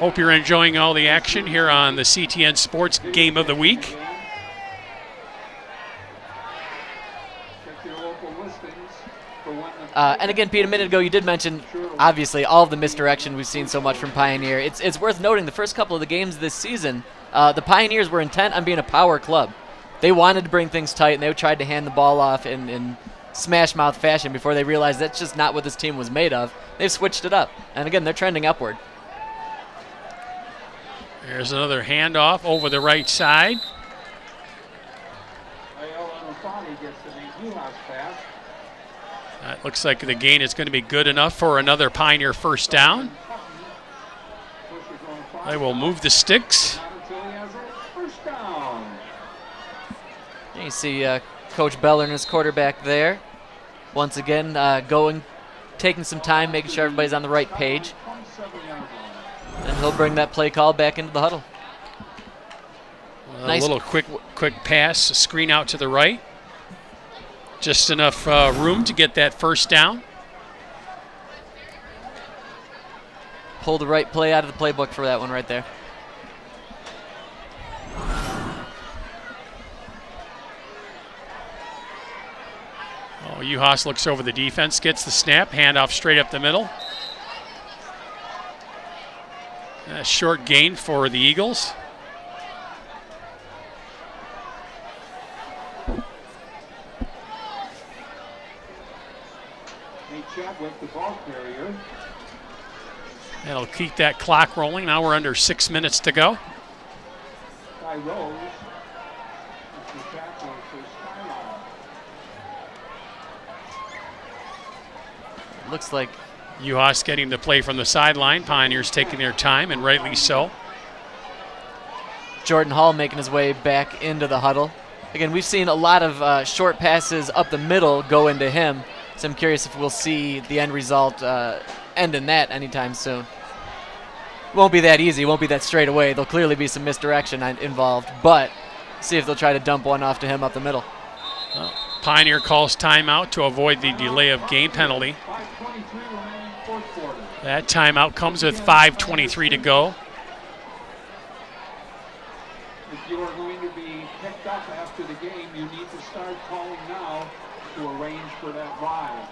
S2: Hope you're enjoying all the action here on the CTN Sports Game of the Week.
S1: And again, Pete, a minute ago you did mention, obviously, all of the misdirection we've seen so much from Pioneer. It's worth noting the first couple of the games this season, the Pioneers were intent on being a power club. They wanted to bring things tight, and they tried to hand the ball off in smash-mouth fashion before they realized that's just not what this team was made of. They've switched it up. And again, they're trending upward.
S2: There's another handoff over the right side. It looks like the gain is going to be good enough for another Pioneer first down. They will move the sticks.
S1: You see Coach Beller and his quarterback there. Once again, taking some time, making sure everybody's on the right page. And he'll bring that play call back into the huddle.
S2: A little quick pass, a screen out to the right. Just enough room to get that first down.
S1: Pull the right play out of the playbook for that one right there.
S2: Oh, Uhas looks over the defense, gets the snap, handoff straight up the middle. A short gain for the Eagles.
S7: With the ball carrier.
S2: That'll keep that clock rolling. Now we're under 6 minutes to go.
S7: By Rose. It's the tackle for Skyline.
S1: Looks like
S2: Uhas getting the play from the sideline. Pioneers taking their time, and rightly so.
S1: Jordan Hall making his way back into the huddle. Again, we've seen a lot of short passes up the middle go into him. So I'm curious if we'll see the end result end in that anytime soon. It won't be that easy. It won't be that straight away. There'll clearly be some misdirection involved, but see if they'll try to dump one off to him up the middle.
S2: Pioneer calls timeout to avoid the delay of game penalty. That timeout comes with 5:23 to go.
S7: If you are going to be picked up after the game, you need to start calling now to arrange for that ride.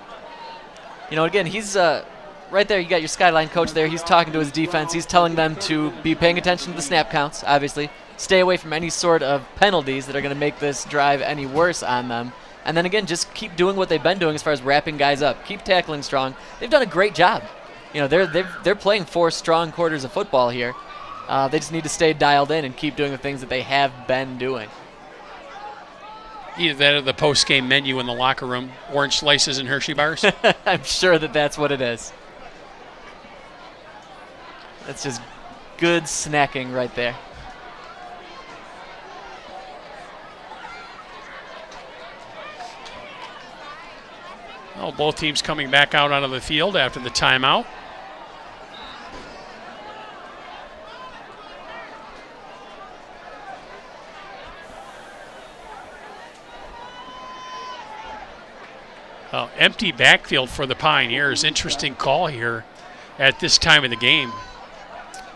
S1: You know, again, he's right there. You got your Skyline coach there. He's talking to his defense. He's telling them to be paying attention to the snap counts, obviously. Stay away from any sort of penalties that are going to make this drive any worse on them. And then again, just keep doing what they've been doing as far as wrapping guys up. Keep tackling strong. They've done a great job. You know, they're playing 4 strong quarters of football here. They just need to stay dialed in and keep doing the things that they have been doing.
S2: Either that or the post-game menu in the locker room, orange slices and Hershey bars.
S1: I'm sure that that's what it is. That's just good snacking right there.
S2: Well, both teams coming back out onto the field after the timeout. Empty backfield for the Pioneers. Interesting call here at this time of the game.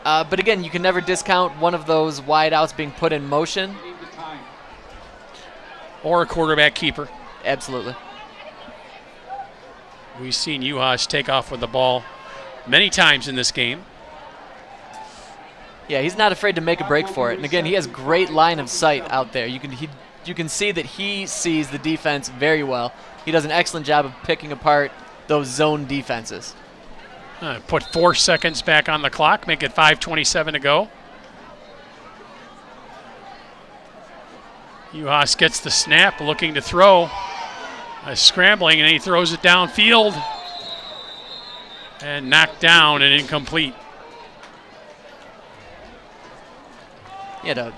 S1: But again, you can never discount one of those wide outs being put in motion.
S2: Or a quarterback keeper.
S1: Absolutely.
S2: We've seen Uhas take off with the ball many times in this game.
S1: Yeah, he's not afraid to make a break for it. And again, he has great line of sight out there. You can see that he sees the defense very well. He does an excellent job of picking apart those zone defenses.
S2: Put 4 seconds back on the clock, make it 5:27 to go. Uhas gets the snap, looking to throw. Scrambling, and he throws it downfield. And knocked down and incomplete.
S1: He had a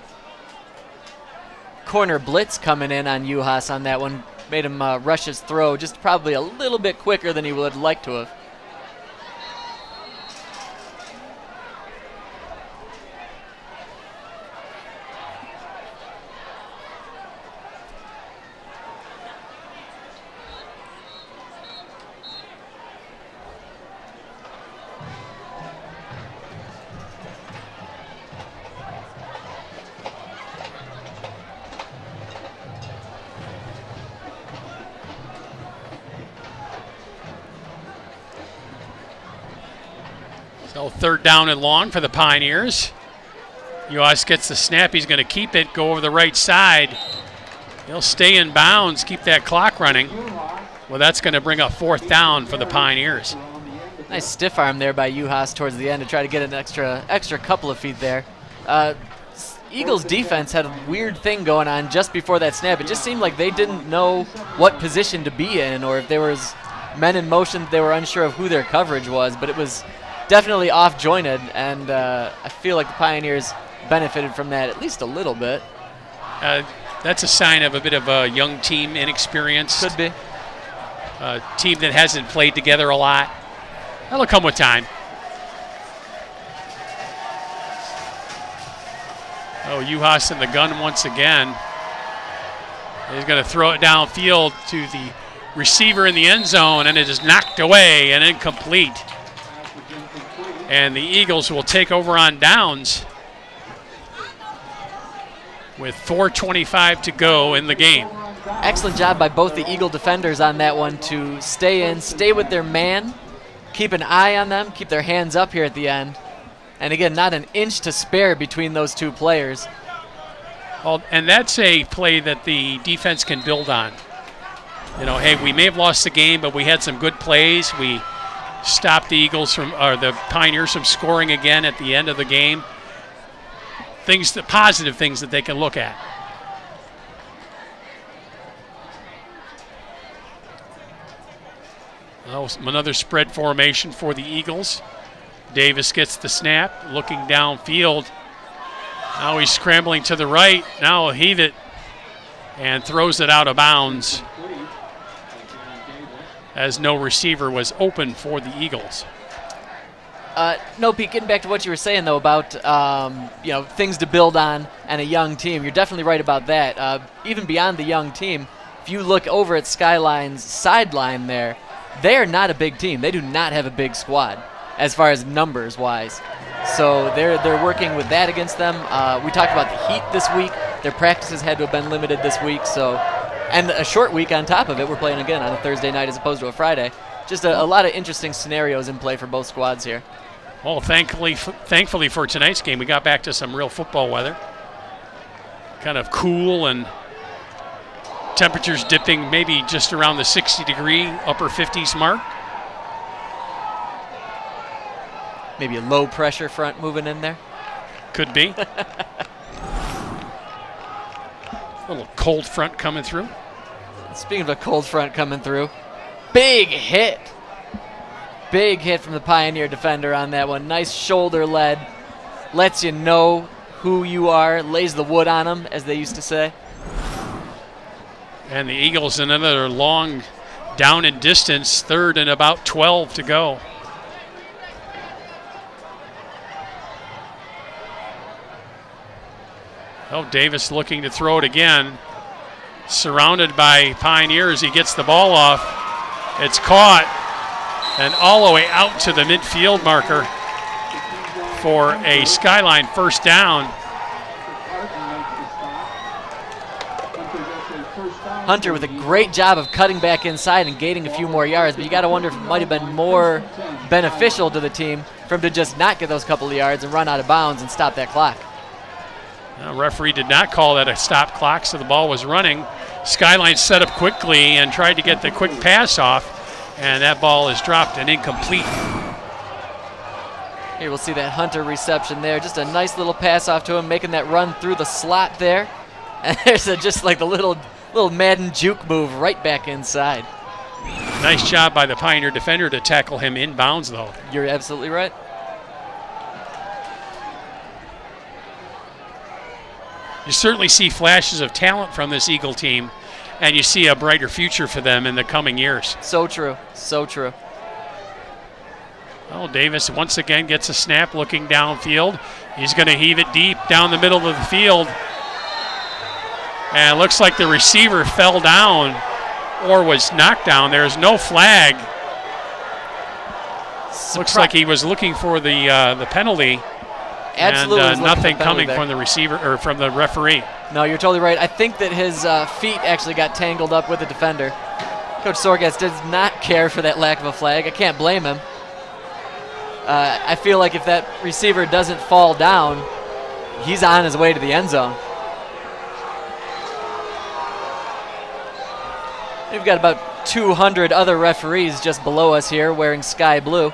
S1: corner blitz coming in on Uhas on that one. Made him rush his throw just probably a little bit quicker than he would like to have.
S2: So 3rd down and long for the Pioneers. Uhas gets the snap. He's going to keep it, go over the right side. He'll stay in bounds, keep that clock running. Well, that's going to bring up 4th down for the Pioneers.
S1: Nice stiff arm there by Uhas towards the end to try to get an extra couple of feet there. Eagles defense had a weird thing going on just before that snap. It just seemed like they didn't know what position to be in, or if there was men in motion, they were unsure of who their coverage was, but it was definitely off-jointed, and I feel like the Pioneers benefited from that at least a little bit.
S2: That's a sign of a bit of a young team, inexperienced.
S1: Could be.
S2: A team that hasn't played together a lot. That'll come with time. Oh, Uhas in the gun once again. He's going to throw it downfield to the receiver in the end zone, and it is knocked away and incomplete. And the Eagles will take over on downs with 4:25 to go in the game.
S1: Excellent job by both the Eagle defenders on that one to stay in, stay with their man, keep an eye on them, keep their hands up here at the end. And again, not an inch to spare between those two players.
S2: Well, and that's a play that the defense can build on. You know, hey, we may have lost the game, but we had some good plays. We stopped the Eagles from, or the Pioneers from scoring again at the end of the game. Things, the positive things that they can look at. Oh, another spread formation for the Eagles. Davis gets the snap, looking downfield. Now he's scrambling to the right. Now he'll heave it and throws it out of bounds as no receiver was open for the Eagles.
S1: No, Pete, getting back to what you were saying, though, about things to build on and a young team, you're definitely right about that. Even beyond the young team, if you look over at Skyline's sideline there, they are not a big team. They do not have a big squad as far as numbers-wise. So they're working with that against them. We talked about the heat this week. Their practices had to have been limited this week, and a short week on top of it. We're playing again on a Thursday night as opposed to a Friday. Just a lot of interesting scenarios in play for both squads here.
S2: Well, thankfully for tonight's game, we got back to some real football weather. Kind of cool, and temperatures dipping maybe just around the 60-degree, upper 50s mark.
S1: Maybe a low-pressure front moving in there.
S2: Could be. A little cold front coming through.
S1: Speaking of a cold front coming through, big hit. Big hit from the Pioneer defender on that one. Nice shoulder lead. Lets you know who you are. Lays the wood on them, as they used to say.
S2: And the Eagles another long down and distance. 3rd and about 12 to go. Oh, Davis looking to throw it again. Surrounded by Pioneers. He gets the ball off. It's caught. And all the way out to the midfield marker for a Skyline 1st down.
S1: Hunter with a great job of cutting back inside and gaining a few more yards, but you got to wonder if it might have been more beneficial to the team for him to just not get those couple of yards and run out of bounds and stop that clock.
S2: Referee did not call that a stop clock, so the ball was running. Skyline set up quickly and tried to get the quick pass off, and that ball is dropped and incomplete.
S1: Here we'll see that Hunter reception there. Just a nice little pass off to him, making that run through the slot there. And there's just like the little Madden juke move right back inside.
S2: Nice job by the Pioneer defender to tackle him inbounds, though.
S1: You're absolutely right.
S2: You certainly see flashes of talent from this Eagle team, and you see a brighter future for them in the coming years.
S1: So true, so true.
S2: Well, Davis once again gets a snap looking downfield. He's going to heave it deep down the middle of the field. And it looks like the receiver fell down or was knocked down. There's no flag. Looks like he was looking for the penalty.
S1: Absolutely,
S2: and nothing coming from the receiver or from the referee.
S1: No, you're totally right. I think that his feet actually got tangled up with the defender. Coach Sorgatz does not care for that lack of a flag. I can't blame him. I feel like if that receiver doesn't fall down, he's on his way to the end zone. We've got about 200 other referees just below us here wearing sky blue.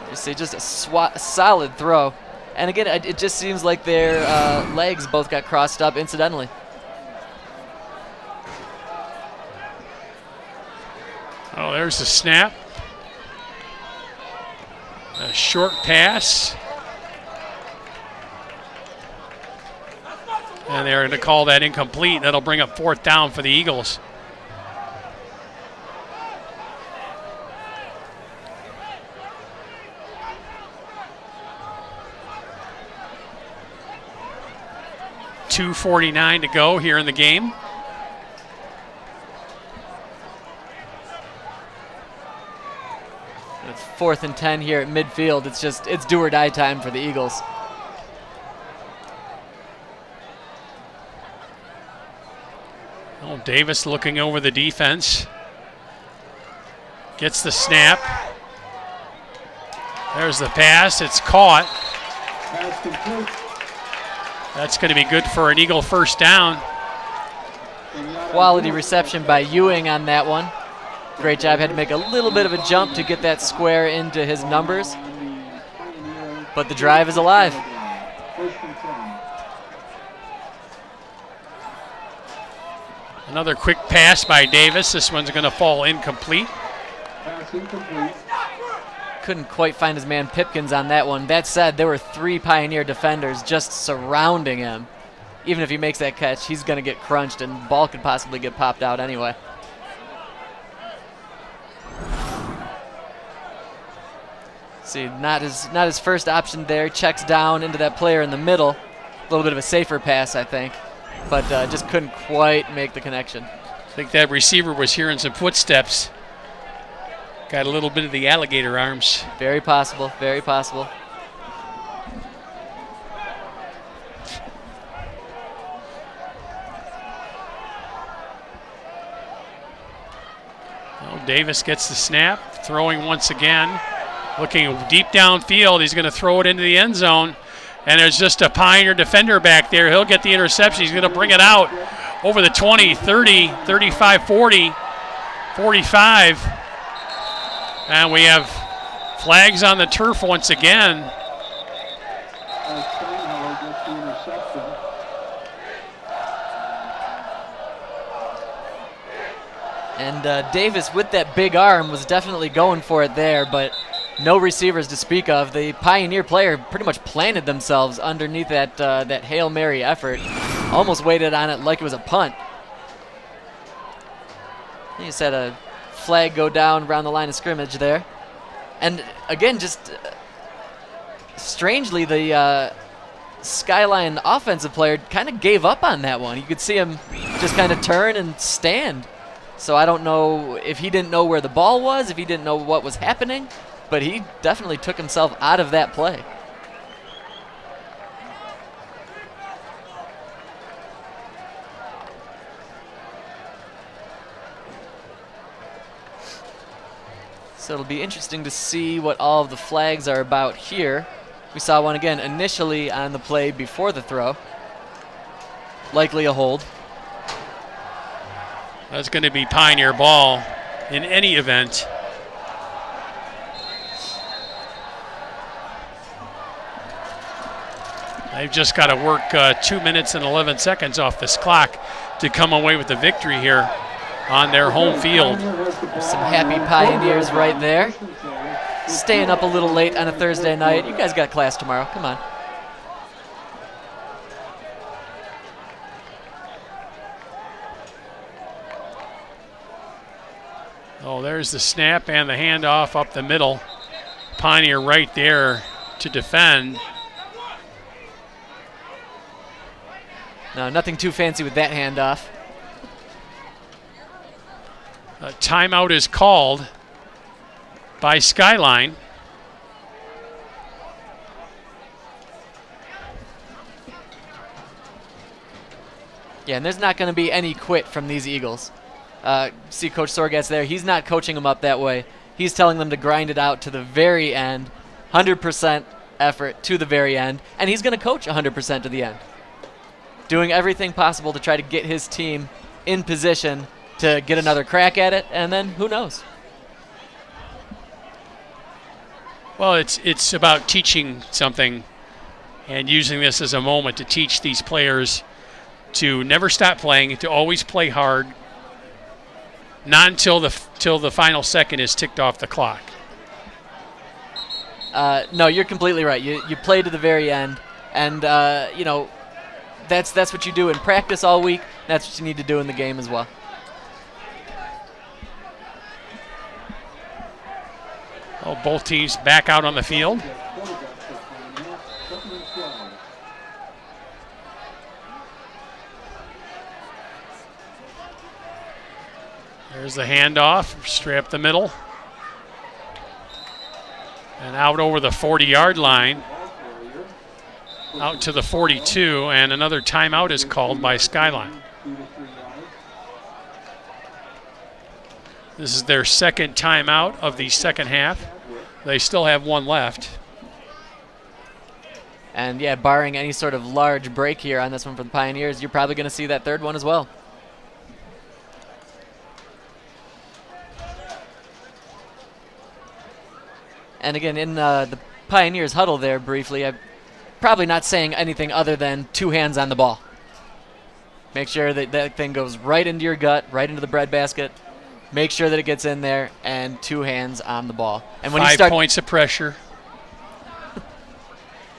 S1: You see just a solid throw. And again, it just seems like their legs both got crossed up incidentally.
S2: Oh, there's the snap. A short pass. And they're going to call that incomplete. That'll bring up 4th down for the Eagles. .249 to go here in the game.
S1: It's 4th and 10 here at midfield. It's do or die time for the Eagles.
S2: Oh, Davis looking over the defense. Gets the snap. There's the pass. It's caught. That's going to be good for an Eagle 1st down.
S1: Quality reception by Ewing on that one. Great job. Had to make a little bit of a jump to get that square into his numbers. But the drive is alive.
S2: Another quick pass by Davis. This one's going to fall incomplete.
S1: Couldn't quite find his man Pipkins on that one. That said, there were 3 Pioneer defenders just surrounding him. Even if he makes that catch, he's going to get crunched and the ball could possibly get popped out anyway. See, not his first option there. Checks down into that player in the middle. A little bit of a safer pass, I think. But just couldn't quite make the connection.
S2: I think that receiver was hearing some footsteps. Got a little bit of the alligator arms.
S1: Very possible, very possible.
S2: Well, Davis gets the snap, throwing once again. Looking deep downfield, he's going to throw it into the end zone. And there's just a Pioneer defender back there. He'll get the interception. He's going to bring it out over the 20, 30, 35, 40, 45. And we have flags on the turf once again.
S1: And Davis, with that big arm, was definitely going for it there, but no receivers to speak of. The Pioneer player pretty much planted themselves underneath that that Hail Mary effort. Almost waited on it like it was a punt. You just had a flag go down around the line of scrimmage there. And again, just strangely, the Skyline offensive player kind of gave up on that one. You could see him just kind of turn and stand. So I don't know if he didn't know where the ball was, if he didn't know what was happening, but he definitely took himself out of that play. So it'll be interesting to see what all of the flags are about here. We saw one again initially on the play before the throw. Likely a hold.
S2: That's going to be Pioneer ball in any event. They've just got to work 2 minutes and 11 seconds off this clock to come away with the victory here on their home field.
S1: Some happy Pioneers right there. Staying up a little late on a Thursday night. You guys got class tomorrow. Come on.
S2: Oh, there's the snap and the handoff up the middle. Pioneer right there to defend.
S1: No, nothing too fancy with that handoff.
S2: A timeout is called by Skyline.
S1: Yeah, and there's not going to be any quit from these Eagles. see Coach Sorgatz there. He's not coaching them up that way. He's telling them to grind it out to the very end, 100% effort to the very end, and he's going to coach 100% to the end, doing everything possible to try to get his team in position to get another crack at it, and then who knows?
S2: Well, it's about teaching something and using this as a moment to teach these players to never stop playing, to always play hard, not until the final second is ticked off the clock.
S1: No, you're completely right. You play to the very end, and you know, that's what you do in practice all week. That's what you need to do in the game as well.
S2: Oh, both teams back out on the field. There's the handoff, straight up the middle. And out over the 40-yard line, out to the 42, and another timeout is called by Skyline. This is their second timeout of the second half. They still have one left.
S1: And yeah, barring any sort of large break here on this one for the Pioneers, you're probably going to see that third one as well. And again, in the Pioneers huddle there briefly, I'm probably not saying anything other than 2 hands on the ball. Make sure that that thing goes right into your gut, right into the breadbasket. Make sure that it gets in there, and 2 hands on the ball. And when
S2: 5 points of pressure.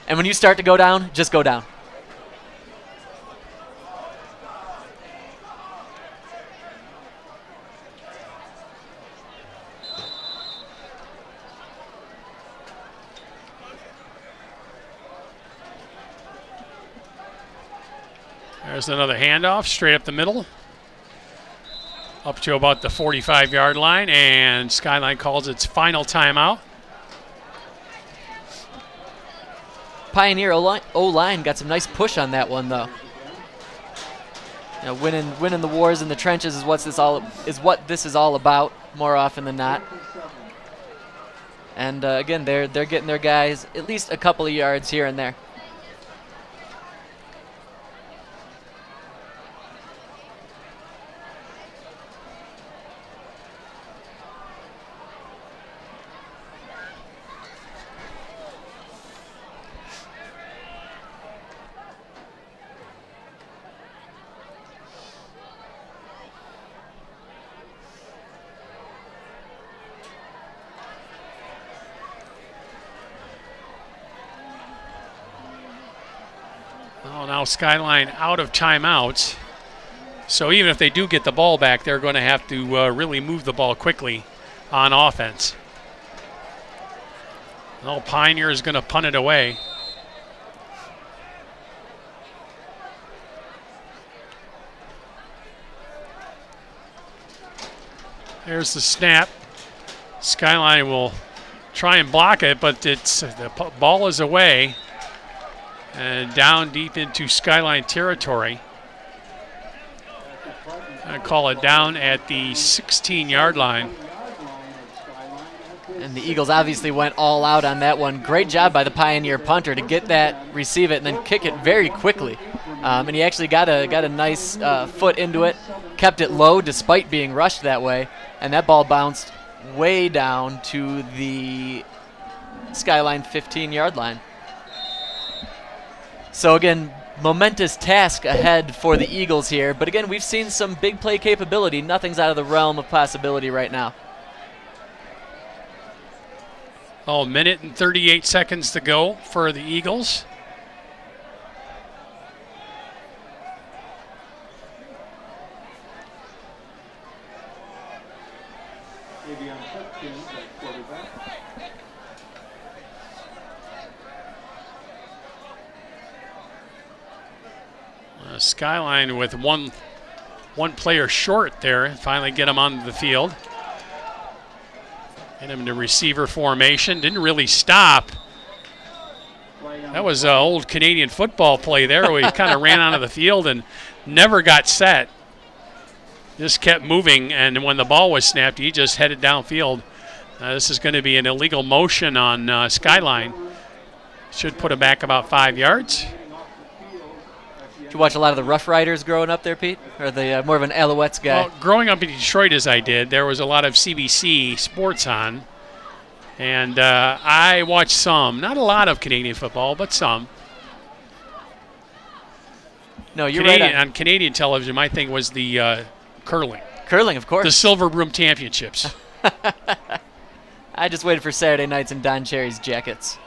S1: And when you start to go down, just go down.
S2: There's another handoff straight up the middle. Up to about the 45-yard line, and Skyline calls its final timeout.
S1: Pioneer O-line got some nice push on that one, though. You know, winning the wars in the trenches is what this is all about, more often than not. And again, they're getting their guys at least a couple of yards here and there.
S2: Now Skyline out of timeouts. So even if they do get the ball back, they're going to have to really move the ball quickly on offense. Well, Pioneer is going to punt it away. There's the snap. Skyline will try and block it, but the ball is away and down deep into Skyline territory. I call it down at the 16-yard line.
S1: And the Eagles obviously went all out on that one. Great job by the Pioneer punter to get that, receive it, and then kick it very quickly. And he actually got a nice foot into it, kept it low despite being rushed that way, and that ball bounced way down to the Skyline 15-yard line. So again, momentous task ahead for the Eagles here. But again, we've seen some big play capability. Nothing's out of the realm of possibility right now.
S2: Oh, 1 minute and 38 seconds to go for the Eagles. Skyline with one player short there. Finally get him onto the field. Get him into receiver formation. Didn't really stop. That was an old Canadian football play there where he kind of ran onto the field and never got set. just kept moving, and when the ball was snapped, he just headed downfield. This is going to be an illegal motion on Skyline. Should put him back about 5 yards.
S1: Did you watch a lot of the Rough Riders growing up there, Pete? Or the more of an Alouettes guy?
S2: Well, growing up in Detroit as I did, there was a lot of CBC sports on. And I watched some, not a lot of Canadian football, but some.
S1: No, you're
S2: Canadian,
S1: right.
S2: on Canadian television, my thing was the curling.
S1: Curling, of course.
S2: The Silver Broom Championships.
S1: I just waited for Saturday nights in Don Cherry's jackets.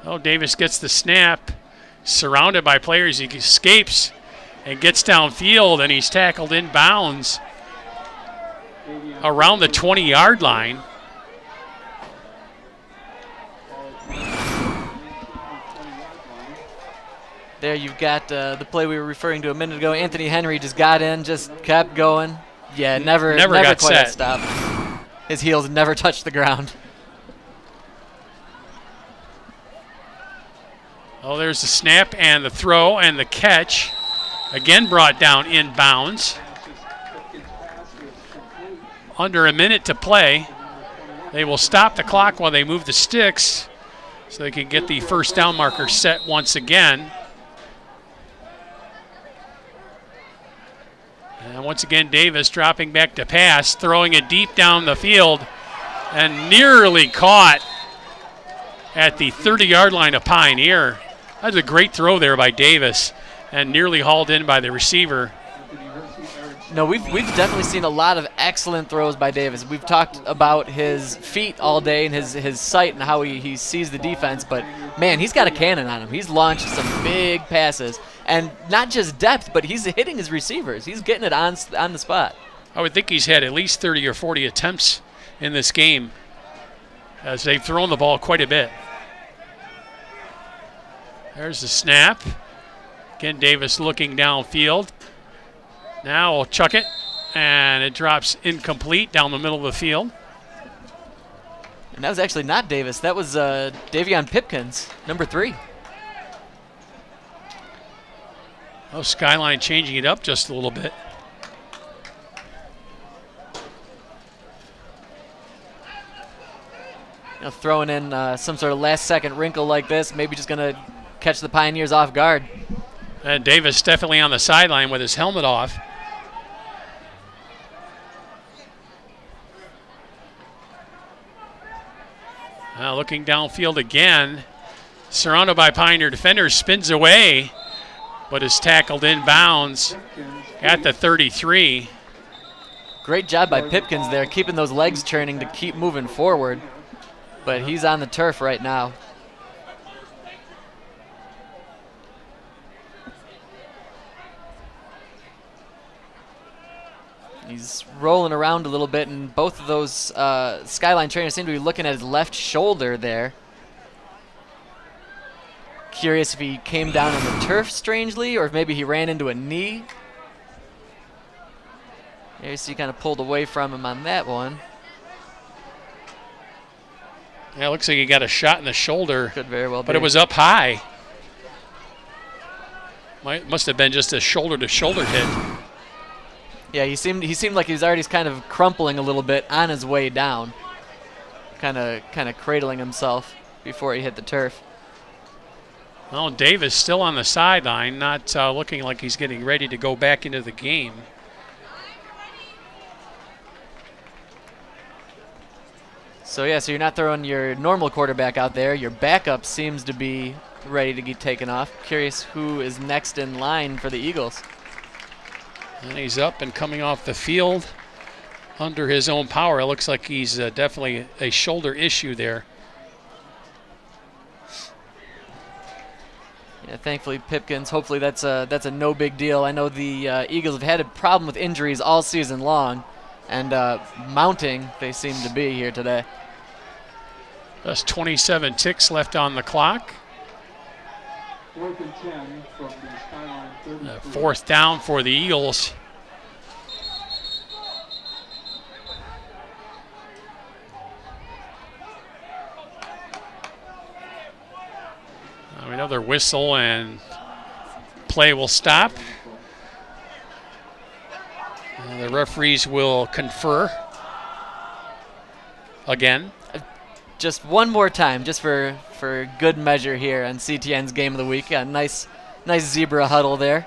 S2: Oh, Davis gets the snap, surrounded by players. He escapes and gets downfield, and he's tackled in bounds around the 20-yard line.
S1: There you've got the play we were referring to a minute ago. Anthony Henry just got in, just kept going. Yeah, never
S2: got
S1: quite
S2: set.
S1: a stop. His heels never touched the ground.
S2: Oh, there's the snap and the throw and the catch. Again brought down in bounds. Under a minute to play. They will stop the clock while they move the sticks so they can get the first down marker set once again. And once again, Davis dropping back to pass, throwing it deep down the field, and nearly caught at the 30-yard line of Pioneer. That's a great throw there by Davis, and nearly hauled in by the receiver.
S1: No, we've definitely seen a lot of excellent throws by Davis. We've talked about his feet all day and his sight and how he sees the defense, but man, he's got a cannon on him. He's launched some big passes, and not just depth, but he's hitting his receivers. He's getting it on the spot.
S2: I would think he's had at least 30 or 40 attempts in this game, as they've thrown the ball quite a bit. There's the snap. Again, Davis looking downfield. Now we'll chuck it, and it drops incomplete down the middle of the field.
S1: And that was actually not Davis. That was Davion Pipkins, number 3.
S2: Oh, Skyline changing it up just a little bit.
S1: You know, throwing in some sort of last-second wrinkle like this, maybe just going to catch the Pioneers off guard.
S2: And Davis definitely on the sideline with his helmet off. Now looking downfield again. Surrounded by Pioneer defenders, spins away, but is tackled in bounds at the 33.
S1: Great job by Pipkins there, keeping those legs churning to keep moving forward. But he's on the turf right now. He's rolling around a little bit, and both of those Skyline trainers seem to be looking at his left shoulder there. Curious if he came down on the turf strangely, or if maybe he ran into a knee. There you see he kind of pulled away from him on that one.
S2: Yeah, it looks like he got a shot in the shoulder.
S1: Could very well be.
S2: But it was up high. Must have been just a shoulder-to-shoulder hit.
S1: Yeah, he seemed like he was already kind of crumpling a little bit on his way down, kind of cradling himself before he hit the turf.
S2: Well, Davis still on the sideline, not looking like he's getting ready to go back into the game.
S1: So yeah, so you're not throwing your normal quarterback out there. Your backup seems to be ready to get taken off. Curious who is next in line for the Eagles.
S2: And he's up and coming off the field under his own power. It looks like he's definitely a shoulder issue there.
S1: Yeah, thankfully Pipkins, hopefully that's a no big deal. I know the Eagles have had a problem with injuries all season long, and mounting they seem to be here today.
S2: That's 27 ticks left on the clock.
S7: 4th and 10 from the Skyline 33.
S2: Fourth down for the Eagles. Another whistle and play will stop. The referees will confer again.
S1: Just one more time, just for good measure here on CTN's Game of the Week. A nice zebra huddle there.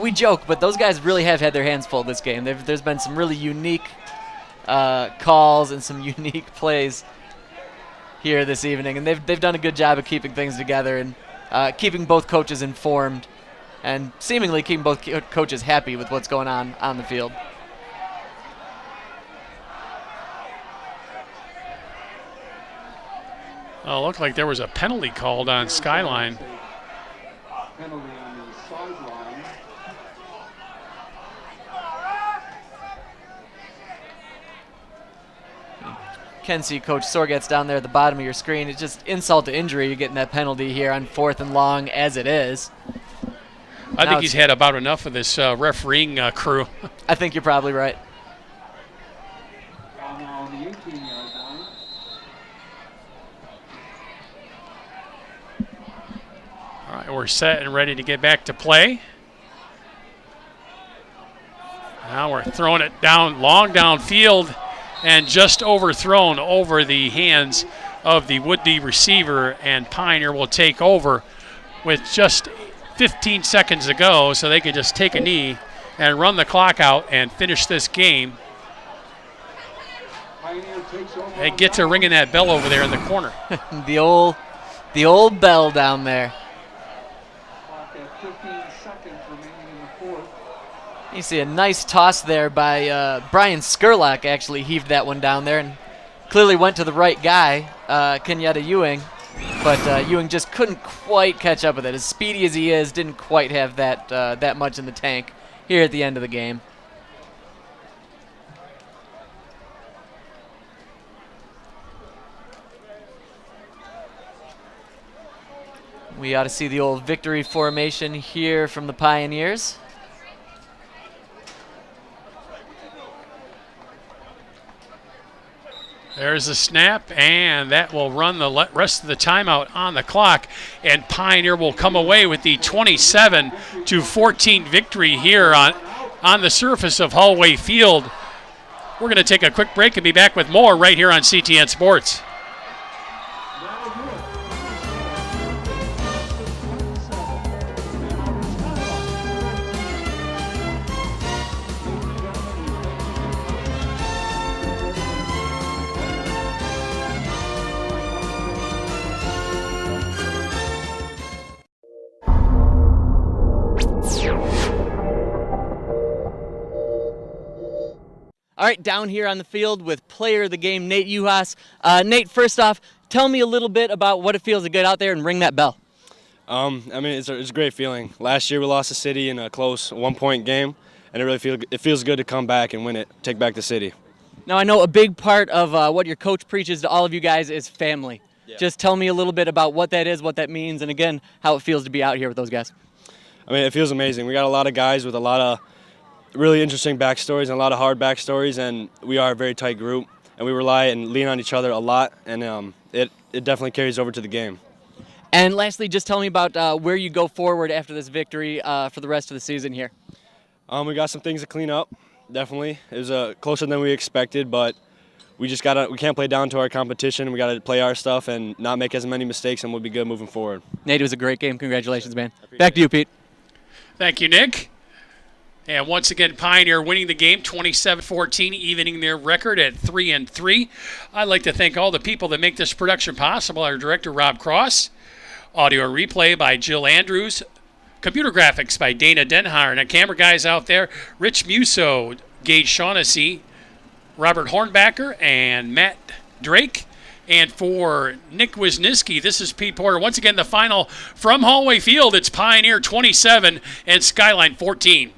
S1: We joke, but those guys really have had their hands full this game. There's been some really unique calls and some unique plays here this evening, and they've done a good job of keeping things together and keeping both coaches informed and seemingly keeping both coaches happy with what's going on the field.
S2: Oh, it looked like there was a penalty called on Skyline.
S7: Penalty on the sideline.
S1: Can see Coach Sorget's down there at the bottom of your screen. It's just insult to injury. You're getting that penalty here on 4th and long as it is.
S2: I think he's had about enough of this refereeing crew.
S1: I think you're probably right.
S7: Now on the 18-yard line.
S2: All right, we're set and ready to get back to play. Now we're throwing it down, long downfield, and just overthrown over the hands of the would-be receiver, and Pioneer will take over with just 15 seconds to go, so they can just take a knee and run the clock out and finish this game. They get to ringing that bell over there in the corner.
S1: the old bell down there.
S7: 15 seconds remaining in the 4th.
S1: You see a nice toss there by Brian Skurlock. Actually heaved that one down there and clearly went to the right guy, Kenyatta Ewing. But Ewing just couldn't quite catch up with it. As speedy as he is, didn't quite have that much in the tank here at the end of the game. We ought to see the old victory formation here from the Pioneers.
S2: There's the snap, and that will run the rest of the timeout on the clock, and Pioneer will come away with the 27-14 victory here on the surface of Hallway Field. We're going to take a quick break and be back with more right here on CTN Sports.
S1: All right, down here on the field with player of the game, Nate Uhas. Nate, first off, tell me a little bit about what it feels to get out there and ring that bell.
S12: It's a great feeling. Last year we lost the city in a close one-point game, and it feels good to come back and win it, take back the city.
S1: Now, I know a big part of what your coach preaches to all of you guys is family.
S12: Yeah.
S1: Just tell me a little bit about what that is, what that means, and again, how it feels to be out here with those guys.
S12: It feels amazing. We got a lot of guys with a lot of really interesting backstories and a lot of hard backstories, and we are a very tight group, and we rely and lean on each other a lot, and it definitely carries over to the game.
S1: And lastly, just tell me about where you go forward after this victory for the rest of the season here.
S12: We got some things to clean up, definitely. It was closer than we expected, but we can't play down to our competition. We got to play our stuff and not make as many mistakes, and we'll be good moving forward.
S1: Nate, it was a great game. Congratulations, man. Back to you, Pete.
S2: Thank you, Nick. And once again, Pioneer winning the game 27-14, evening their record at 3-3. I'd like to thank all the people that make this production possible. Our director, Rob Cross. Audio and replay by Jill Andrews. Computer graphics by Dana Denhar. And our camera guys out there, Rich Musso, Gage Shaughnessy, Robert Hornbacker, and Matt Drake. And for Nick Wisniewski, this is Pete Porter. Once again, the final from Hallway Field. It's Pioneer 27 and Skyline 14.